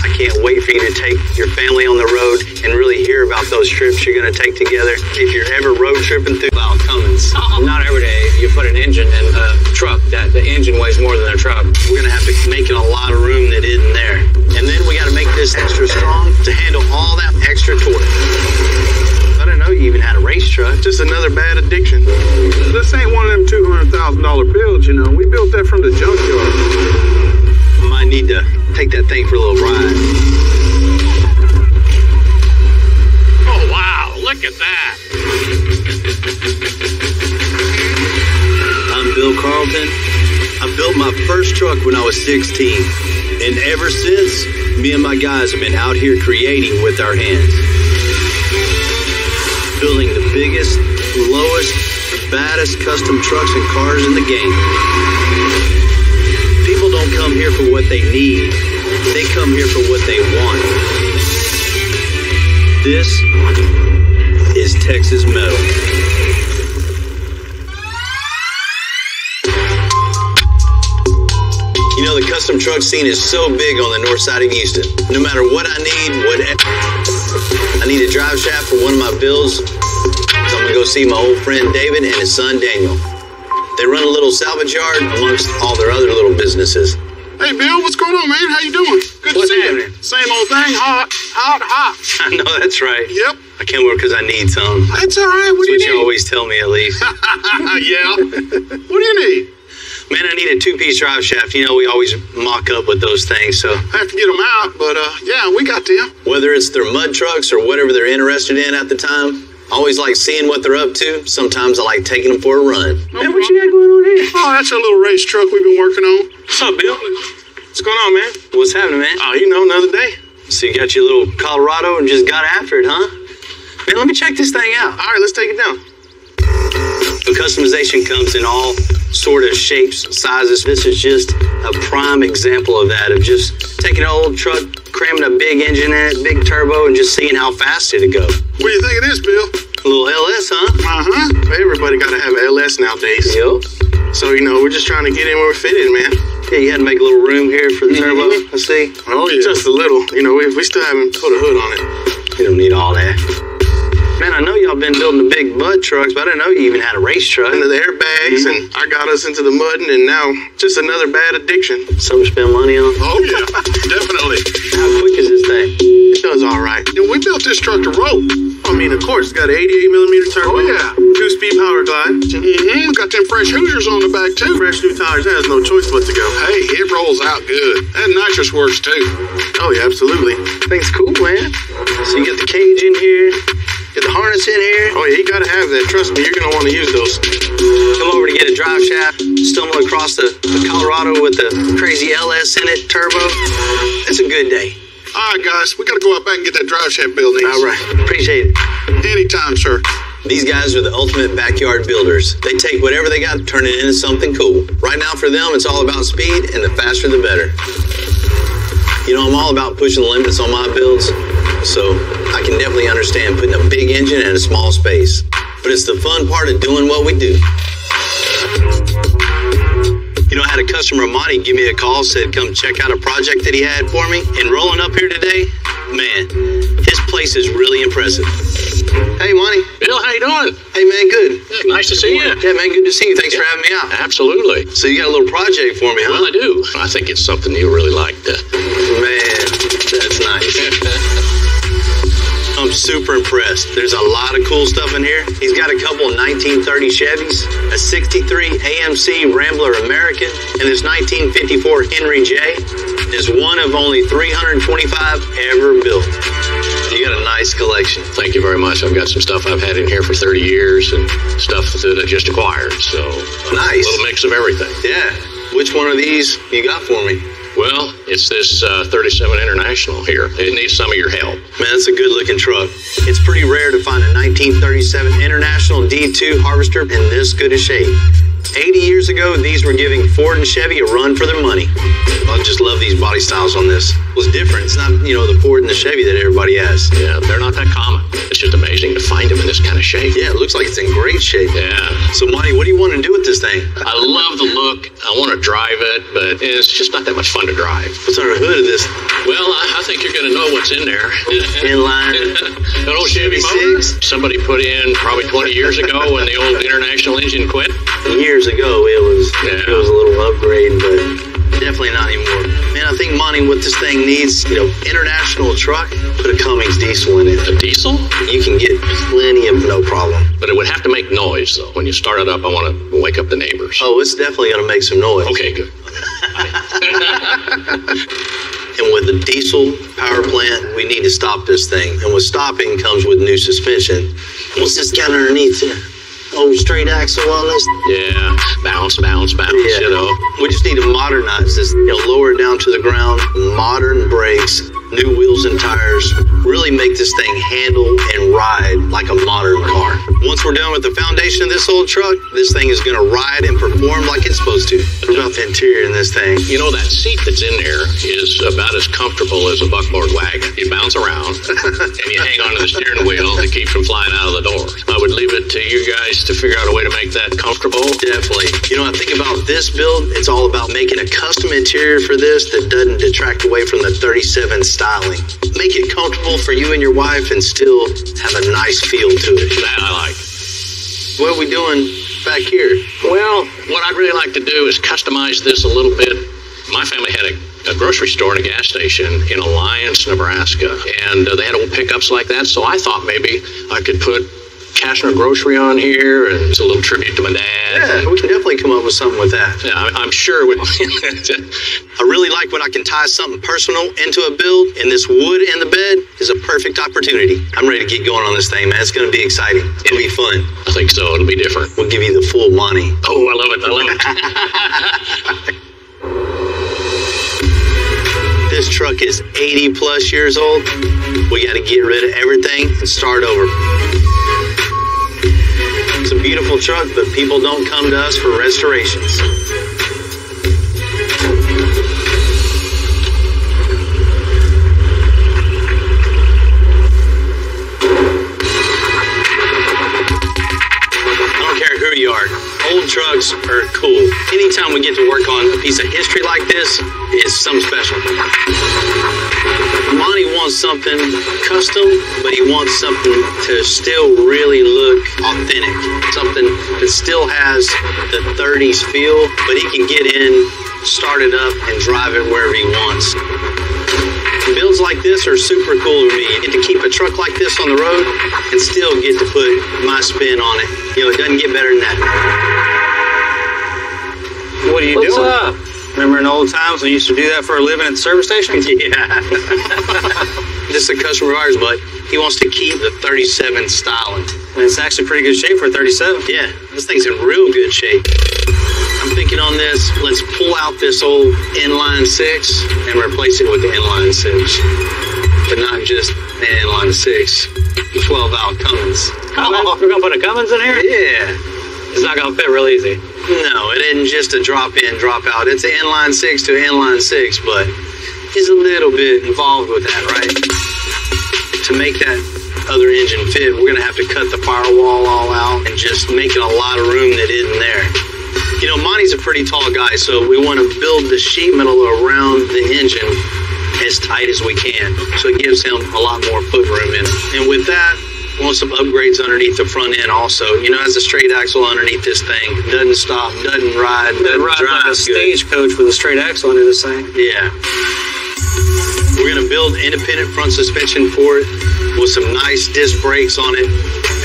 I can't wait for you to take your family on the road and really hear about those trips you're going to take together. If you're ever road tripping through Cummins. Not every day you put an engine in a truck that the engine weighs more than a truck. We're going to have to make it a lot of room that isn't there. And then we got to make this extra strong to handle all that extra torque. I didn't know you even had a race truck. Just another bad addiction. This ain't one of them $200,000 builds, We built that from the junkyard. Might need to take that thing for a little ride. Oh, wow. Look at that. I'm Bill Carlton. I built my first truck when I was 16. And ever since, me and my guys have been out here creating with our hands. Building the biggest, lowest, baddest custom trucks and cars in the game. People don't come here for what they need. They come here for what they want. This is Texas Metal. The custom truck scene is so big on the north side of Houston. No matter what I need, I need a drive shaft for one of my builds. So I'm going to go see my old friend David and his son Daniel. They run a little salvage yard amongst all their other little businesses. Hey, Bill, what's going on, man? How you doing? Good to see you. Same old thing, hot. I know, that's right. Yep. I came over because I need some. That's all right. What do you need? That's what you always tell me, at least. Yeah. What do you need? Man, I need a two-piece drive shaft. We always mock up with those things, so... I have to get them out, but, yeah, we got them. Whether it's their mud trucks or whatever they're interested in at the time, I always like seeing what they're up to. Sometimes I like taking them for a run. Man, what you got going on here? Oh, that's a little race truck we've been working on. What's up, Bill? What's going on, man? What's happening, man? Oh, another day. So you got your little Colorado and just got after it, huh? Man, let me check this thing out. All right, let's take it down. The customization comes in all sort of shapes, sizes. This is just a prime example of that, of just taking an old truck, cramming a big engine in it, big turbo, and just seeing how fast it'd go. What do you think of this, Bill? A little LS, huh? Uh-huh. Everybody got to have an LS nowadays. Yep. So, we're just trying to get in where we're fitted, man. Yeah, you had to make a little room here for the turbo, I see. Oh, yeah. Just a little. We still haven't put a hood on it. You don't need all that. Man, I know y'all been building the big mud trucks, but I didn't know you even had a race truck. Into the airbags, and I got us into the mudding, and now just another bad addiction. Something to spend money on? Oh, yeah, definitely. How quick is this thing? It does all right. We built this truck to roll. I mean, of course, it's got an 88mm turbo. Oh, yeah. 2-speed power glide. Mm-hmm. Got them fresh Hoosiers on the back, too. Fresh new tires. That has no choice but to go. Hey, it rolls out good. And nitrous works, too. Oh, yeah, absolutely. Thing's cool, man. So you got the cage in here. Get the harness in here. Oh, yeah, you gotta have that. Trust me, you're gonna want to use those. Come over to get a drive shaft, stumble across the Colorado with the crazy LS in it, turbo. It's a good day. All right, guys, we gotta go out back and get that drive shaft built. All right, appreciate it. Anytime, sir. These guys are the ultimate backyard builders. They take whatever they got, turn it into something cool. Right now, for them, it's all about speed, and the faster, the better. I'm all about pushing the limits on my builds, so I can definitely understand putting a big engine in a small space. But it's the fun part of doing what we do. I had a customer, Monty, give me a call, said come check out a project that he had for me. And rolling up here today, man, his place is really impressive. Hey, Monty. Bill, how you doing? Hey, man, good. Yeah, nice to see you. Yeah, man, good to see you. Thanks for having me out. Absolutely. So you got a little project for me, huh? Well, I do. I think it's something you really like. Man, that's nice. I'm super impressed. There's a lot of cool stuff in here. He's got a couple of 1930 Chevys, a 63 AMC Rambler American, and this 1954 Henry J is one of only 325 ever built. You got a nice collection. Thank you very much. I've got some stuff I've had in here for 30 years and stuff that I just acquired. So nice. A little mix of everything. Yeah. Which one of these you got for me? Well, it's this 37 International here. It needs some of your help. Man, that's a good-looking truck. It's pretty rare to find a 1937 International D2 Harvester in this good a shape. 80 years ago, these were giving Ford and Chevy a run for their money. I just love these body styles on this. It was different. It's not, the Ford and the Chevy that everybody has. Yeah, they're not that common. It's just amazing to find them in this kind of shape. Yeah, it looks like it's in great shape. Yeah. So, Monty, what do you want to do with this thing? I love the look. I want to drive it, but it's just not that much fun to drive. What's under the hood of this? Well, I think you're going to know what's in there. Inline. An old Chevy motor. Somebody put in probably 20 years ago when the old International engine quit. Years ago, it was a little upgrade, but definitely not anymore. Man, I think Monty, what this thing needs, International truck, put a Cummins diesel in it. A diesel? You can get plenty of no problem. But it would have to make noise, though. When you start it up, I want to wake up the neighbors. Oh, it's definitely going to make some noise. Okay, good. And with the diesel power plant, we need to stop this thing. And with stopping comes with new suspension. What's this got underneath here? Oh, straight axle on this? Yeah, bounce, yeah. We just need to modernize this, lower it down to the ground, modern brakes, new wheels and tires, really make this thing handle and ride like a modern car. Once we're done with the foundation of this old truck, this thing is going to ride and perform like it's supposed to. What about the interior in this thing? That seat that's in there is about as comfortable as a buckboard wagon. You bounce around and you hang onto the steering wheel to keep from flying out of the door. I would leave it to you guys to figure out a way to make that comfortable. Definitely. I think about this build, it's all about making a custom interior for this that doesn't detract away from the 37 styling. Make it comfortable for you and your wife and still have a nice feel to it. That I like. What are we doing back here? Well, what I'd really like to do is customize this a little bit. My family had a grocery store and a gas station in Alliance, Nebraska, and they had old pickups like that, so I thought maybe I could put Cashner Grocery on here, and it's a little tribute to my dad. Yeah, we can definitely come up with something with that. Yeah, I'm sure. I really like when I can tie something personal into a build, and this wood in the bed is a perfect opportunity. I'm ready to get going on this thing, man. It's going to be exciting. It'll be fun. I think so. It'll be different. We'll give you the full Monty. Oh, I love it. This truck is 80 plus years old. We got to get rid of everything and start over. It's a beautiful truck, but people don't come to us for restorations. I don't care who you are. Old trucks are cool. Anytime we get to work on a piece of history like this, it's something special. Monty wants something custom, but he wants something to still really look authentic. Something that still has the 30s feel, but he can get in, start it up, and drive it wherever he wants. Builds like this are super cool to me. You get to keep a truck like this on the road and still get to put my spin on it. It doesn't get better than that. What are you doing? Up? Remember in old times when you used to do that for a living at the service station? Yeah. This is a customer of ours, but he wants to keep the 37 styling. And it's actually pretty good shape for a 37. Yeah, this thing's in real good shape. I'm thinking on this, let's pull out this old inline 6 and replace it with the inline 6. But not just an inline 6, 12-valve Cummins. Oh, we're going to put a Cummins in here? Yeah. It's not going to fit real easy. No, it isn't just a drop in, drop out. It's an inline 6 to inline 6, but he's a little bit involved with that, right? To make that other engine fit, we're going to have to cut the firewall all out and just make it a lot of room that isn't there. Monty's a pretty tall guy, so we want to build the sheet metal around the engine as tight as we can, so it gives him a lot more foot room in it. And with that, we want some upgrades underneath the front end also. Has a straight axle underneath this thing. Doesn't stop, doesn't ride, doesn't drive like a stagecoach with a straight axle under this thing. Yeah. We're going to build independent front suspension for it with some nice disc brakes on it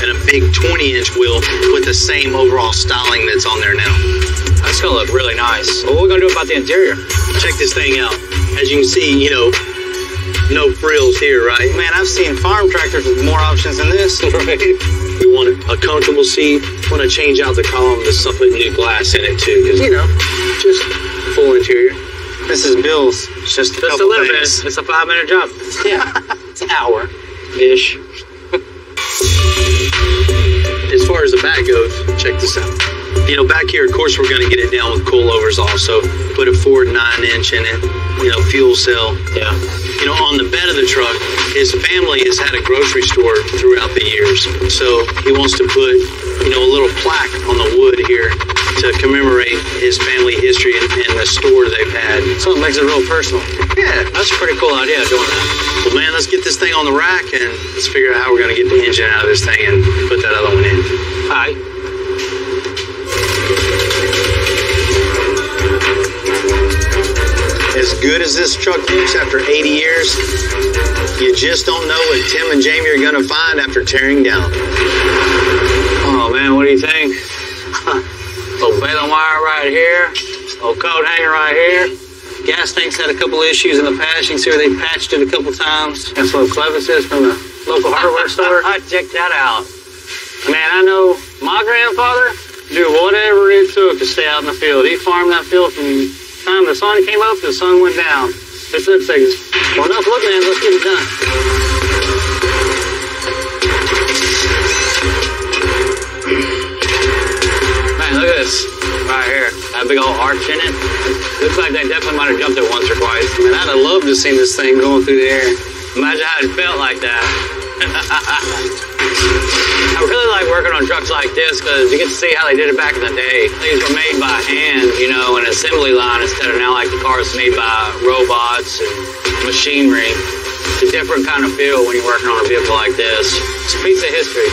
and a big 20-inch wheel with the same overall styling that's on there now. That's gonna look really nice. What are we gonna do about the interior? Check this thing out. As you can see, no frills here, right? Man, I've seen farm tractors with more options than this. Right? We want a comfortable seat. Want to change out the column to put new glass in it too, because just full interior. This is Bill's. Just a little things. bit. It's a 5-minute job. Yeah, it's an hour-ish. As far as the back goes, check this out. Back here, of course, we're going to get it down with coilovers also. Put a Ford 9-inch in it, fuel cell. Yeah. On the bed of the truck, his family has had a grocery store throughout the years. So he wants to put, a little plaque on the wood here to commemorate his family history and the store they've had. So it makes it real personal. Yeah. That's a pretty cool idea doing that. Well, man, let's get this thing on the rack and let's figure out how we're going to get the engine out of this thing and put that other one in. All right. As good as this truck looks after 80 years, you just don't know what Tim and Jamie are going to find after tearing down. Oh, man, what do you think? Old baling wire right here. Old coat hanger right here. Gas tank's had a couple issues in the past. You can see where they patched it a couple times. That's what Clevis is from the local hardware store. Check that out. Man, I know my grandfather do whatever it took to stay out in the field. He farmed that field from the time the sun came up to the sun went down. This looks like well, enough looking at it, let's get it done. Man, look at this right here. That big old arch in it. Looks like they definitely might have jumped it once or twice. Man, I'd have loved to have seen this thing going through the air. Imagine how it felt like that. I really like working on trucks like this because you get to see how they did it back in the day. These were made by hand, an assembly line instead of now like the cars made by robots and machinery. It's a different kind of feel when you're working on a vehicle like this. It's a piece of history.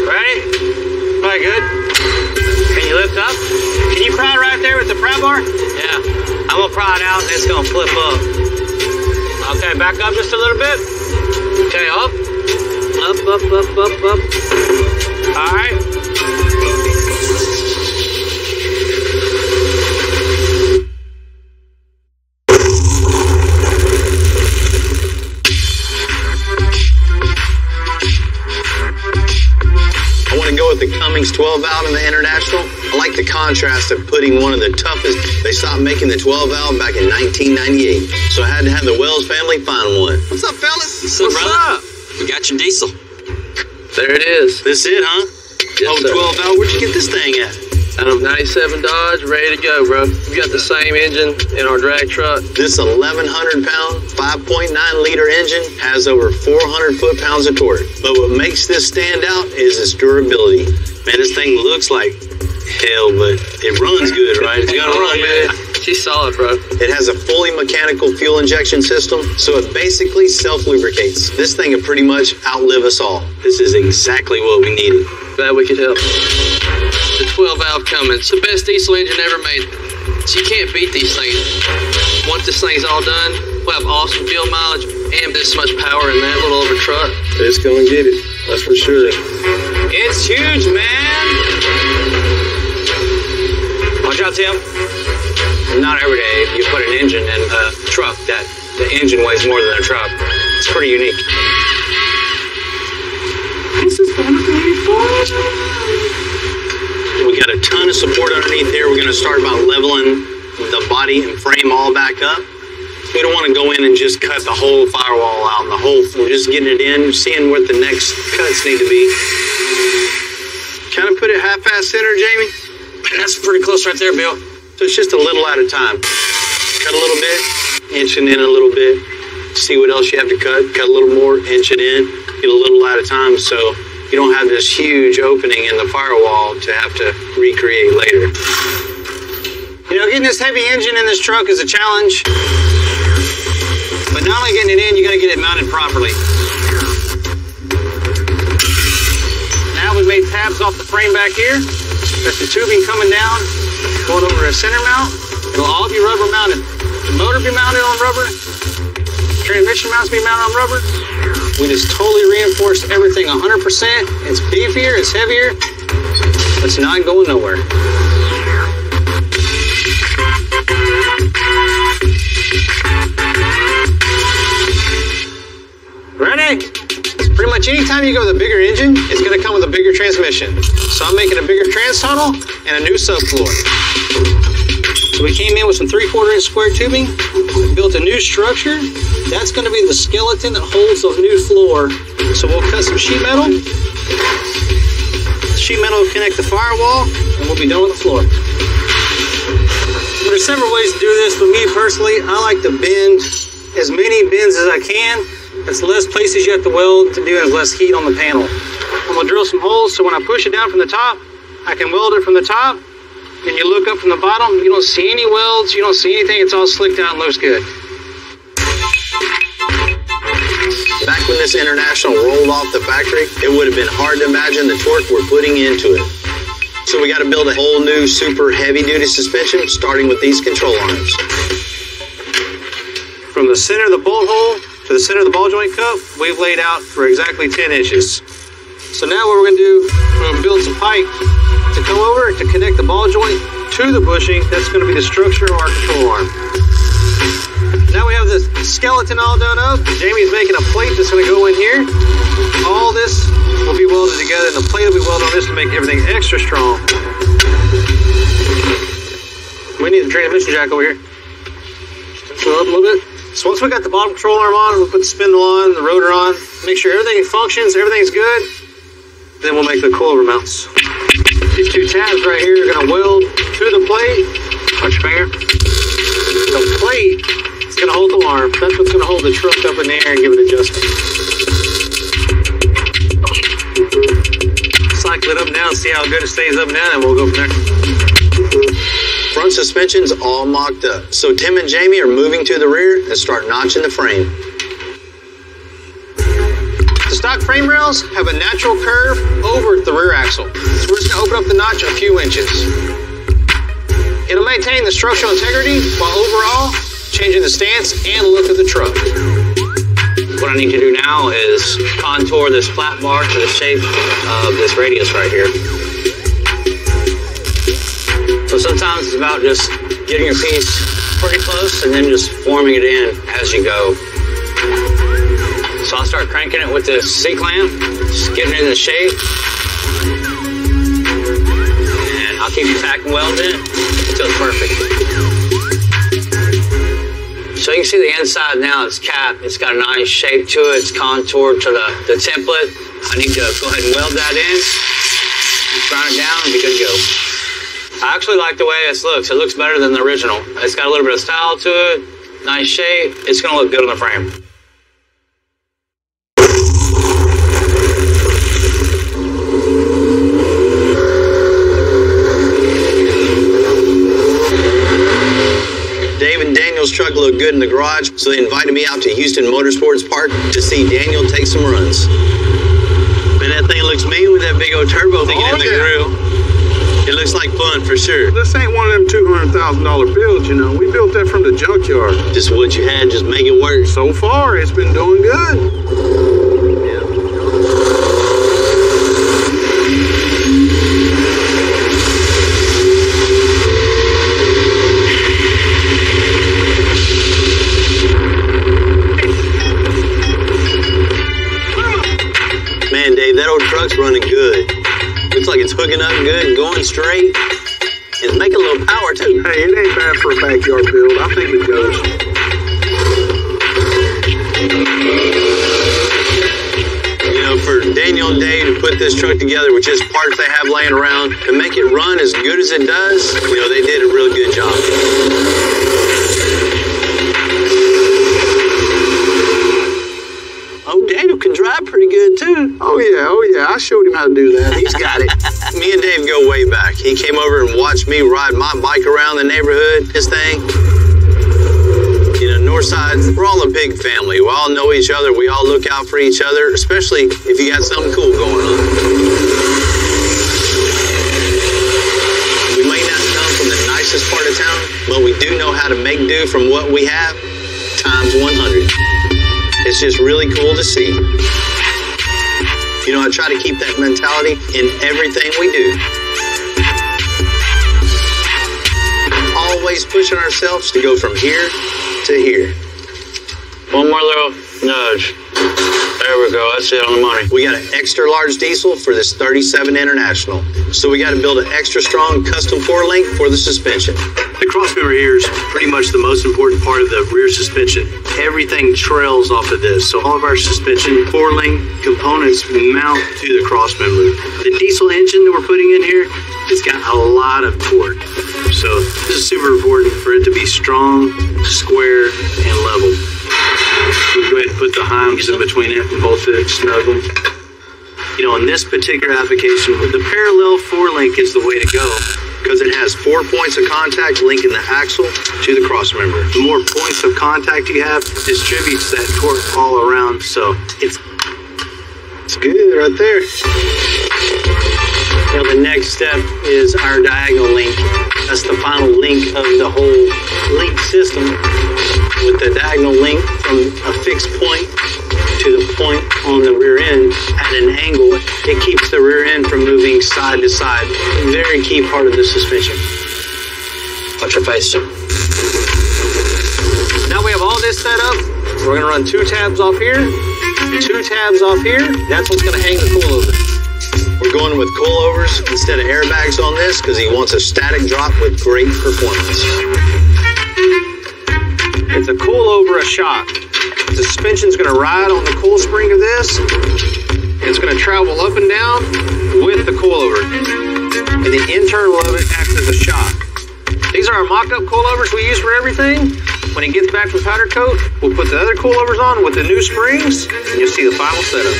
Ready? Pretty good. Can you lift up? Can you pry right there with the pry bar? Yeah. I'm gonna pry it out and it's gonna flip up. Okay, back up just a little bit. Okay, up. Up, up, up, up, up. All right. I want to go with the Cummins 12 valve in the International. I like the contrast of putting one of the toughest. They stopped making the 12 valve back in 1998. So I had to have the Wells family find one. What's up, fellas? What's up? We got your diesel. There it is. This it, huh? Yes, sir. 12 valve. Where'd you get this thing at? Out of 97 Dodge, ready to go, bro. We got the same engine in our drag truck. This 1,100-pound, 5.9-liter engine has over 400 foot-pounds of torque. But what makes this stand out is its durability. Man, this thing looks like hell, but it runs good, right? It's gonna run good. She's solid, bro. It has a fully mechanical fuel injection system, so it basically self-lubricates. This thing will pretty much outlive us all. This is exactly what we needed. Glad we could help. The 12-valve Cummins, the best diesel engine ever made. So you can't beat these things. Once this thing's all done, we'll have awesome fuel mileage and this much power in that little over truck. It's gonna get it, that's for sure. It's huge, man. Watch out, Tim. Not every day you put an engine in a truck that the engine weighs more than a truck. It's pretty unique. This is gonna be fun. We got a ton of support underneath here. We're gonna start by leveling the body and frame all back up. We don't want to go in and just cut the whole firewall out and the whole. We're just getting it in, seeing what the next cuts need to be. Kind of put it half-past center, Jamie. That's pretty close right there, Bill. So it's just a little at a time. Cut a little bit, inch it in a little bit. See what else you have to cut. Cut a little more, inch it in. Get a little at a time, so you don't have this huge opening in the firewall to have to recreate later. Getting this heavy engine in this truck is a challenge. But not only getting it in, you got to get it mounted properly. 8 tabs off the frame back here. That's the tubing coming down, going over a center mount. It'll all be rubber mounted. The motor be mounted on rubber. Transmission mounts be mounted on rubber. We just totally reinforced everything 100%. It's beefier, it's heavier. It's not going nowhere. Ready? Pretty much anytime you go with a bigger engine, it's going to come with a bigger transmission. So I'm making a bigger trans tunnel and a new subfloor. So we came in with some 3/4 inch square tubing, built a new structure. That's going to be the skeleton that holds the new floor. So we'll cut some sheet metal. Sheet metal will connect the firewall, and we'll be done with the floor. There's several ways to do this, but me personally, I like to bend as many bends as I can. It's less places you have to weld to do and less heat on the panel. I'm gonna drill some holes so when I push it down from the top, I can weld it from the top. And you look up from the bottom, you don't see any welds, you don't see anything, it's all slicked out and looks good. Back when this International rolled off the factory, it would have been hard to imagine the torque we're putting into it. So we got to build a whole new super heavy duty suspension, starting with these control arms. From the center of the bolt hole to the center of the ball joint cup, we've laid out for exactly 10 inches. So now what we're going to do, we're going to build some pipe to come over to connect the ball joint to the bushing. That's going to be the structure of our control arm. Now we have the skeleton all done up. Jamie's making a plate that's going to go in here. All this will be welded together, and the plate will be welded on this to make everything extra strong. We need the transmission jack over here. Go up a little bit. So once we got the bottom control arm on, we'll put the spindle on, the rotor on, make sure everything functions, everything's good. Then we'll make the coilover mounts. These 2 tabs right here are going to weld to the plate. Watch your finger. The plate is going to hold the arm. That's what's going to hold the truck up in the air and give it adjustment. Cycle it up and down, see how good it stays up and down, and we'll go from there. Front suspension's all mocked up, so Tim and Jamie are moving to the rear and start notching the frame. The stock frame rails have a natural curve over the rear axle, so we're just going to open up the notch a few inches. It'll maintain the structural integrity while overall changing the stance and look of the truck. What I need to do now is contour this flat bar to the shape of this radius right here. So sometimes it's about just getting your piece pretty close and then just forming it in as you go. So I'll start cranking it with this C-clamp, just getting it in the shape. And I'll keep tacking welds in until it's perfect. So you can see the inside now, it's capped. It's got a nice shape to it. It's contoured to the template. I need to go ahead and weld that in, grind it down, and be good to go. I actually like the way this looks. It looks better than the original. It's got a little bit of style to it, nice shape. It's going to look good on the frame. Dave and Daniel's truck looked good in the garage, so they invited me out to Houston Motorsports Park to see Daniel take some runs. Man, that thing looks mean with that big old turbo thing in the grill. It looks like fun for sure. This ain't one of them $200,000 builds, you know. We built that from the junkyard. Just what you had, just make it work. So far, it's been doing good. Man, Dave, that old truck's running good. Looks like it's hooking up good, going straight. It's making a little power, too. Hey, it ain't bad for a backyard build. I think it goes. You know, for Daniel and Dave to put this truck together with just parts they have laying around and make it run as good as it does, you know, they did a real good job. Oh, Daniel can drive pretty good, too. Oh, yeah. I showed him how to do that. He's got it. Me and Dave go way back. He came over and watched me ride my bike around the neighborhood, his thing. You know, Northside, we're all a big family. We all know each other. We all look out for each other, especially if you got something cool going on. nicest part of town, but we do know how to make do from what we have times 100. It's just really cool to see. You know, I try to keep that mentality in everything we do. Always pushing ourselves to go from here to here. One more little nudge. There we go. That's it on the money. We got an extra large diesel for this 37 International. So we got to build an extra strong custom 4-link for the suspension. The crossmember here is pretty much the most important part of the rear suspension. Everything trails off of this. So all of our suspension 4-link components mount to the crossmember. The diesel engine that we're putting in here, it's got a lot of torque. So this is super important for it to be strong, square, and level. We'll go ahead and put the heims in between it and bolt it, snug them. You know, in this particular application, the parallel 4-link is the way to go because it has 4 points of contact linking the axle to the crossmember. The more points of contact you have, distributes that torque all around. So it's good right there. Now the next step is our diagonal link. That's the final link of the whole link system. With the diagonal link from a fixed point to the point on the rear end at an angle, it keeps the rear end from moving side to side. Very key part of the suspension. Watch your face. Now we have all this set up. We're going to run 2 tabs off here, 2 tabs off here. That's what's going to hang the coilover. We're going with coilovers instead of airbags on this because he wants a static drop with great performance. It's a coilover, a shock. The suspension's going to ride on the coil spring of this. It's going to travel up and down with the coilover. And the internal of it acts as a shock. These are our mock-up coilovers we use for everything. When it gets back from powder coat, we'll put the other coilovers on with the new springs, and you'll see the final setup.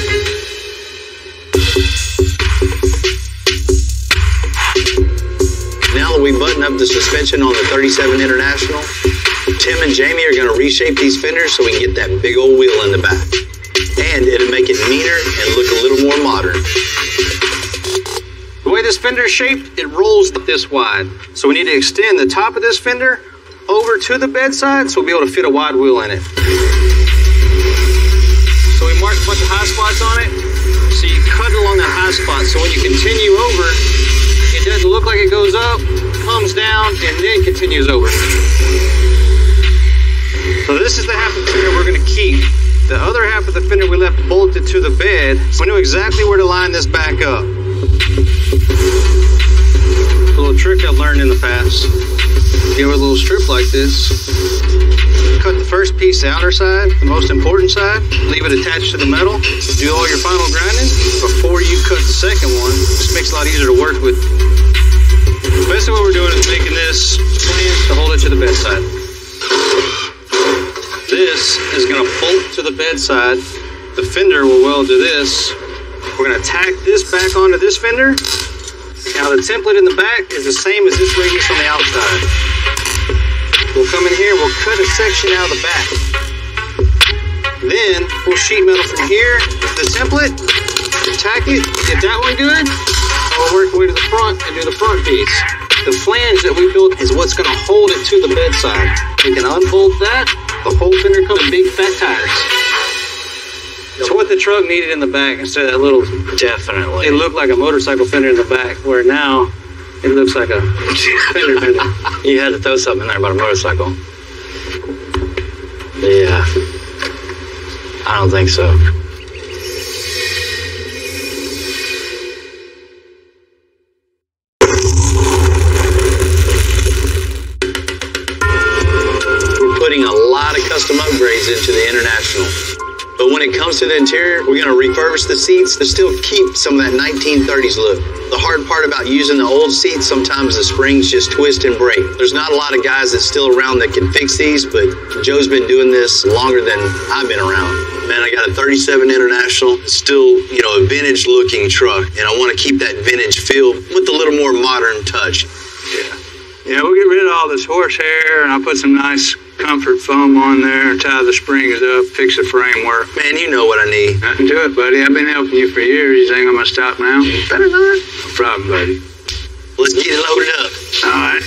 Now that we button up the suspension on the 37 International, Tim and Jamie are going to reshape these fenders so we can get that big old wheel in the back. And it'll make it meaner and look a little more modern. The way this fender is shaped, it rolls this wide. So we need to extend the top of this fender over to the bedside so we'll be able to fit a wide wheel in it. So we marked a bunch of high spots on it. So you cut along that high spot. So when you continue over, it doesn't look like it goes up, comes down, and then continues over. So this is the half of the fender we're going to keep. The other half of the fender we left bolted to the bed. So we knew exactly where to line this back up. A little trick I've learned in the past. Give it a little strip like this. Cut the first piece, the outer side, the most important side. Leave it attached to the metal. Do all your final grinding before you cut the second one. This makes it a lot easier to work with. Basically what we're doing is making this flange to hold it to the bedside. This is going to bolt to the bedside. The fender will weld to this. We're going to tack this back onto this fender. Now the template in the back is the same as this radius on the outside. We'll come in here, we'll cut a section out of the back. Then we'll sheet metal from here to the template, tack it, get that one good. We'll work our way to the front and do the front piece. The flange that we built is what's going to hold it to the bedside. We can unbolt that. The whole fender comes with big fat tires. It's what the truck needed in the back instead of that little... Definitely. It looked like a motorcycle fender in the back, where now it looks like a fender. You had to throw something in there about a motorcycle. Yeah. I don't think so. We're putting a lot of custom upgrades into the International. But when it comes to the interior, we're going to refurbish the seats to still keep some of that 1930s look. The hard part about using the old seats, sometimes the springs just twist and break. There's not a lot of guys that's still around that can fix these, but Joe's been doing this longer than I've been around. Man, I got a 37 International. It's still, you know, a vintage looking truck, and I want to keep that vintage feel with a little more modern touch. Yeah, we'll get rid of all this horsehair, and I'll put some nice comfort foam on there, tie the springs up, fix the framework. Man, you know what I need. Nothing to it, buddy. I've been helping you for years. You think I'm going to stop now? Better not. No problem, buddy. Let's get it loaded up. All right.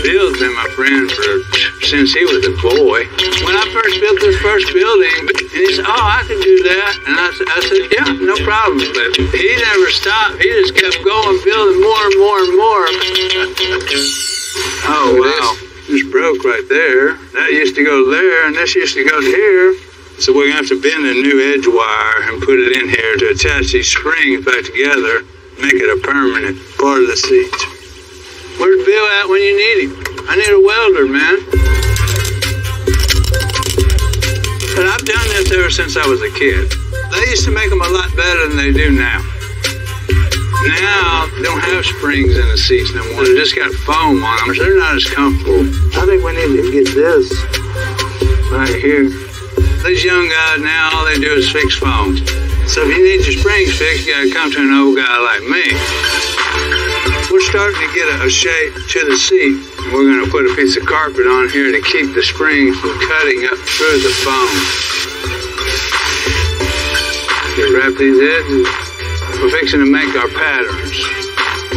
Bill's been my friend since he was a boy. When I first built this first building, he said, "Oh, I can do that." And I said, "Yeah, no problem." But he never stopped. He just kept going, building more and more and more. Oh, wow. This broke right there. That used to go there, and this used to go here. So we're going to have to bend a new edge wire and put it in here to attach these springs back together, make it a permanent part of the seat. Where's Bill at when you need him? I need a welder, man. But I've done this ever since I was a kid. They used to make them a lot better than they do now. Now, they don't have springs in the seats no more. They just got foam on them, so they're not as comfortable. I think we need to get this right here. These young guys now, all they do is fix foam. So if you need your springs fixed, you gotta come to an old guy like me. We're starting to get a shape to the seat. We're gonna put a piece of carpet on here to keep the springs from cutting up through the foam. We wrap these edges. We're fixing to make our patterns.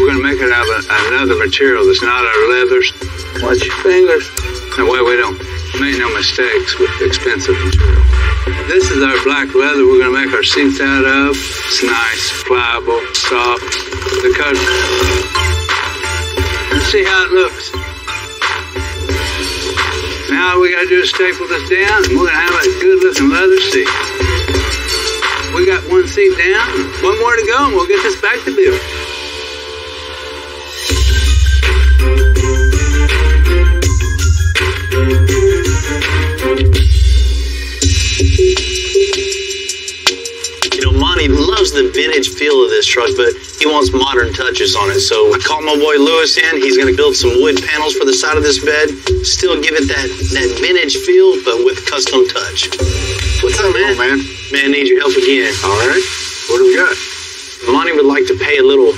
We're gonna make it out of another material that's not our leathers. Watch your fingers. That way we don't make no mistakes with expensive material. This is our black leather we're gonna make our seats out of. It's nice, pliable, soft. The cut. Let's see how it looks. Now all we gotta do is staple this down, and we're gonna have a good looking leather seat. We got one seat down, one more to go, and we'll get this back to Bill. Monty loves the vintage feel of this truck, but he wants modern touches on it. So I called my boy Lewis in. He's going to build some wood panels for the side of this bed. Still give it that vintage feel, but with custom touch. What's up, man? Man, need your help again. All right. What do we got? Monty would like to pay a little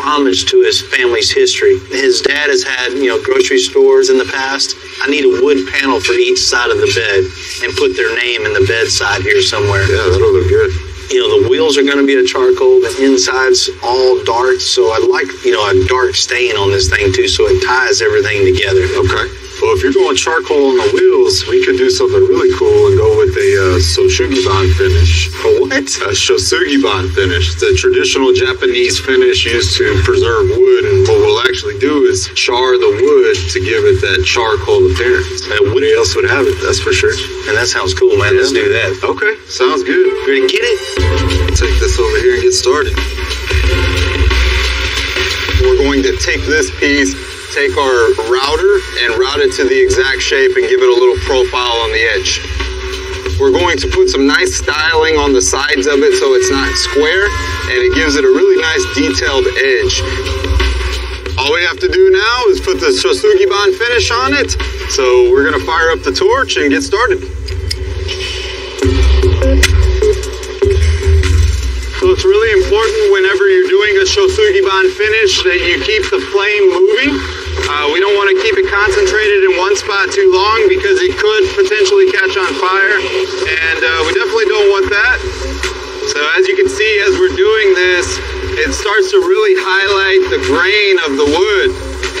homage to his family's history. His dad has had, grocery stores in the past. I need a wood panel for each side of the bed and put their name in the bedside here somewhere. Yeah, that'll look good. The wheels are going to be a charcoal. The inside's all dark, so I like, a dark stain on this thing too, so it ties everything together. Okay. Well, if you're going charcoal on the wheels, we could do something really cool and go with a Shosugiban finish. A what? A Shosugiban finish. It's a traditional Japanese finish used to preserve wood, and what we'll actually do is char the wood to give it that charcoal appearance. Nobody else would have it, that's for sure. And that sounds cool, man. Let's do that. Okay, sounds good. Ready to get it? Take this over here and get started. We're going to take this piece, take our router and route it to the exact shape and give it a little profile on the edge. We're going to put some nice styling on the sides of it so it's not square, and it gives it a really nice detailed edge. All we have to do now is put the Shosugiban finish on it. So we're going to fire up the torch and get started. So it's really important whenever you're doing a Shosugiban finish that you keep the flame moving. We don't want to keep it concentrated in one spot too long because it could potentially catch on fire, and we definitely don't want that. So as you can see, as we're doing this, it starts to really highlight the grain of the wood,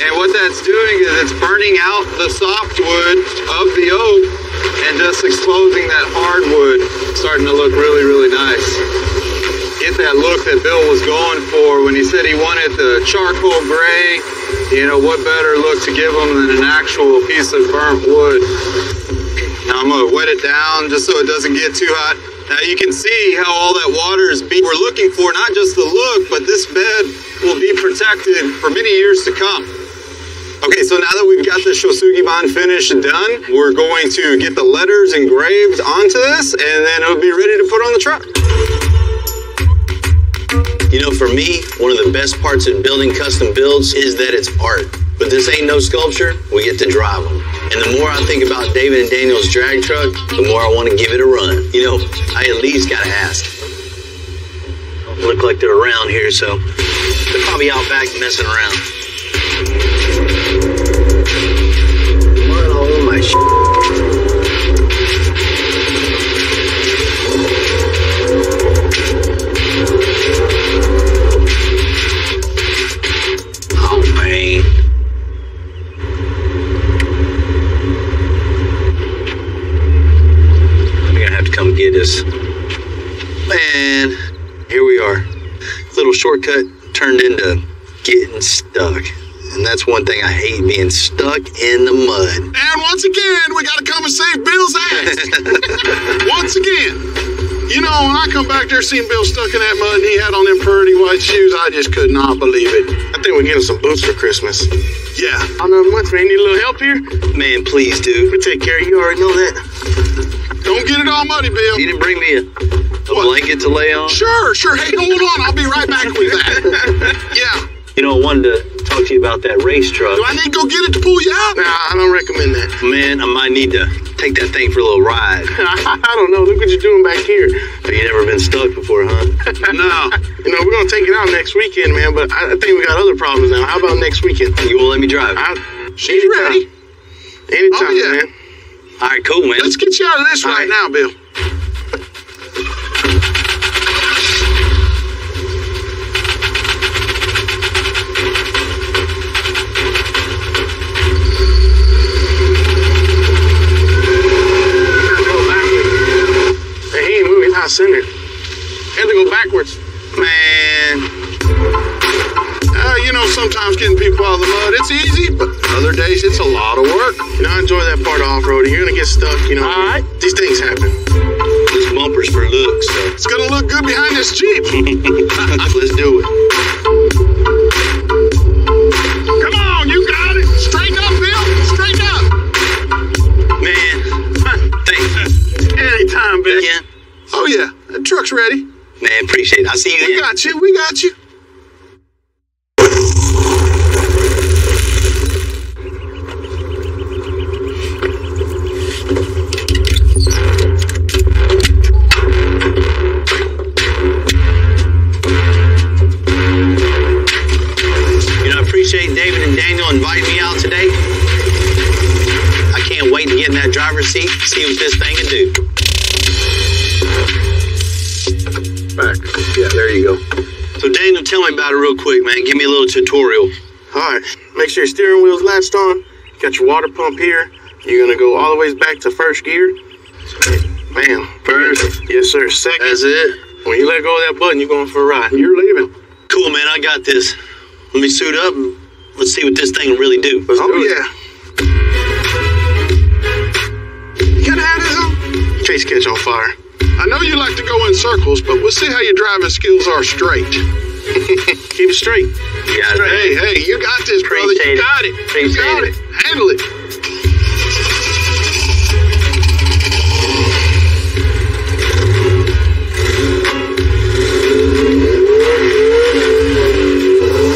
and what that's doing is it's burning out the softwood of the oak and just exposing that hardwood, starting to look really, really nice. Get that look that Bill was going for when he said he wanted the charcoal gray. What better look to give them than an actual piece of burnt wood. Now I'm going to wet it down just so it doesn't get too hot. Now you can see how all that water is we're looking for not just the look, but this bed will be protected for many years to come. Okay, so now that we've got the Shosugiban finish done, we're going to get the letters engraved onto this, and then it'll be ready to put on the truck. For me, one of the best parts of building custom builds is that it's art. But this ain't no sculpture, we get to drive them. And the more I think about David and Daniel's drag truck, the more I want to give it a run. I at least gotta ask. Look like they're around here, so they're probably out back messing around. What all my shit? rain. They're gonna have to come get us. Man, here we are. Little shortcut turned into getting stuck. And that's one thing I hate, being stuck in the mud. And once again, we gotta come and save Bill's ass. Once again. You know, when I come back there seeing Bill stuck in that mud and he had on them pretty white shoes, I just could not believe it. I think we're getting some boots for Christmas. Yeah. I know much, man. Need a little help here? Man, please, dude. We take care of you. You already know that. Don't get it all muddy, Bill. You didn't bring me a blanket to lay on? Sure. Hey, hold on. I'll be right back with that. Yeah. You know, I wanted to talk to you about that race truck. Do I need to go get it to pull you out? Nah, I don't recommend that. Man, I might need to take that thing for a little ride. I don't know. Look what you're doing back here. Have you never been stuck before, huh? No. You know, we're going to take it out next weekend, man, but I think we got other problems now. How about next weekend? You won't let me drive? She's ready. Anytime, man. All right, cool, man. Let's get you out of this right now, Bill. Centered. Had to go backwards. Man. You know, sometimes getting people out of the mud, it's easy, but other days it's a lot of work. You know, I enjoy that part of off-roading. You're going to get stuck, you know. All right. These things happen. This bumper's for looks, so. It's going to look good behind this Jeep. Let's do it. Come on, you got it. Straighten up, Bill. Straighten up. Man, thanks. Anytime, Bill. Yeah. Oh, yeah. The truck's ready. Man, appreciate it. I'll see you there. We got you. You know, I appreciate David and Daniel inviting me out today. I can't wait to get in that driver's seat, see what this thing can do. Back. Yeah, there you go. So Daniel, tell me about it real quick, man. Give me a little tutorial. All right. Make sure your steering wheel's latched on. You got your water pump here. You're going to go all the way back to first gear. Bam. First. Yes, sir. Second. That's it. When you let go of that button, you're going for a ride. You're leaving. Cool, man. I got this. Let me suit up and let's see what this thing will really do. Let's do it. Yeah. You got to have this on? Case catch on fire. I know you like to go in circles, but we'll see how your driving skills are straight. Keep it straight. Hey, you got this, brother. You got it. You got it. Handle it.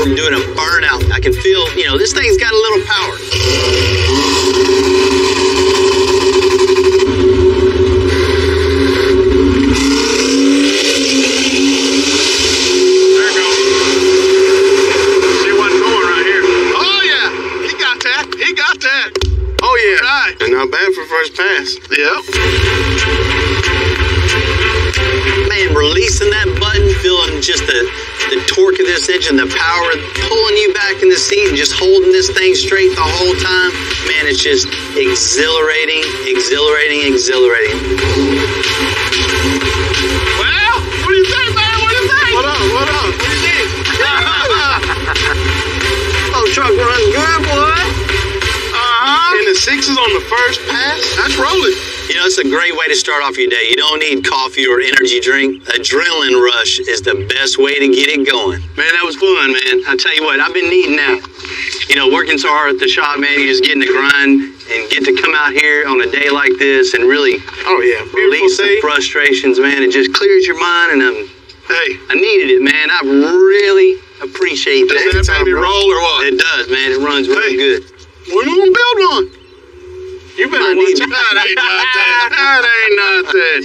I'm doing a burnout. I can feel, you know, this thing's got a little power. And not bad for first pass. Yep. Man, releasing that button, feeling just the torque of this engine, the power pulling you back in the seat and just holding this thing straight the whole time. Man, it's just exhilarating. Well, what do you think, man? What do you think? What up? What do you think? Oh, truck runs good, boy. And the 6 is on the first pass? That's rolling. You know, it's a great way to start off your day. You don't need coffee or energy drink. Adrenaline rush is the best way to get it going. Man, that was fun, man. I tell you what, I've been needing that. You know, working so hard at the shop, man, you just get in the grind and get to come out here on a day like this and really release the frustrations, man. It just clears your mind, and I needed it, man. I really appreciate that. Does that baby roll or what? It does, man. It runs really good. We're going to build one. You better watch it. That ain't nothing. That ain't nothing.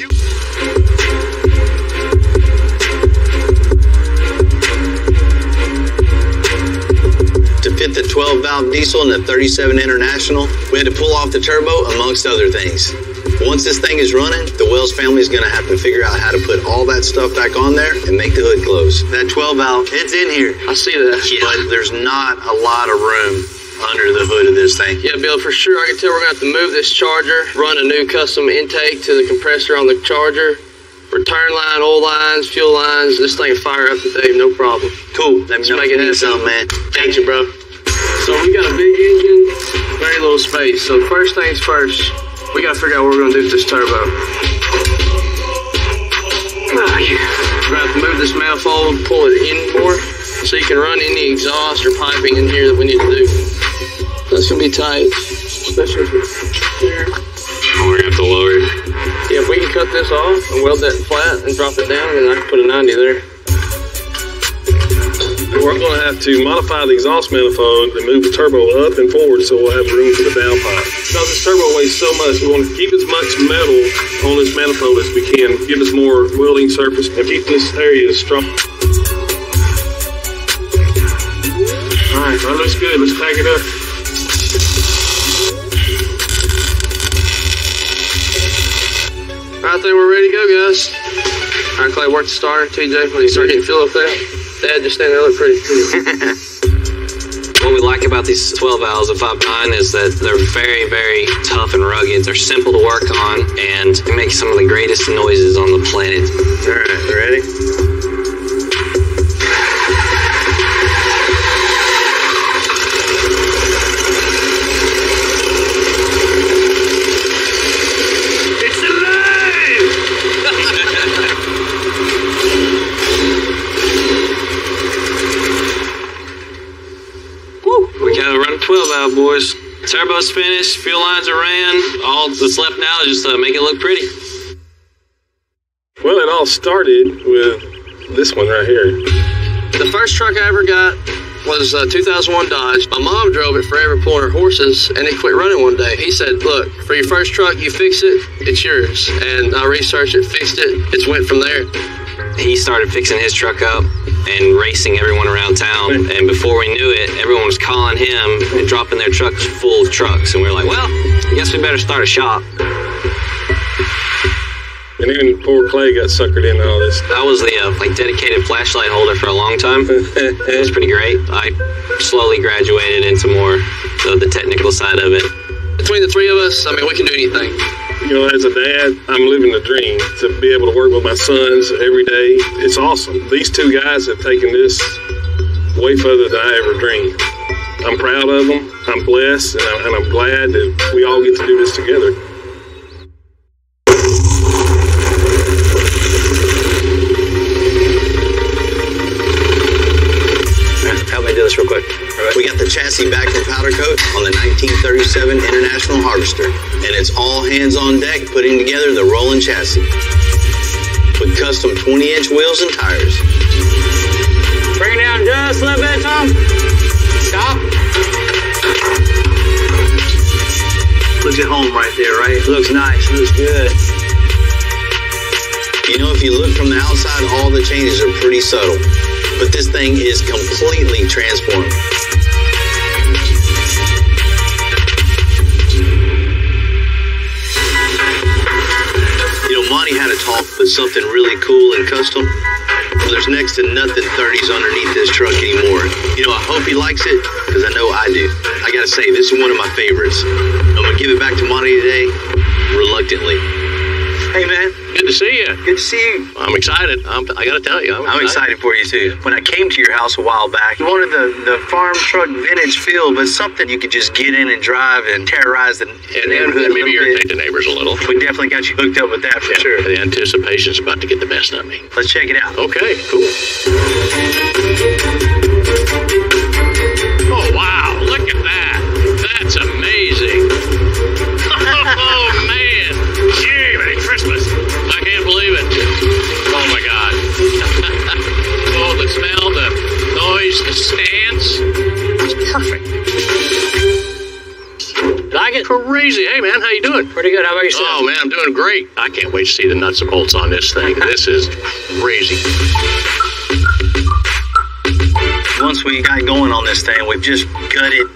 To fit the 12-valve diesel and the 37 International, we had to pull off the turbo, amongst other things. Once this thing is running, the Wells family is going to have to figure out how to put all that stuff back on there and make the hood close. That 12 valve, it's in here. I see that. Yeah, but there's not a lot of room under the hood of this thing. Yeah, Bill, for sure. I can tell we're going to have to move this charger, run a new custom intake to the compressor on the charger, return line, oil lines, fuel lines. This thing will fire up today, no problem. Cool. Let me know if you need something, man. Thank you, bro. So we got a big engine, very little space. So first things first, we got to figure out what we're going to do with this turbo. We're going to have to move this manifold, pull it in more, so you can run any exhaust or piping in here that we need to do. That's going to be tight, especially there. Oh, we're going to have to lower it. Yeah, if we can cut this off and weld that flat and drop it down, then I can put a 90 there. We're going to have to modify the exhaust manifold and move the turbo up and forward so we'll have room for the valve pipe. Because this turbo weighs so much, we want to keep as much metal on this manifold as we can, give us more welding surface, and keep this area strong. All right, that looks good. Let's pack it up. All right, then we're ready to go, guys. All right, Clay, work the starter. TJ, when you start getting fuel up there, Dad, just stand there, look pretty. What we like about these 12 valves of 5.9 is that they're very, very tough and rugged. They're simple to work on, and they make some of the greatest noises on the planet. All right, ready? We gotta run a 12 valve, boys. Turbo's finished, fuel lines are ran. All that's left now is just to make it look pretty. Well, it all started with this one right here. The first truck I ever got was a 2001 Dodge. My mom drove it forever pulling her horses, and it quit running one day. He said, look, for your first truck, you fix it, it's yours. And I researched it, fixed it, it's went from there. He started fixing his truck up and racing everyone around town. And before we knew it, everyone was calling him and dropping their trucks full of trucks. And we were like, well, I guess we better start a shop. And even poor Clay got suckered into all this. I was the dedicated flashlight holder for a long time. It was pretty great. I slowly graduated into more the technical side of it. Between the three of us, I mean, we can do anything. You know, as a dad, I'm living the dream to be able to work with my sons every day. It's awesome. These two guys have taken this way further than I ever dreamed. I'm proud of them. I'm blessed, and I'm glad that we all get to do this together. Help me do this real quick. We got the chassis back from Powder Coat on the 1937 International Harvester, and it's all hands on deck putting together the rolling chassis with custom 20-inch wheels and tires. Bring it down just a little bit, Tom. Stop. Looks at home right there, right? Looks nice. Looks good. You know, if you look from the outside, all the changes are pretty subtle. But this thing is completely transformed. You know, Monty had a talk with something really cool and custom. There's next to nothing 30s underneath this truck anymore. You know, I hope he likes it, because I know I do. I gotta say, this is one of my favorites. I'm gonna give it back to Monty today, reluctantly. Hey, man. Good to see you. Good to see you. I'm excited. I got to tell you. I'm excited for you, too. When I came to your house a while back, you wanted the farm truck vintage feel, but something you could just get in and drive and terrorize the neighborhood. And maybe irritate the neighbors a little. We definitely got you hooked up with that for sure. The anticipation's about to get the best of me. Let's check it out. Okay, cool. Oh, wow. Look at that. That's amazing. Oh, man. Gee, Merry Christmas. I can't believe it. Oh, my God. Oh, the smell, the noise, the stance. It's perfect. Like it? Crazy. Hey, man, how you doing? Pretty good. How about yourself? Oh, man, I'm doing great. I can't wait to see the nuts and bolts on this thing. This is crazy. Once we got going on this thing, we've just gutted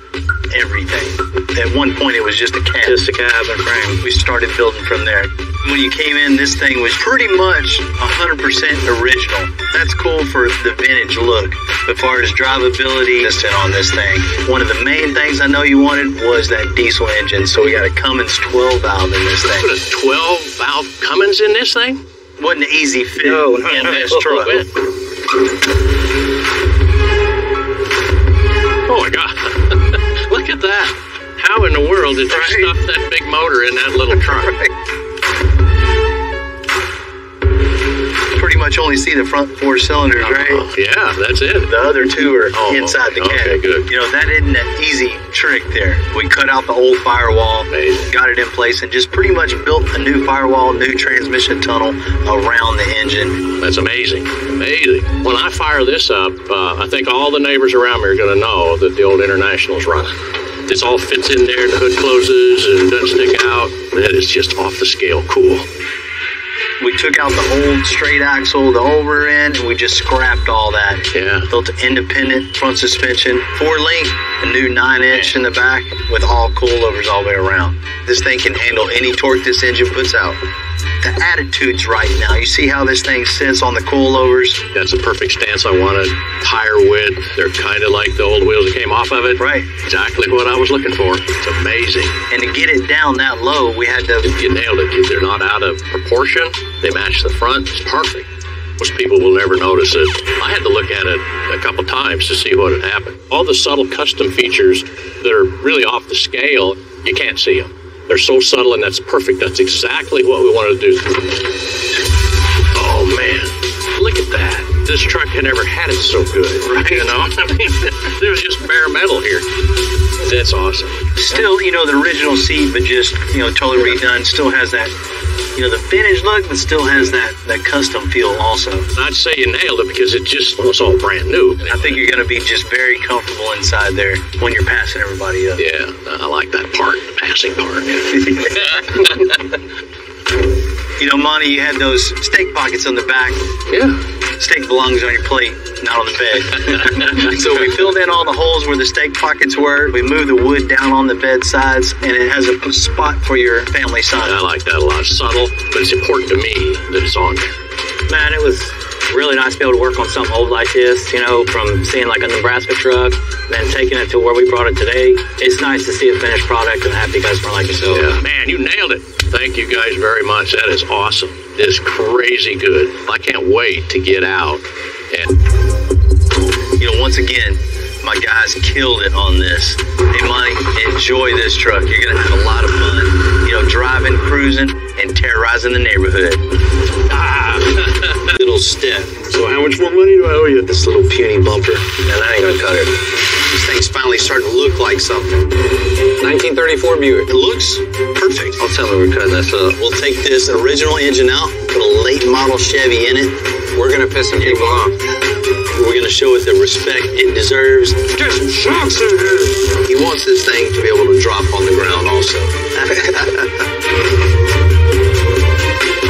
everything. At one point, it was just a cab. Just a cab and frame. We started building from there. When you came in, this thing was pretty much 100% original. That's cool for the vintage look. As far as drivability, on this thing, one of the main things I know you wanted was that diesel engine. So we got a Cummins 12 valve in this thing. Put a 12 valve Cummins in this thing? Wasn't an easy fit in this truck. Oh my God. Look at that. How in the world did you stuff that big motor in that little truck? Pretty much only see the front 4 cylinders, right? Yeah, that's it. The other 2 are inside the cab. Okay, good. You know, that isn't an easy trick there. We cut out the old firewall, got it in place, and just pretty much built a new firewall, new transmission tunnel around the engine. That's amazing. Amazing. When I fire this up, I think all the neighbors around me are going to know that the old International's running. This all fits in there, the hood closes and doesn't stick out. That is just off the scale cool. We took out the old straight axle, the over end, and we just scrapped all that. Yeah. Built an independent front suspension, 4-link, a new 9-inch in the back with all coilovers all the way around. This thing can handle any torque this engine puts out. The attitude's right now. You see how this thing sits on the coilovers? That's a perfect stance I wanted. Tire width. They're kind of like the old wheels that came off of it. Right. Exactly what I was looking for. It's amazing. And to get it down that low, we had to... You nailed it. They're not out of proportion. They match the front. It's perfect. Most people will never notice it. I had to look at it a couple times to see what had happened. All the subtle custom features that are really off the scale, you can't see them. They're so subtle, and that's perfect. That's exactly what we wanted to do. Oh, man. Look at that. This truck had never had it so good, right? You know? I mean, there was just bare metal here. That's awesome. Still, you know, the original seat, but just, you know, totally redone. Still has that, you know, the vintage look, but still has that custom feel also. I'd say you nailed it because it just was all brand new. I think you're going to be just very comfortable inside there when you're passing everybody up. Yeah, I like that part, the passing part. You know, Monty, you had those steak pockets on the back. Yeah. Steak belongs on your plate, not on the bed. So we filled in all the holes where the steak pockets were. We moved the wood down on the bed sides, and it has a spot for your family son. I like that a lot. Subtle, but it's important to me that it's on there. Man, it was really nice to be able to work on something old like this, you know, from seeing like a Nebraska truck, then taking it to where we brought it today. It's nice to see a finished product and a happy customer like yourself. Yeah, man, you nailed it. Thank you guys very much. That is awesome. It is crazy good. I can't wait to get out. And, you know, once again, my guys killed it on this. Hey, Monty, enjoy this truck. You're going to have a lot of fun, you know, driving, cruising, and terrorizing the neighborhood. Little step. So how much more money do I owe you? This little puny bumper. Now, that ain't going to cut it. This thing's finally starting to look like something. 1934 Buick. It looks perfect. I'll tell her we're cutting this up. We'll take this original engine out, put a late model Chevy in it. We're going to piss some people off. We're going to show it the respect it deserves. Get some shocks in here. He wants this thing to be able to drop on the ground also.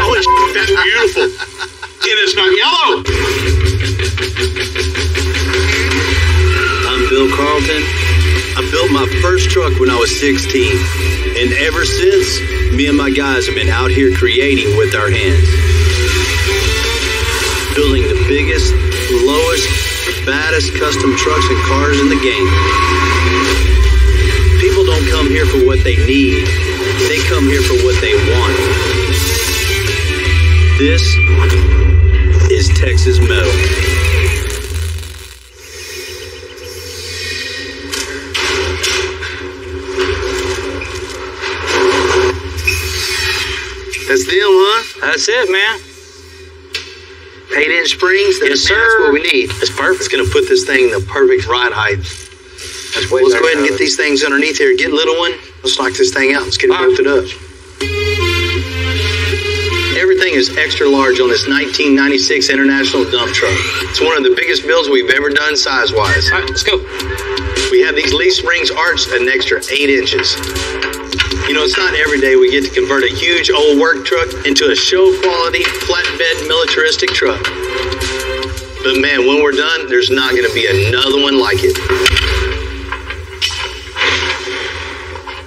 Holy shit, that's beautiful. And it's not yellow. I'm Bill Carlton. I built my first truck when I was 16. And ever since, me and my guys have been out here creating with our hands. Building the biggest, lowest, baddest custom trucks and cars in the game. People don't come here for what they need. They come here for what they want. This is Texas Metal. That's them, huh? That's it, man. 8-inch springs. Yes, sir. That's what we need. It's perfect. It's going to put this thing in the perfect ride height. Let's go ahead and get these things underneath here. Get little one. Let's knock this thing out. Let's get it bolted up. Everything is extra large on this 1996 International dump truck. It's one of the biggest builds we've ever done size-wise. All right, let's go. We have these leaf springs arched an extra 8 inches. You know, it's not every day we get to convert a huge old work truck into a show-quality, flatbed, militaristic truck. But man, when we're done, there's not going to be another one like it.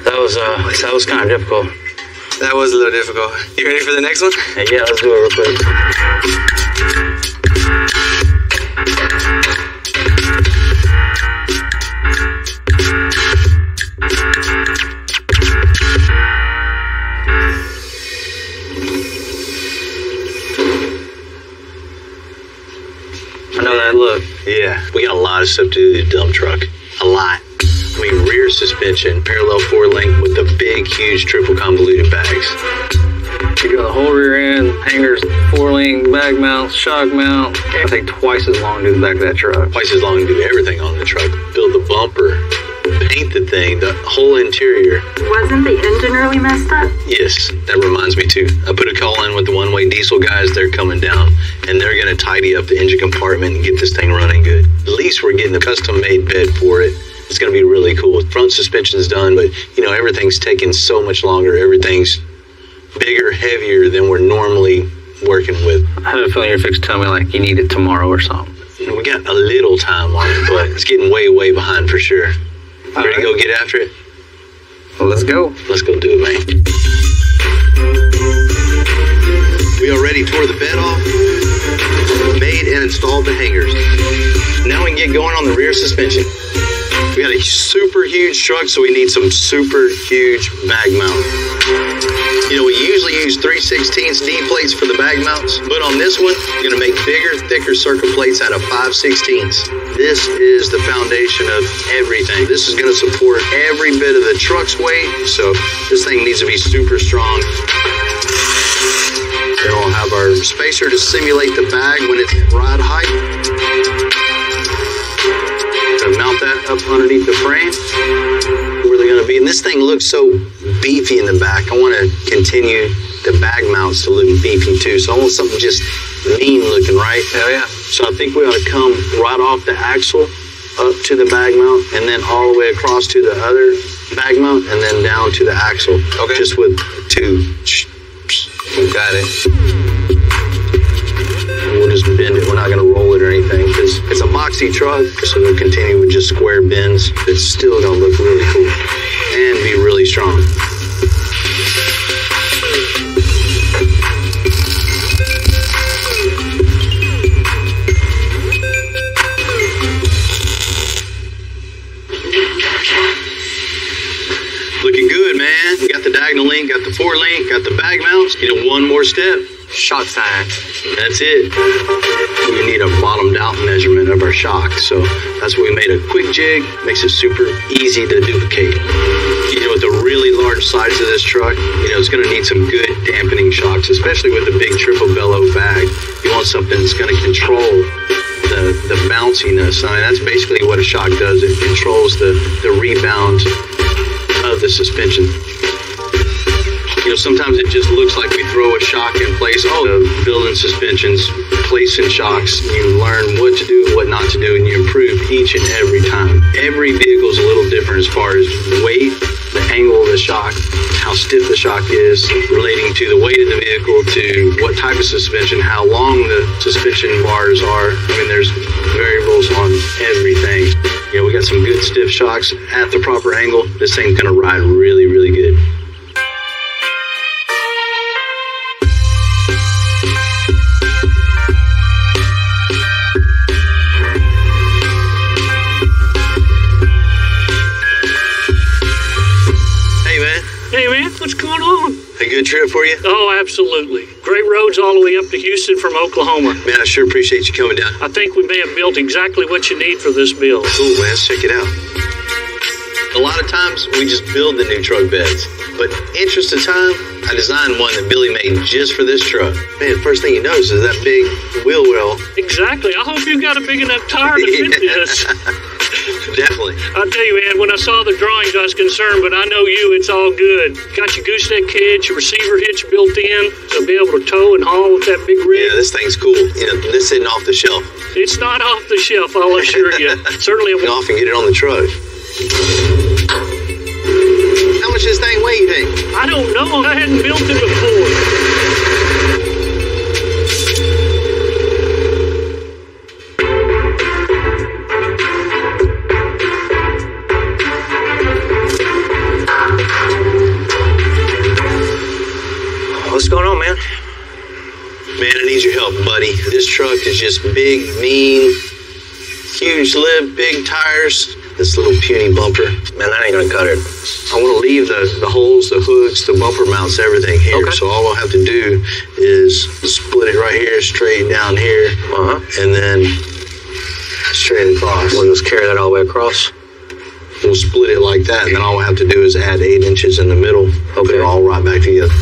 That was kind of difficult. That was a little difficult. You ready for the next one? Yeah, let's do it real quick. I know that look. Yeah, we got a lot of stuff to do to the dump truck. A lot. I mean, rear suspension, parallel 4-link with the big, huge triple convoluted bags. You do the whole rear end, hangers, 4-link, bag mount, shock mount. It'll take twice as long to do the back of that truck. Twice as long to do everything on the truck. Build the bumper, paint the thing, the whole interior. Wasn't the engine really messed up? Yes, that reminds me too. I put a call in with the one-way diesel guys. They're coming down, and they're going to tidy up the engine compartment and get this thing running good. At least we're getting a custom-made bed for it. It's going to be really cool. Front suspension's done, but, you know, everything's taking so much longer. Everything's bigger, heavier than we're normally working with. I had a feeling you're fixing to tell me, like, you need it tomorrow or something. We got a little time on it, but it's getting way, way behind for sure. Ready to go get after it? Well, let's go. Let's go do it, man. We already tore the bed off, made and installed the hangers. Now we can get going on the rear suspension. We got a super huge truck, so we need some super huge bag mount. You know, we usually use 3/16 D plates for the bag mounts, but on this one, we're gonna make bigger, thicker circle plates out of 5/16. This is the foundation of everything. This is gonna support every bit of the truck's weight, so this thing needs to be super strong. Then we'll have our spacer to simulate the bag when it's at ride height. Gonna mount that up underneath the frame where they're gonna be. And this thing looks so beefy in the back. I want to continue the bag mounts to look beefy too. So I want something just mean looking, right? Hell yeah. So I think we ought to come right off the axle up to the bag mount and then all the way across to the other bag mount and then down to the axle. Okay. Just with two. We got it. We'll just bend it. We're not going to roll it or anything because it's a Moxie truck, so we'll continue with just square bends. It's still going to look really cool and be really strong. Looking good, man. We got the diagonal link, got the 4-link, got the bag mounts. You know, one more step. Shock time. That's it. We need a bottomed out measurement of our shock. So that's why we made a quick jig. Makes it super easy to duplicate. You know, with the really large size of this truck, you know, it's going to need some good dampening shocks, especially with the big triple bellow bag. You want something that's going to control the bounciness. I mean, that's basically what a shock does. It controls the rebound of the suspension. You know, sometimes it just looks like we throw a shock in place. Oh, building suspensions, placing shocks. You learn what to do and what not to do, and you improve each and every time. Every vehicle is a little different as far as weight, the angle of the shock, how stiff the shock is, relating to the weight of the vehicle, to what type of suspension, how long the suspension bars are. I mean, there's variables on everything. You know, we got some good stiff shocks at the proper angle. This thing's gonna ride really, really good. Hey man, what's going on? A good trip for you? Oh, absolutely. Great roads all the way up to Houston from Oklahoma. Man, I sure appreciate you coming down. I think we may have built exactly what you need for this build. Cool, man. Let's check it out. A lot of times, we just build the new truck beds. But interest of time, I designed one that Billy made just for this truck. Man, first thing you notice is that big wheel well. Exactly. I hope you got a big enough tire to fit this. Definitely. I'll tell you, man, when I saw the drawings, I was concerned, but I know you, it's all good. Got your gooseneck hitch, your receiver hitch built in, so be able to tow and haul with that big rig. Yeah, this thing's cool. You know, this isn't off the shelf. It's not off the shelf, I'll assure you. Certainly. Go off and get it on the truck. How much does this thing weigh, you think? I don't know. I hadn't built it before. truck is just big, mean, huge lip, big tires. This little puny bumper, man, that ain't gonna cut it. I want to leave the holes, the hooks, the bumper mounts, everything here. Okay. So all we'll have to do is split it right here, straight down here, and then straight across. We'll just carry that all the way across. We'll split it like that, and then all we'll have to do is add 8 inches in the middle. Hope it all right back together.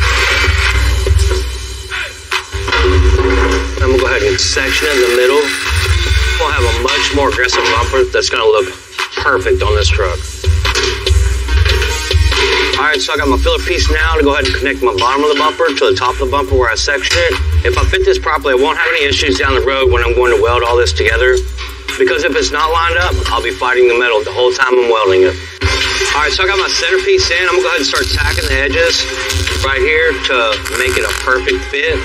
I'm gonna go ahead and section it in the middle. We'll have a much more aggressive bumper that's gonna look perfect on this truck. All right, so I got my filler piece now to go ahead and connect my bottom of the bumper to the top of the bumper where I section it. If I fit this properly, I won't have any issues down the road when I'm going to weld all this together. Because if it's not lined up, I'll be fighting the metal the whole time I'm welding it. All right, so I got my centerpiece in. I'm gonna go ahead and start tacking the edges right here to make it a perfect fit.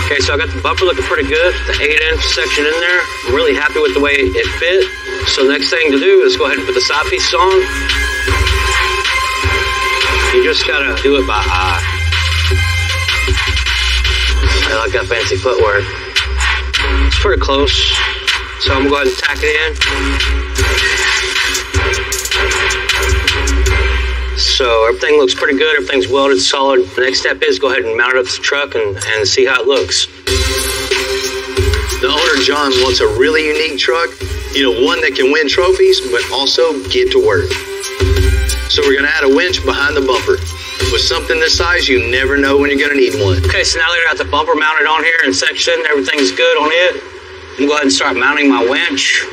Okay, so I got the bumper looking pretty good, the 8-inch section in there. I'm really happy with the way it fit. So the next thing to do is go ahead and put the side pieces on. You just gotta do it by eye. I like that fancy footwork. It's pretty close. So I'm gonna go ahead and tack it in. So everything looks pretty good. Everything's welded solid. The next step is go ahead and mount it up to the truck and see how it looks. The owner, John, wants a really unique truck. You know, one that can win trophies, but also get to work. So we're gonna add a winch behind the bumper. With something this size, you never know when you're gonna need one. Okay, so now that I got the bumper mounted on here and sectioned, everything's good on it. I'm gonna go ahead and start mounting my winch.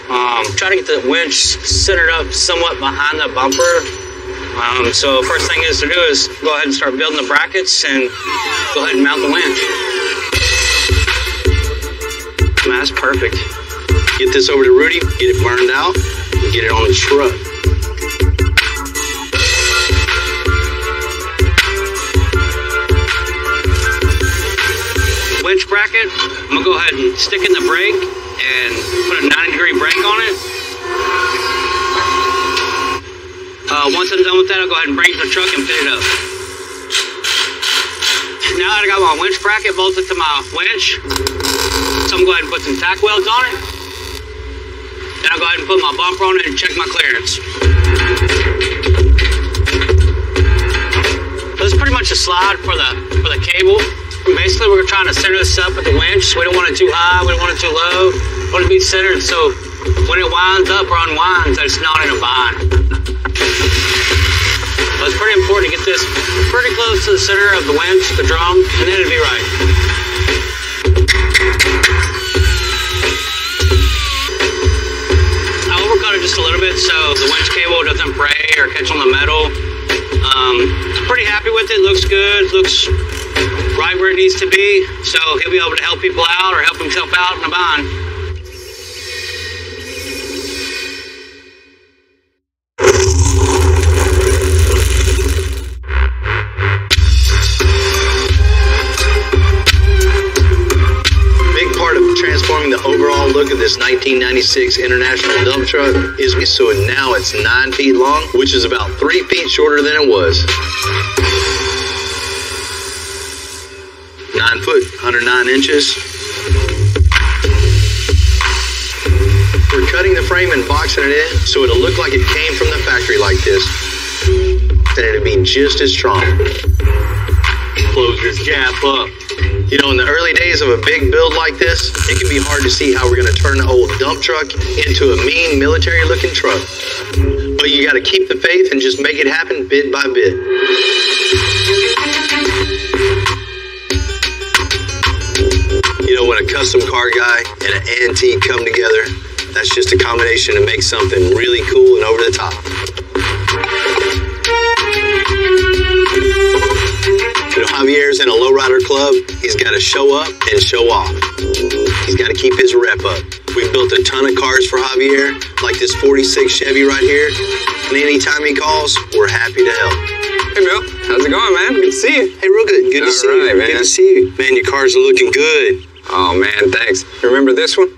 Try to get the winch centered up somewhat behind the bumper. So first thing is to do is go ahead and start building the brackets and go ahead and mount the winch. Man, that's perfect. Get this over to Rudy, get it burned out, and get it on the truck. Winch bracket, I'm gonna go ahead and stick in the brake and put a 90-degree brake on it. Once I'm done with that, I'll go ahead and bring it to the truck and fit it up. Now that I got my winch bracket bolted to my winch, so I'm going to go ahead and put some tack welds on it. Then I'll go ahead and put my bumper on it and check my clearance. So it's pretty much a slide for the cable. Basically, we're trying to center this up with the winch. We don't want it too high, we don't want it too low. We want it to be centered so when it winds up or unwinds, that it's not in a bind. So it's pretty important to get this pretty close to the center of the winch, the drum, and then it'll be right. I overcut it just a little bit so the winch cable doesn't fray or catch on the metal. Pretty happy with it, looks good, looks right where it needs to be, so he'll be able to help people out or help himself out in a bind. Big part of transforming the overall look of this 1996 International dump truck is so now it's 9 feet long, which is about 3 feet shorter than it was. 9 foot, 109 inches. We're cutting the frame and boxing it in so it'll look like it came from the factory like this. Then it'll be just as strong. Close this gap up. You know, in the early days of a big build like this, it can be hard to see how we're going to turn the old dump truck into a mean military-looking truck. But you got to keep the faith and just make it happen bit by bit. You know, when a custom car guy and an antique come together, that's just a combination to make something really cool and over the top. You know, Javier's in a lowrider club. He's got to show up and show off. He's got to keep his rep up. We built a ton of cars for Javier, like this 46 Chevy right here. And anytime he calls, we're happy to help. Hey, Bill. How's it going, man? Good to see you. Hey, real good. Good to see you. Man. Good to see you. Man, your cars are looking good. Oh, man, thanks. You remember this one?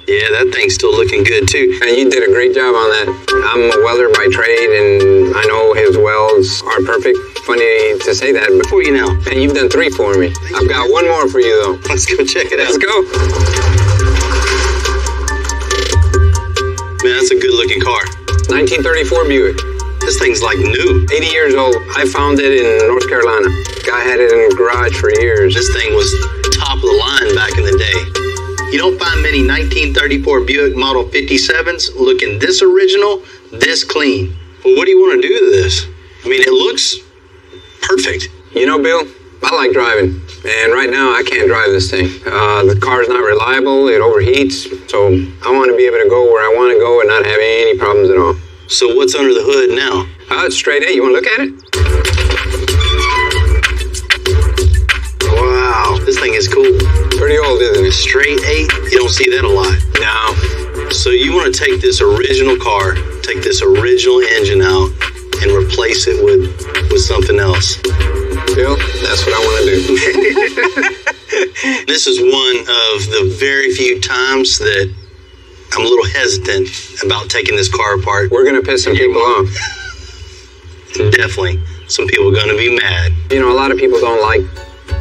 Yeah, that thing's still looking good too. And you did a great job on that. I'm a welder by trade, and I know his welds are perfect. Funny to say that, but For you now. and you've done 3 for me. I've got one more for you though. Let's go check it Let's out. go. Man, that's a good looking car. 1934 Buick. This thing's like new. 80 years old. I found it in North Carolina. Guy had it in his garage for years. This thing was top of the line back in the day. You don't find many 1934 Buick Model 57s looking this original, this clean. Well, what do you want to do to this? I mean, it looks perfect. You know, Bill, I like driving. And right now, I can't drive this thing. The car's not reliable. It overheats. So I want to be able to go where I want to go and not have any problems at all. So what's under the hood now? It's straight A. You want to look at it? Wow, this thing is cool. Pretty old, isn't it? Straight 8, you don't see that a lot. No. So you want to take this original car, take this original engine out, and replace it with something else. Bill, that's what I want to do. This is one of the very few times that I'm a little hesitant about taking this car apart. We're going to piss some people off. Definitely. Some people are going to be mad. You know, a lot of people don't like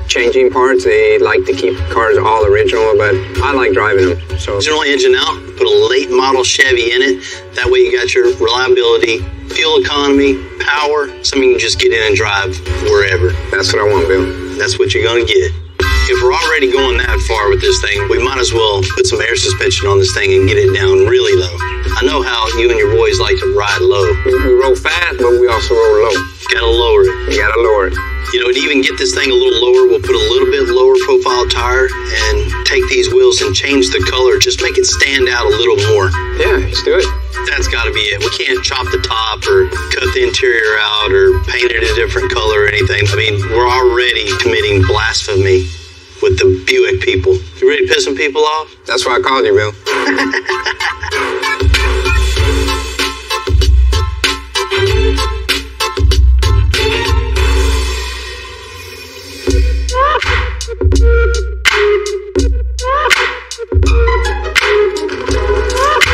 changing parts. They like to keep cars all original, but I like driving them. So Original engine out, put a late model Chevy in it. That way you got your reliability, fuel economy, power, something you can just get in and drive wherever. That's what I want, Bill. That's what you're going to get. If we're already going that far with this thing, we might as well put some air suspension on this thing and get it down really low. I know how you and your boys like to ride low. We roll fast, but we also roll low. Gotta lower it. You gotta lower it. You know, to even get this thing a little lower, we'll put a little bit lower profile tire and take these wheels and change the color. Just make it stand out a little more. Yeah, let's do it. That's got to be it. We can't chop the top or cut the interior out or paint it a different color or anything. I mean, we're already committing blasphemy with the Buick people. You ready to piss some people off? That's why I called you, Bill.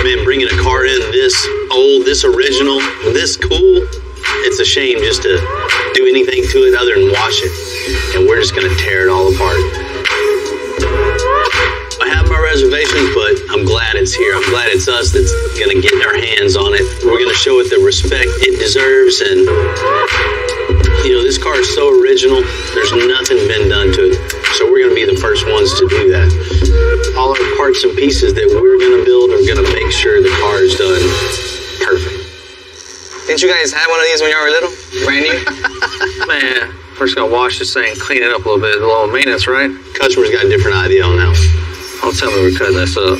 Man, bringing a car in this old, this original, this cool, it's a shame just to do anything to it other than wash it. And we're just going to tear it all apart. I have my reservations, but I'm glad it's here. I'm glad it's us that's going to get our hands on it. We're going to show it the respect it deserves. And, you know, this car is so original. There's nothing been done to it. So we're going to be the first ones to do that. All our parts and pieces that we're going to build are going to make sure the car is done perfect. Didn't you guys have one of these when you were little? Brand new? Man, first gotta wash this thing, clean it up a little bit, a little maintenance, right? Customer's got a different idea on that. Don't tell me we're cutting this up.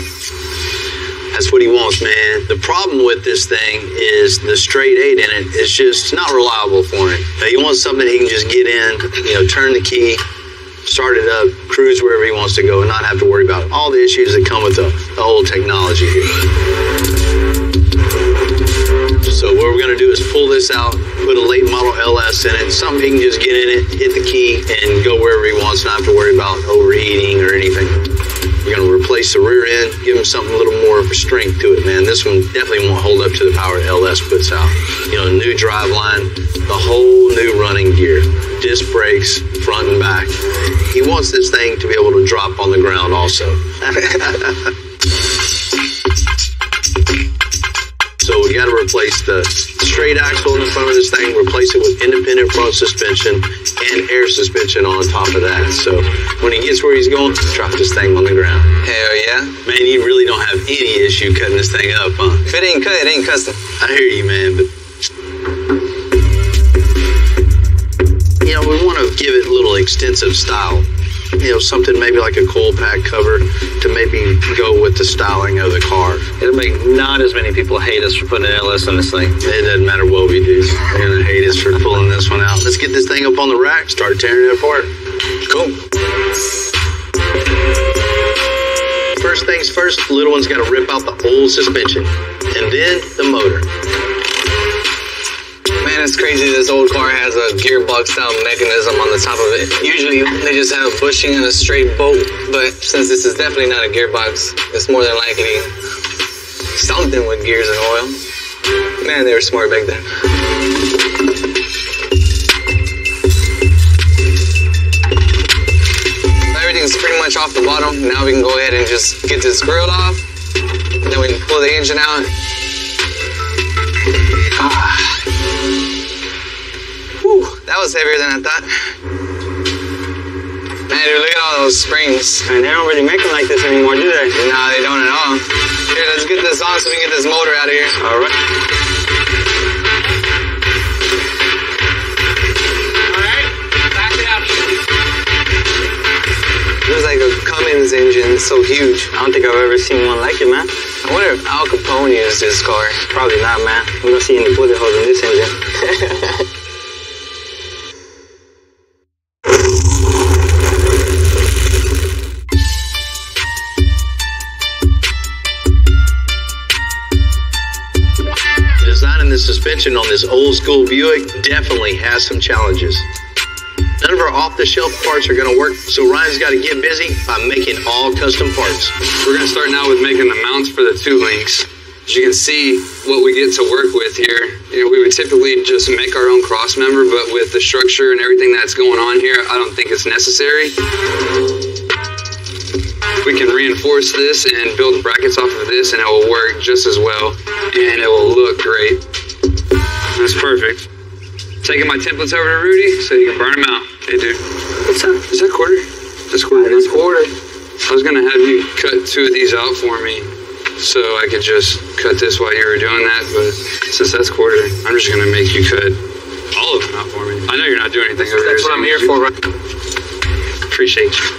That's what he wants, man. The problem with this thing is the straight 8 in it is just not reliable for him. He wants something he can just get in, you know, turn the key, start it up, cruise wherever he wants to go, and not have to worry about all the issues that come with the old technology here. So what we're going to do is pull this out, put a late model LS in it, something he can just get in it, hit the key, and go wherever he wants, not have to worry about overheating or anything. We're going to replace the rear end, give him something a little more of a strength to it, man. This one definitely won't hold up to the power LS puts out. You know, new drive line, the whole new running gear, disc brakes, front and back. He wants this thing to be able to drop on the ground also. So we got to replace the straight axle in the front of this thing, replace it with independent front suspension and air suspension on top of that. So when he gets where he's going, drop this thing on the ground. Hell yeah. Man, you really don't have any issue cutting this thing up, huh? If it ain't cut, it ain't custom. I hear you, man, but you know, we want to give it a little extensive style. You know, something maybe like a coil pack cover to maybe go with the styling of the car. It'll make not as many people hate us for putting an LS on this thing. It doesn't matter what we do. They're going to hate us for pulling this one out. Let's get this thing up on the rack, start tearing it apart. Cool. First things first, the little one's got to rip out the old suspension and then the motor. Man, it's crazy this old car has a gearbox style mechanism on the top of it. Usually they just have a bushing and a straight bolt, but since this is definitely not a gearbox, it's more than likely something with gears and oil. Man, they were smart back then. Everything's pretty much off the bottom. Now we can go ahead and just get this grill off. And then we can pull the engine out. Whew, that was heavier than I thought. Man, dude, look at all those springs. And they don't really make them like this anymore, do they? Nah, they don't at all. Here, let's get this on so we can get this motor out of here. All right. There's like a Cummins engine, it's so huge. I don't think I've ever seen one like it, man. I wonder if Al Capone used this car. Probably not, man. We don't see any bullet holes in this engine. Designing the suspension on this old school Buick definitely has some challenges. None of our off-the-shelf parts are going to work, so Ryan's got to get busy by making all custom parts. We're going to start now with making the mounts for the two links. As you can see, what we get to work with here, we would typically just make our own cross member, but with the structure and everything that's going on here, I don't think it's necessary. We can reinforce this and build brackets off of this, and it will work just as well, and it will look great. That's perfect. Taking my templates over to Rudy so you can burn them out. Hey, dude. What's up? Is that quarter? That's quarter. That's quarter. I was going to have you cut two of these out for me so I could just cut this while you were doing that, but since that's quarter, I'm just going to make you cut all of them out for me. I know you're not doing anything over here. That's what I'm here for, right? Appreciate you.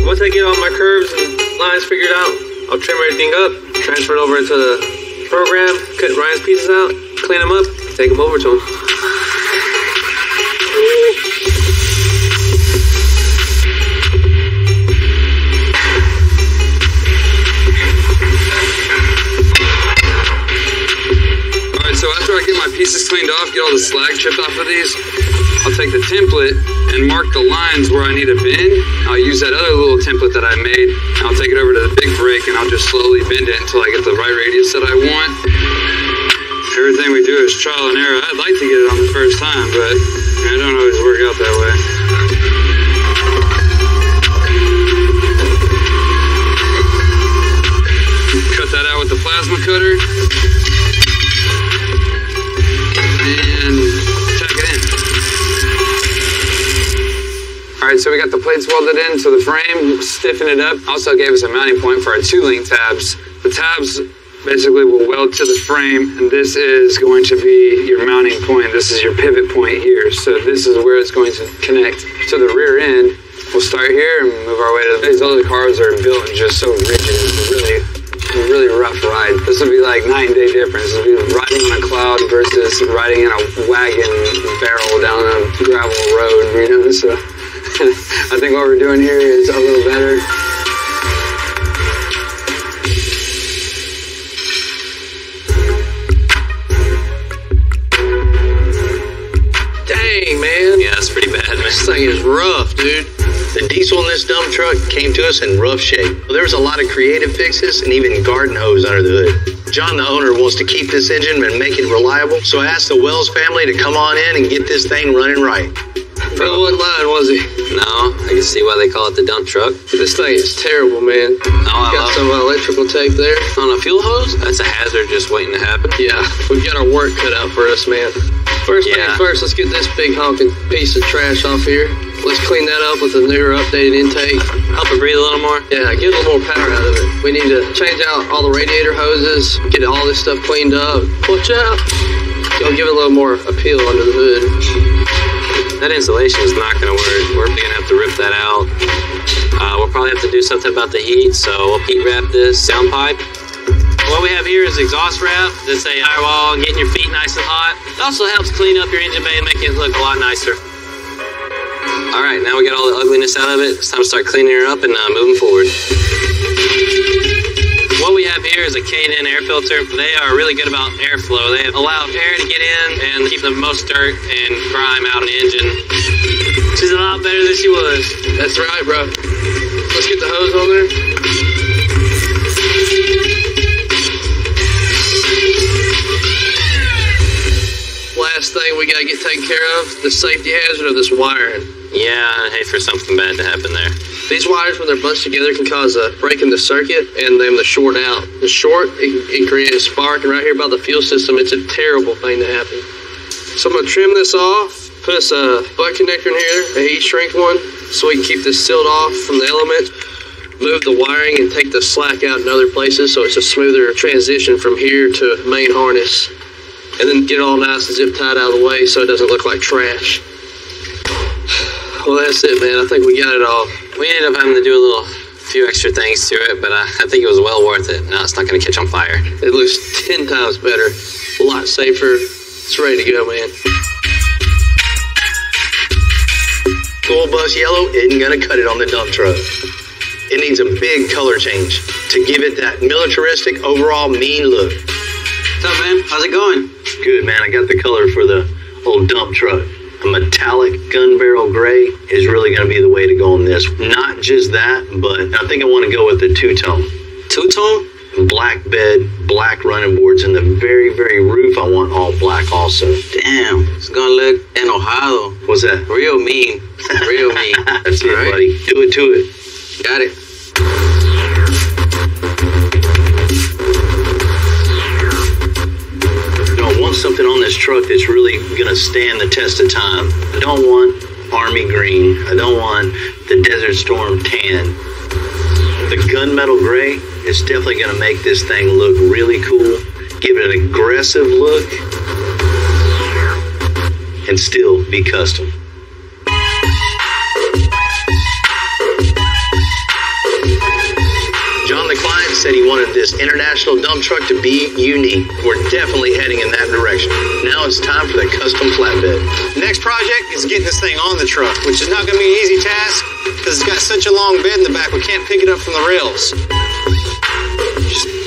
Once I get all my curves and lines figured out, I'll trim everything up, transfer it over into the program, cut Ryan's pieces out, clean them up, take them over to him. Alright, so after I get my pieces cleaned off, get all the slag chipped off of these, I'll take the template and mark the lines where I need a bend. I'll use that other little template that I made. I'll take it over to the big break and I'll just slowly bend it until I get the right radius that I want. Everything we do is trial and error. I'd like to get it on the first time, but it don't always work out that way. Cut that out with the plasma cutter. And tack it in. Alright, so we got the plates welded into the frame, stiffen it up. Also gave us a mounting point for our two-link tabs. The tabs basically will weld to the frame, and this is going to be your mounting point. This is your pivot point here. So this is where it's going to connect to the rear end. We'll start here and move our way to these other cars are built just so rigid. It's a really rough ride. This would be like night and day difference. It would be riding on a cloud versus riding in a wagon barrel down a gravel road, so I think what we're doing here is a little better. Dang, man. Yeah, that's pretty bad, man. This thing is rough, dude. The diesel in this dump truck came to us in rough shape. There was a lot of creative fixes and even garden hose under the hood. John, the owner, wants to keep this engine and make it reliable, so I asked the Wells family to come on in and get this thing running right. Bro, what line was he? No, I can see why they call it the dump truck. This thing is terrible, man. Got some electrical tape there. On a fuel hose? That's a hazard just waiting to happen. Yeah, we've got our work cut out for us, man. First things first, let's get this big honking piece of trash off here. Let's clean that up with a newer, updated intake. Help it breathe a little more? Yeah, get a little more power out of it. We need to change out all the radiator hoses, get all this stuff cleaned up. Watch out. You'll give it a little more appeal under the hood. That insulation is not going to work. We're going to have to rip that out. We'll probably have to do something about the heat, so we'll heat wrap this sound pipe. What we have here is exhaust wrap. Just say firewall and getting your feet nice and hot. It also helps clean up your engine bay and make it look a lot nicer. All right, now we got all the ugliness out of it. It's time to start cleaning her up and moving forward. What we have here here is a K&N air filter. They are really good about airflow. They allow air to get in and keep the most dirt and grime out of the engine. She's a lot better than she was. That's right, bro. Let's get the hose on there. Last thing we gotta get taken care of, the safety hazard of this wiring. Yeah, I'd hate for something bad to happen there. These wires, when they're bunched together, can cause a break in the circuit and them to short out. The short, it can create a spark, and right here by the fuel system, it's a terrible thing to happen. So I'm gonna trim this off, put us a butt connector in here, a heat shrink one, so we can keep this sealed off from the elements. Move the wiring and take the slack out in other places so it's a smoother transition from here to main harness. And then get it all nice and zip tied out of the way so it doesn't look like trash. Well, that's it, man. I think we got it all. We ended up having to do a few extra things to it, but I think it was well worth it. Now it's not going to catch on fire. It looks 10 times better, a lot safer. It's ready to go, man. School bus yellow isn't going to cut it on the dump truck. It needs a big color change to give it that militaristic, overall mean look. What's up, man? How's it going? Good, man. I got the color for the old dump truck. A metallic gun barrel gray is really going to be the way to go on this. Not just that, but I think I want to go with the two-tone. Two-tone? Black bed, black running boards, and the very, very roof I want all black also. Damn, it's going to look enojado. What's that? Real mean. Real mean. That's it, right, buddy. Do it to it. Got it. I want something on this truck that's really going to stand the test of time. I don't want Army green. I don't want the Desert Storm tan. The gunmetal gray is definitely going to make this thing look really cool, give it an aggressive look, and still be custom. John the client said he wanted this international dump truck to be unique. We're definitely heading in that direction. Now it's time for the custom flatbed. Next project is getting this thing on the truck, which is not going to be an easy task because it's got such a long bed in the back, we can't pick it up from the rails.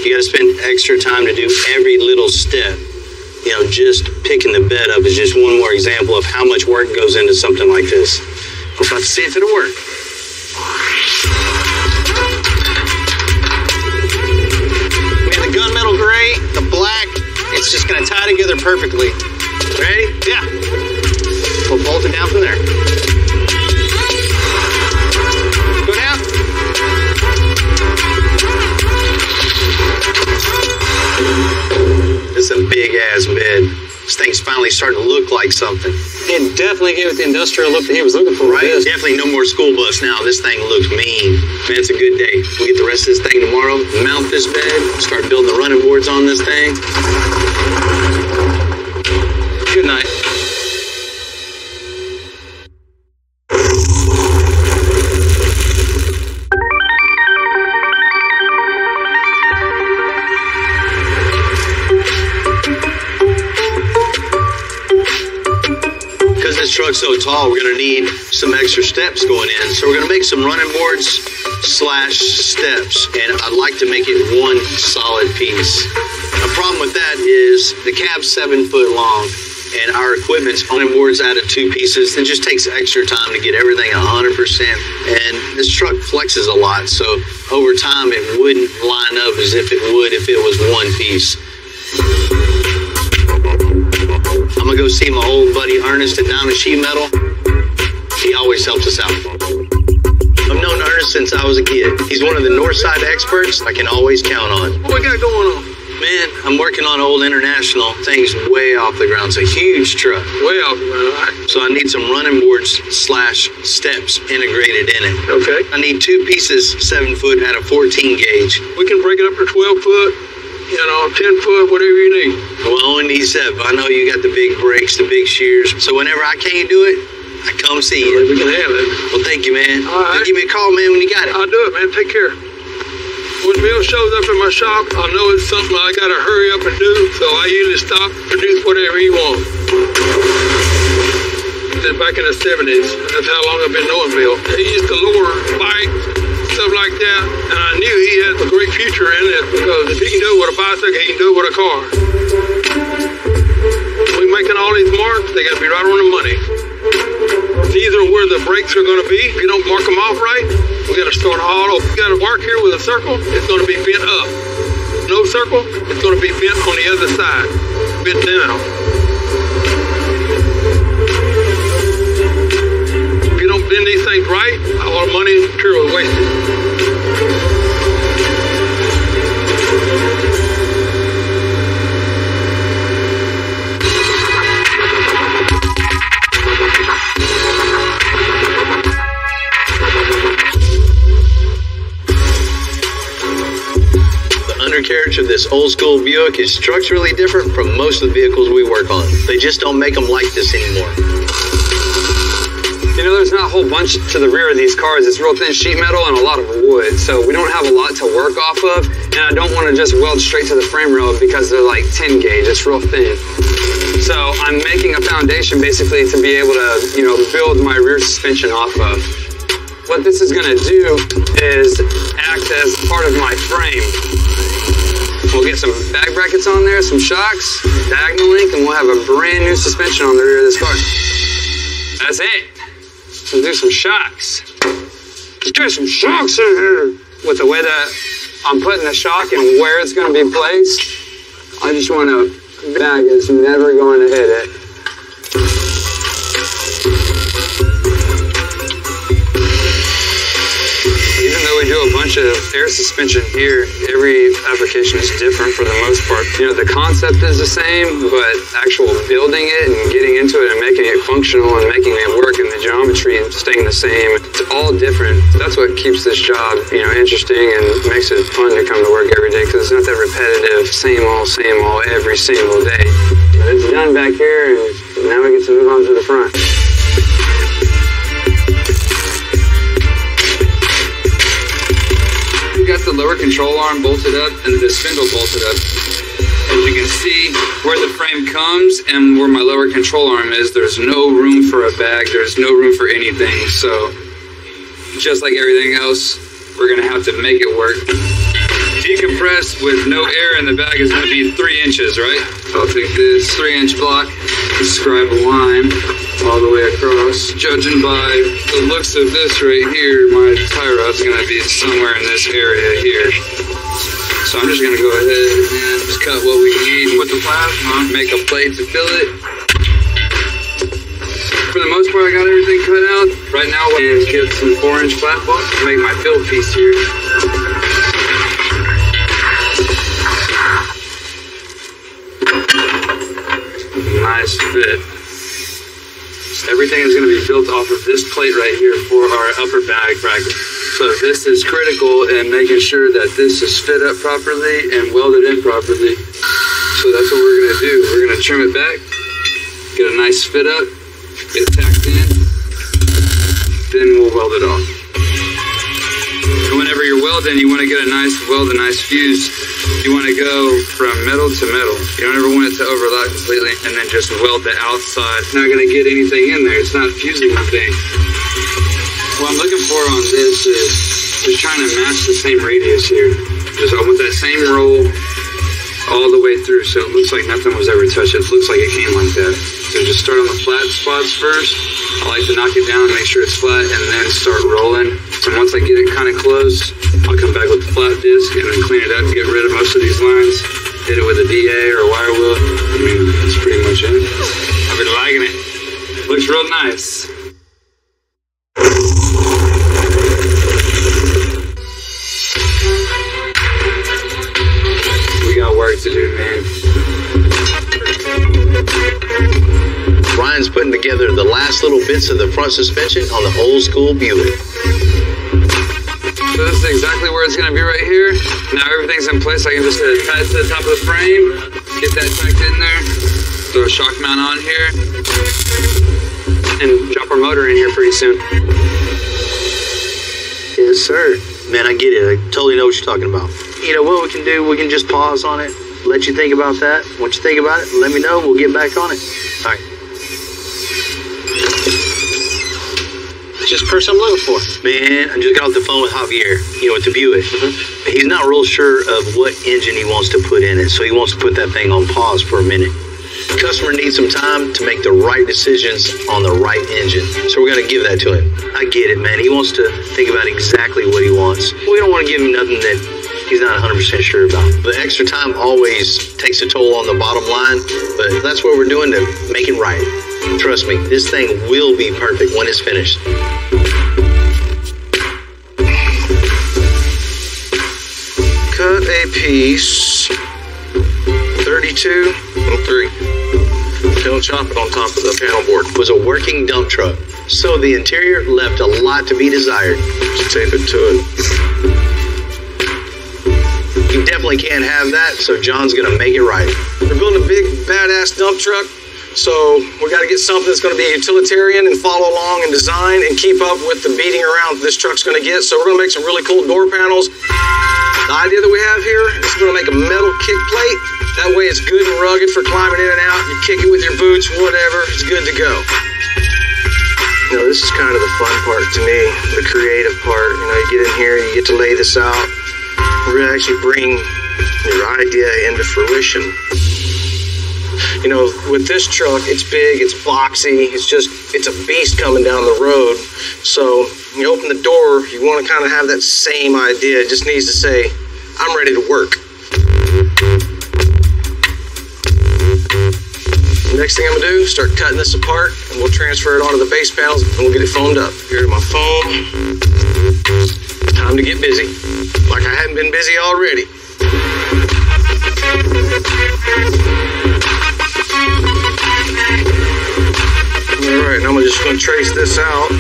You got to spend extra time to do every little step. You know, just picking the bed up is just one more example of how much work goes into something like this. We're about to see if it'll work. Gunmetal gray, the black, it's just going to tie together perfectly. Ready? Yeah. We'll bolt it down from there. Go down. This is a big ass bed. This thing's finally starting to look like something. It definitely gave it the industrial look that he was looking for, right? Definitely no more school bus now. This thing looks mean. Man, it's a good day. We'll get the rest of this thing tomorrow, mount this bed, start building the running boards on this thing. Good night. This truck's so tall, we're going to need some extra steps going in. So we're going to make some running boards / steps, and I'd like to make it one solid piece. A problem with that is the cab's 7 foot long, and our equipment's running boards out of 2 pieces. It just takes extra time to get everything 100%, and this truck flexes a lot, so over time it wouldn't line up as if it would if it was one piece. I'm gonna go see my old buddy Ernest at Diamond Sheet Metal. He always helps us out. I've known Ernest since I was a kid. He's one of the Northside experts I can always count on. What we got going on? Man, I'm working on Old International. Thing's way off the ground. It's a huge truck. Way off the ground, all right. So I need some running boards / steps integrated in it. Okay. I need 2 pieces, 7 foot at a 14 gauge. We can break it up to 12 foot. 10 foot, whatever you need. Well, I only need 7. I know you got the big brakes, the big shears. So whenever I can't do it, I come see you. We can have it. Well, thank you, man. All right. Give me a call, man, when you got it. I'll do it, man. Take care. When Bill shows up in my shop, I know it's something I got to hurry up and do, so I usually stop, produce whatever he wants. Back in the 70s, that's how long I've been knowing Bill. He used to lower bikes, stuff stuff like that, and I knew he had a great future in it because if he can do it with a bicycle, he can do it with a car. We're making all these marks, they got to be right on the money. These are where the brakes are going to be. If you don't mark them off right, we got to start all over. We got to mark here with a circle, it's going to be bent up. No circle, it's going to be bent on the other side, bent down. If you don't bend these things right, all the money and material is wasted. Undercarriage of this old school Buick is structurally different from most of the vehicles we work on. They just don't make them like this anymore. You know, there's not a whole bunch to the rear of these cars. It's real thin sheet metal and a lot of wood, so we don't have a lot to work off of, and I don't want to just weld straight to the frame rail because they're like 10 gauge. It's real thin. So I'm making a foundation basically to be able to, you know, build my rear suspension off of. What this is going to do is act as part of my frame. We'll get some bag brackets on there, some shocks, diagonal link, and we'll have a brand new suspension on the rear of this car. That's it. Let's do some shocks. Let's get some shocks in here. With the way that I'm putting the shock and where it's going to be placed, I just want a bag that's never going to hit it. Even though we do a bunch of air suspension here, every application is different for the most part. You know, the concept is the same, but actual building it and getting into it and making it functional and making it work and the geometry staying the same, it's all different. That's what keeps this job, you know, interesting and makes it fun to come to work every day because it's not that repetitive, same old, every single day. But it's done back here and now we get to move on to the front. Got the lower control arm bolted up and the spindle bolted up. As you can see where the frame comes and where my lower control arm is, there's no room for a bag, there's no room for anything. So just like everything else, we're gonna have to make it work. Decompress with no air in the bag is gonna be 3 inches, right? I'll take this 3-inch block, describe a line all the way across. Judging by the looks of this right here, my tie rod's gonna be somewhere in this area here. So I'm just gonna go ahead and just cut what we need with the plasma, make a plate to fill it. For the most part, I got everything cut out. Right now, I'm gonna get some 4-inch flat block to make my fill piece here. Nice fit. Everything is going to be built off of this plate right here for our upper bag bracket. So this is critical in making sure that this is fit up properly and welded in properly. So that's what we're going to do. We're going to trim it back, get a nice fit up, get it tacked in, then we'll weld it off. And whenever you're welding, you want to get a nice weld, a nice fuse. You want to go from metal to metal. You don't ever want it to overlap completely and then just weld the outside. It's not going to get anything in there. It's not fusing anything. What I'm looking for on this is just trying to match the same radius here. Just I want that same roll all the way through so it looks like nothing was ever touched. It looks like it came like that. So just start on the flat spots first. I like to knock it down and make sure it's flat and then start rolling. So once I get it kind of close, I'll come back with the flat disc and then clean it up and get rid of most of these lines. Hit it with a DA or a wire wheel. I mean, that's pretty much it. I've been liking it. Looks real nice. We got work to do, man. Ryan's putting together the last little bits of the front suspension on the old school Buick. So this is exactly where it's going to be right here. Now everything's in place. I can just attach to the top of the frame, get that tucked in there, throw a shock mount on here, and drop our motor in here pretty soon. Yes, sir. Man, I get it. I totally know what you're talking about. You know what we can do? We can just pause on it, let you think about that. Once you think about it, let me know. We'll get back on it. All right. Just the person I'm looking for. Man, I just got off the phone with Javier, with the Buick. He's not real sure of what engine he wants to put in it, so he wants to put that thing on pause for a minute. The customer needs some time to make the right decisions on the right engine, so we're going to give that to him. I get it, man. He wants to think about exactly what he wants. We don't want to give him nothing that he's not 100% sure about. The extra time always takes a toll on the bottom line, but that's what we're doing to make it right. Trust me, this thing will be perfect when it's finished. Cut a piece 32 and 3. Don't chop it on top of the panel board. It was a working dump truck, so the interior left a lot to be desired. Just tape it to it. You definitely can't have that, so John's gonna make it right. We're building a big, badass dump truck, so we got to get something that's going to be utilitarian and follow along in design and keep up with the beating around this truck's going to get. So we're going to make some really cool door panels. The idea that we have here is we're going to make a metal kick plate. That way it's good and rugged for climbing in and out. You kick it with your boots, whatever, it's good to go. This is kind of the fun part to me, the creative part. You get in here, you get to lay this out, really actually bring your idea into fruition. With this truck, it's big, it's boxy, it's a beast coming down the road. So you open the door, you want to kind of have that same idea. It just needs to say, I'm ready to work. Next thing I'm going to do is start cutting this apart, and we'll transfer it onto the base panels, and we'll get it foamed up. Here's my foam. Time to get busy. Like I hadn't been busy already. Alright, now I'm just going to trace this out.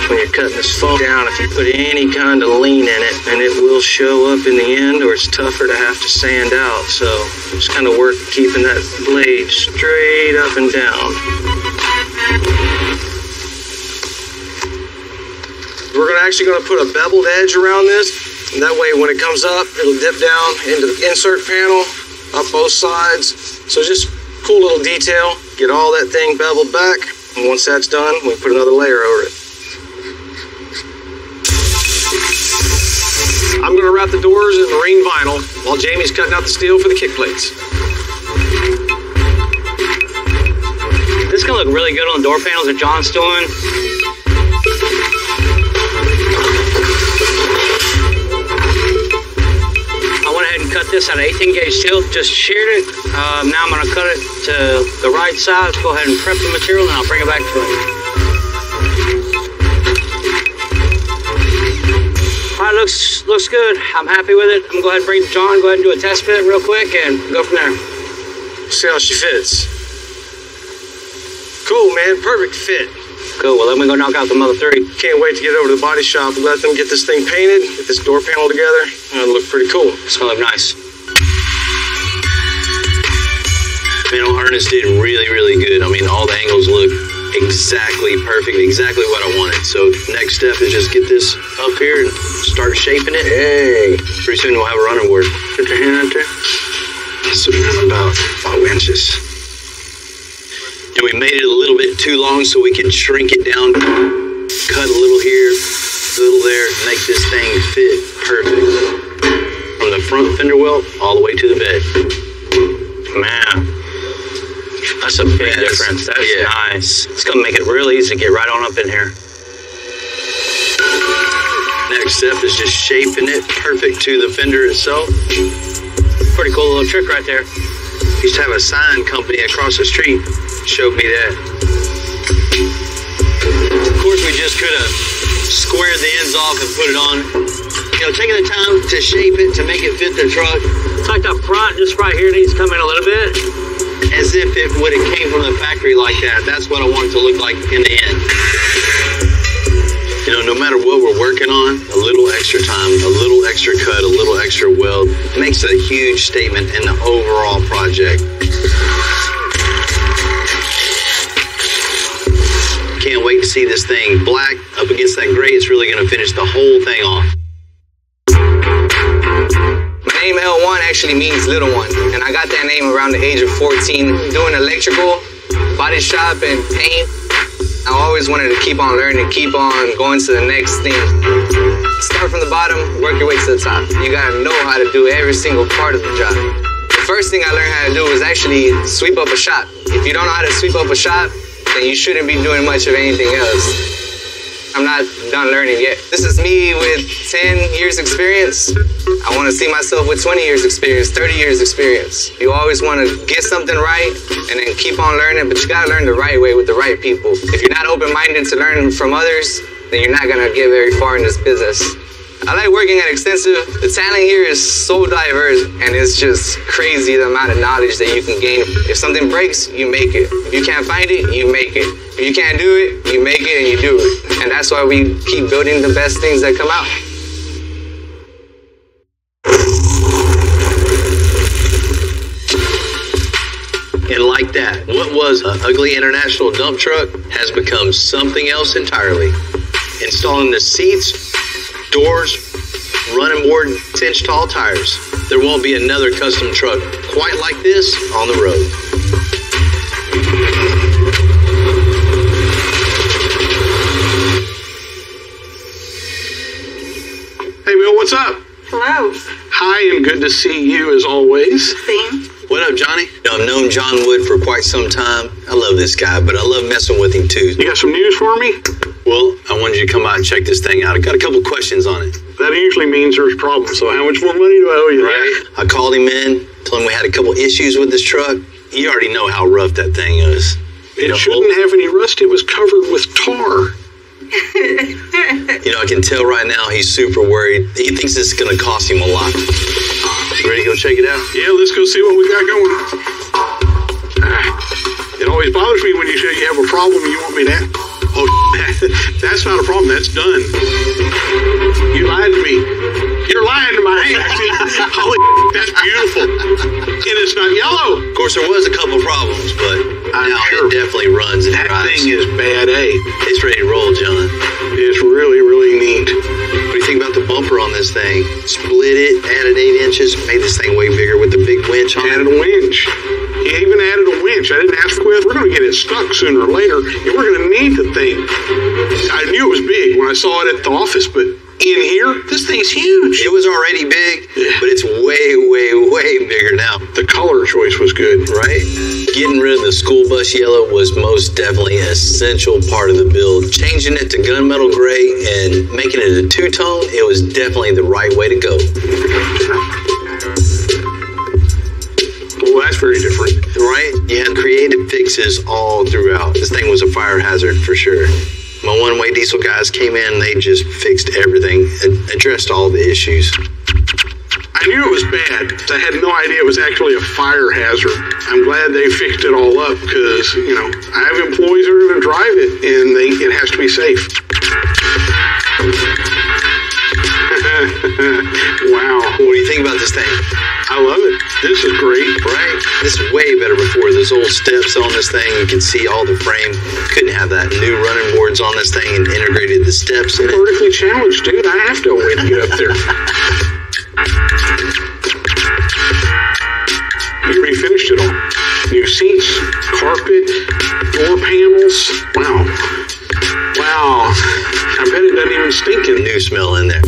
When you're cutting this foam down, if you put any kind of lean in it, and it will show up in the end, or it's tougher to have to sand out. So just kind of work keeping that blade straight up and down. We're actually going to put a beveled edge around this, and that way when it comes up, it'll dip down into the insert panel, up both sides. So just cool little detail. Get all that thing beveled back, and once that's done, we put another layer over it. I'm going to wrap the doors in marine vinyl while Jamie's cutting out the steel for the kick plates. This is going to look really good on the door panels that John's doing. I went ahead and cut this out of 18 gauge steel, just sheared it. Now I'm going to cut it to the right size, go ahead and prep the material, and I'll bring it back to it. All right, looks good. I'm happy with it. I'm going to go ahead and bring John, go ahead and do a test fit real quick and go from there. See how she fits. Cool, man. Perfect fit. Cool. Well, then we go knock out the Mother 3. Can't wait to get over to the body shop and let them get this thing painted, get this door panel together. It'll look pretty cool. It's going to look nice. Panel harness did really, really good. I mean, all the angles look exactly perfect, exactly what I wanted. So next step is just get this up here and start shaping it. Hey, pretty soon we'll have a running board. Put your hand out there. So about 5 inches. And we made it a little bit too long so we could shrink it down, cut a little here, a little there, make this thing fit perfect. From the front fender well all the way to the bed. Man. That's a big difference. That's nice. It's going to make it real easy to get right on up in here. Next step is just shaping it perfect to the fender itself. Pretty cool little trick right there. Used to have a sign company across the street. Showed me that. Of course, we just could have squared the ends off and put it on. Taking the time to shape it, to make it fit the truck. It's like the front, just right here, needs to come in a little bit. As if it would have came from the factory like that. That's what I want it to look like in the end. No matter what we're working on, a little extra time, a little extra cut, a little extra weld makes a huge statement in the overall project. Can't wait to see this thing black up against that gray. It's really going to finish the whole thing off. My name L1 actually means little one, and I got that name around the age of 14 doing electrical, body shop, and paint. I always wanted to keep on learning, keep on going to the next thing. Start from the bottom, work your way to the top. You gotta know how to do every single part of the job. The first thing I learned how to do was actually sweep up a shop. If you don't know how to sweep up a shop, then you shouldn't be doing much of anything else. I'm not done learning yet. This is me with 10 years experience. I want to see myself with 20 years experience, 30 years experience. You always want to get something right and then keep on learning, but you got to learn the right way with the right people. If you're not open-minded to learn from others, then you're not going to get very far in this business. I like working at Extensive. The talent here is so diverse, and it's just crazy the amount of knowledge that you can gain. If something breaks, you make it. If you can't find it, you make it. If you can't do it, you make it and you do it. And that's why we keep building the best things that come out. And like that, what was an ugly international dump truck has become something else entirely. Installing the seats, doors, running board, 10-inch tall tires. There won't be another custom truck quite like this on the road. Hey, Bill, what's up? Hello. Hi, and good to see you as always. Same. What up, Johnny? I've known John Wood for quite some time. I love this guy, but I love messing with him too. You got some news for me? Well, I wanted you to come out and check this thing out. I got a couple questions on it. That usually means there's problems, so how much more money do I owe you? Right. I called him in, told him we had a couple issues with this truck. You already know how rough that thing is. It shouldn't have any rust. It was covered with tar. You know, I can tell right now he's super worried. He thinks it's going to cost him a lot. You ready to go check it out? Yeah, let's go see what we got going. It always bothers me when you say you have a problem and you want me to... Oh, that's not a problem. That's done. You lied to me. You're lying to my face. Holy, that's beautiful. And it's not yellow. Of course, there was a couple problems, but now it definitely runs and that drives. Thing is bad, eh? It's ready to roll, John. It's really, really neat. What do you think about the bumper on this thing? Split it, added 8 inches, made this thing way bigger with the big winch on it. Added a winch. He even added a winch. I didn't ask for it. We're going to get it stuck sooner or later, and we're going to need the thing. I knew it was big when I saw it at the office, but in here, this thing's huge. It was already big, but it's way, way, way bigger now. The color choice was good. Right? Getting rid of the school bus yellow was most definitely an essential part of the build. Changing it to gunmetal gray and making it a two-tone, it was definitely the right way to go. Well, that's very different. Right? You had creative fixes all throughout. This thing was a fire hazard for sure. My one-way diesel guys came in, they just fixed everything and addressed all the issues. I knew it was bad. I had no idea it was actually a fire hazard. I'm glad they fixed it all up because, you know, I have employees that are going to drive it and it has to be safe. Wow. What do you think about this thing? I love it. This is great. Right? This is way better before. Those old steps on this thing, you can see all the frame. Couldn't have that. New running boards on this thing and integrated the steps in it. Vertically challenged, dude. I have to wait to get up there. You refinished it all. New seats, carpet, door panels. Wow. Wow. I bet it doesn't even stink in new smell in there.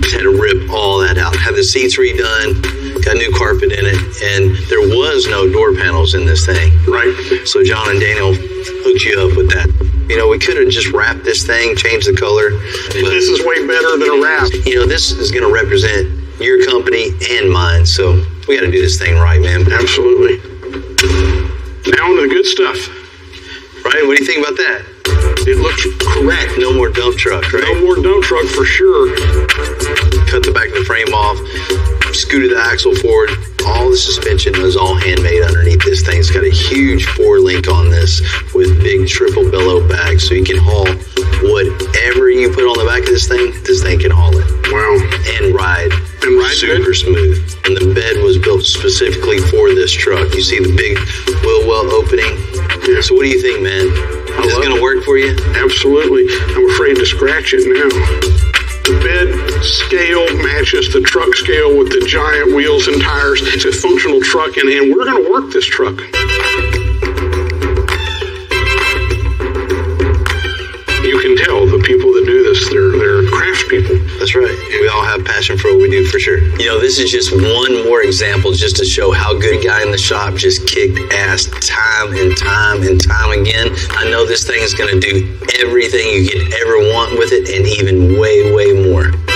Had to rip all that out. Had the seats redone, got new carpet in it, and there was no door panels in this thing. Right. So John and Daniel hooked you up with that. You know, we could have just wrapped this thing, changed the color. But, this is way better than a wrap. You know, this is going to represent your company and mine, so we got to do this thing right, man. Absolutely. Now on to the good stuff. Right? What do you think about that? It looks correct. No more dump truck, right? No more dump truck for sure. Cut the back of the frame off, scooted the axle forward. All the suspension was all handmade underneath this thing. It's got a huge 4-link on this with big triple bellow bags, so you can haul whatever you put on the back of this thing can haul it. Wow. And ride. Super smooth. And the bed was built specifically for this truck. You see the big wheel well opening. Yeah. So what do you think, man? Is this going to work for you? Absolutely. I'm afraid to scratch it now. The bed scale matches the truck scale with the giant wheels and tires. It's a functional truck, and we're going to work this truck. do this. They're craft people. That's right. We all have passion for what we do, for sure. You know, this is just one more example just to show how good a guy in the shop just kicked ass time and time and time again. I know this thing is going to do everything you could ever want with it and even way, way more.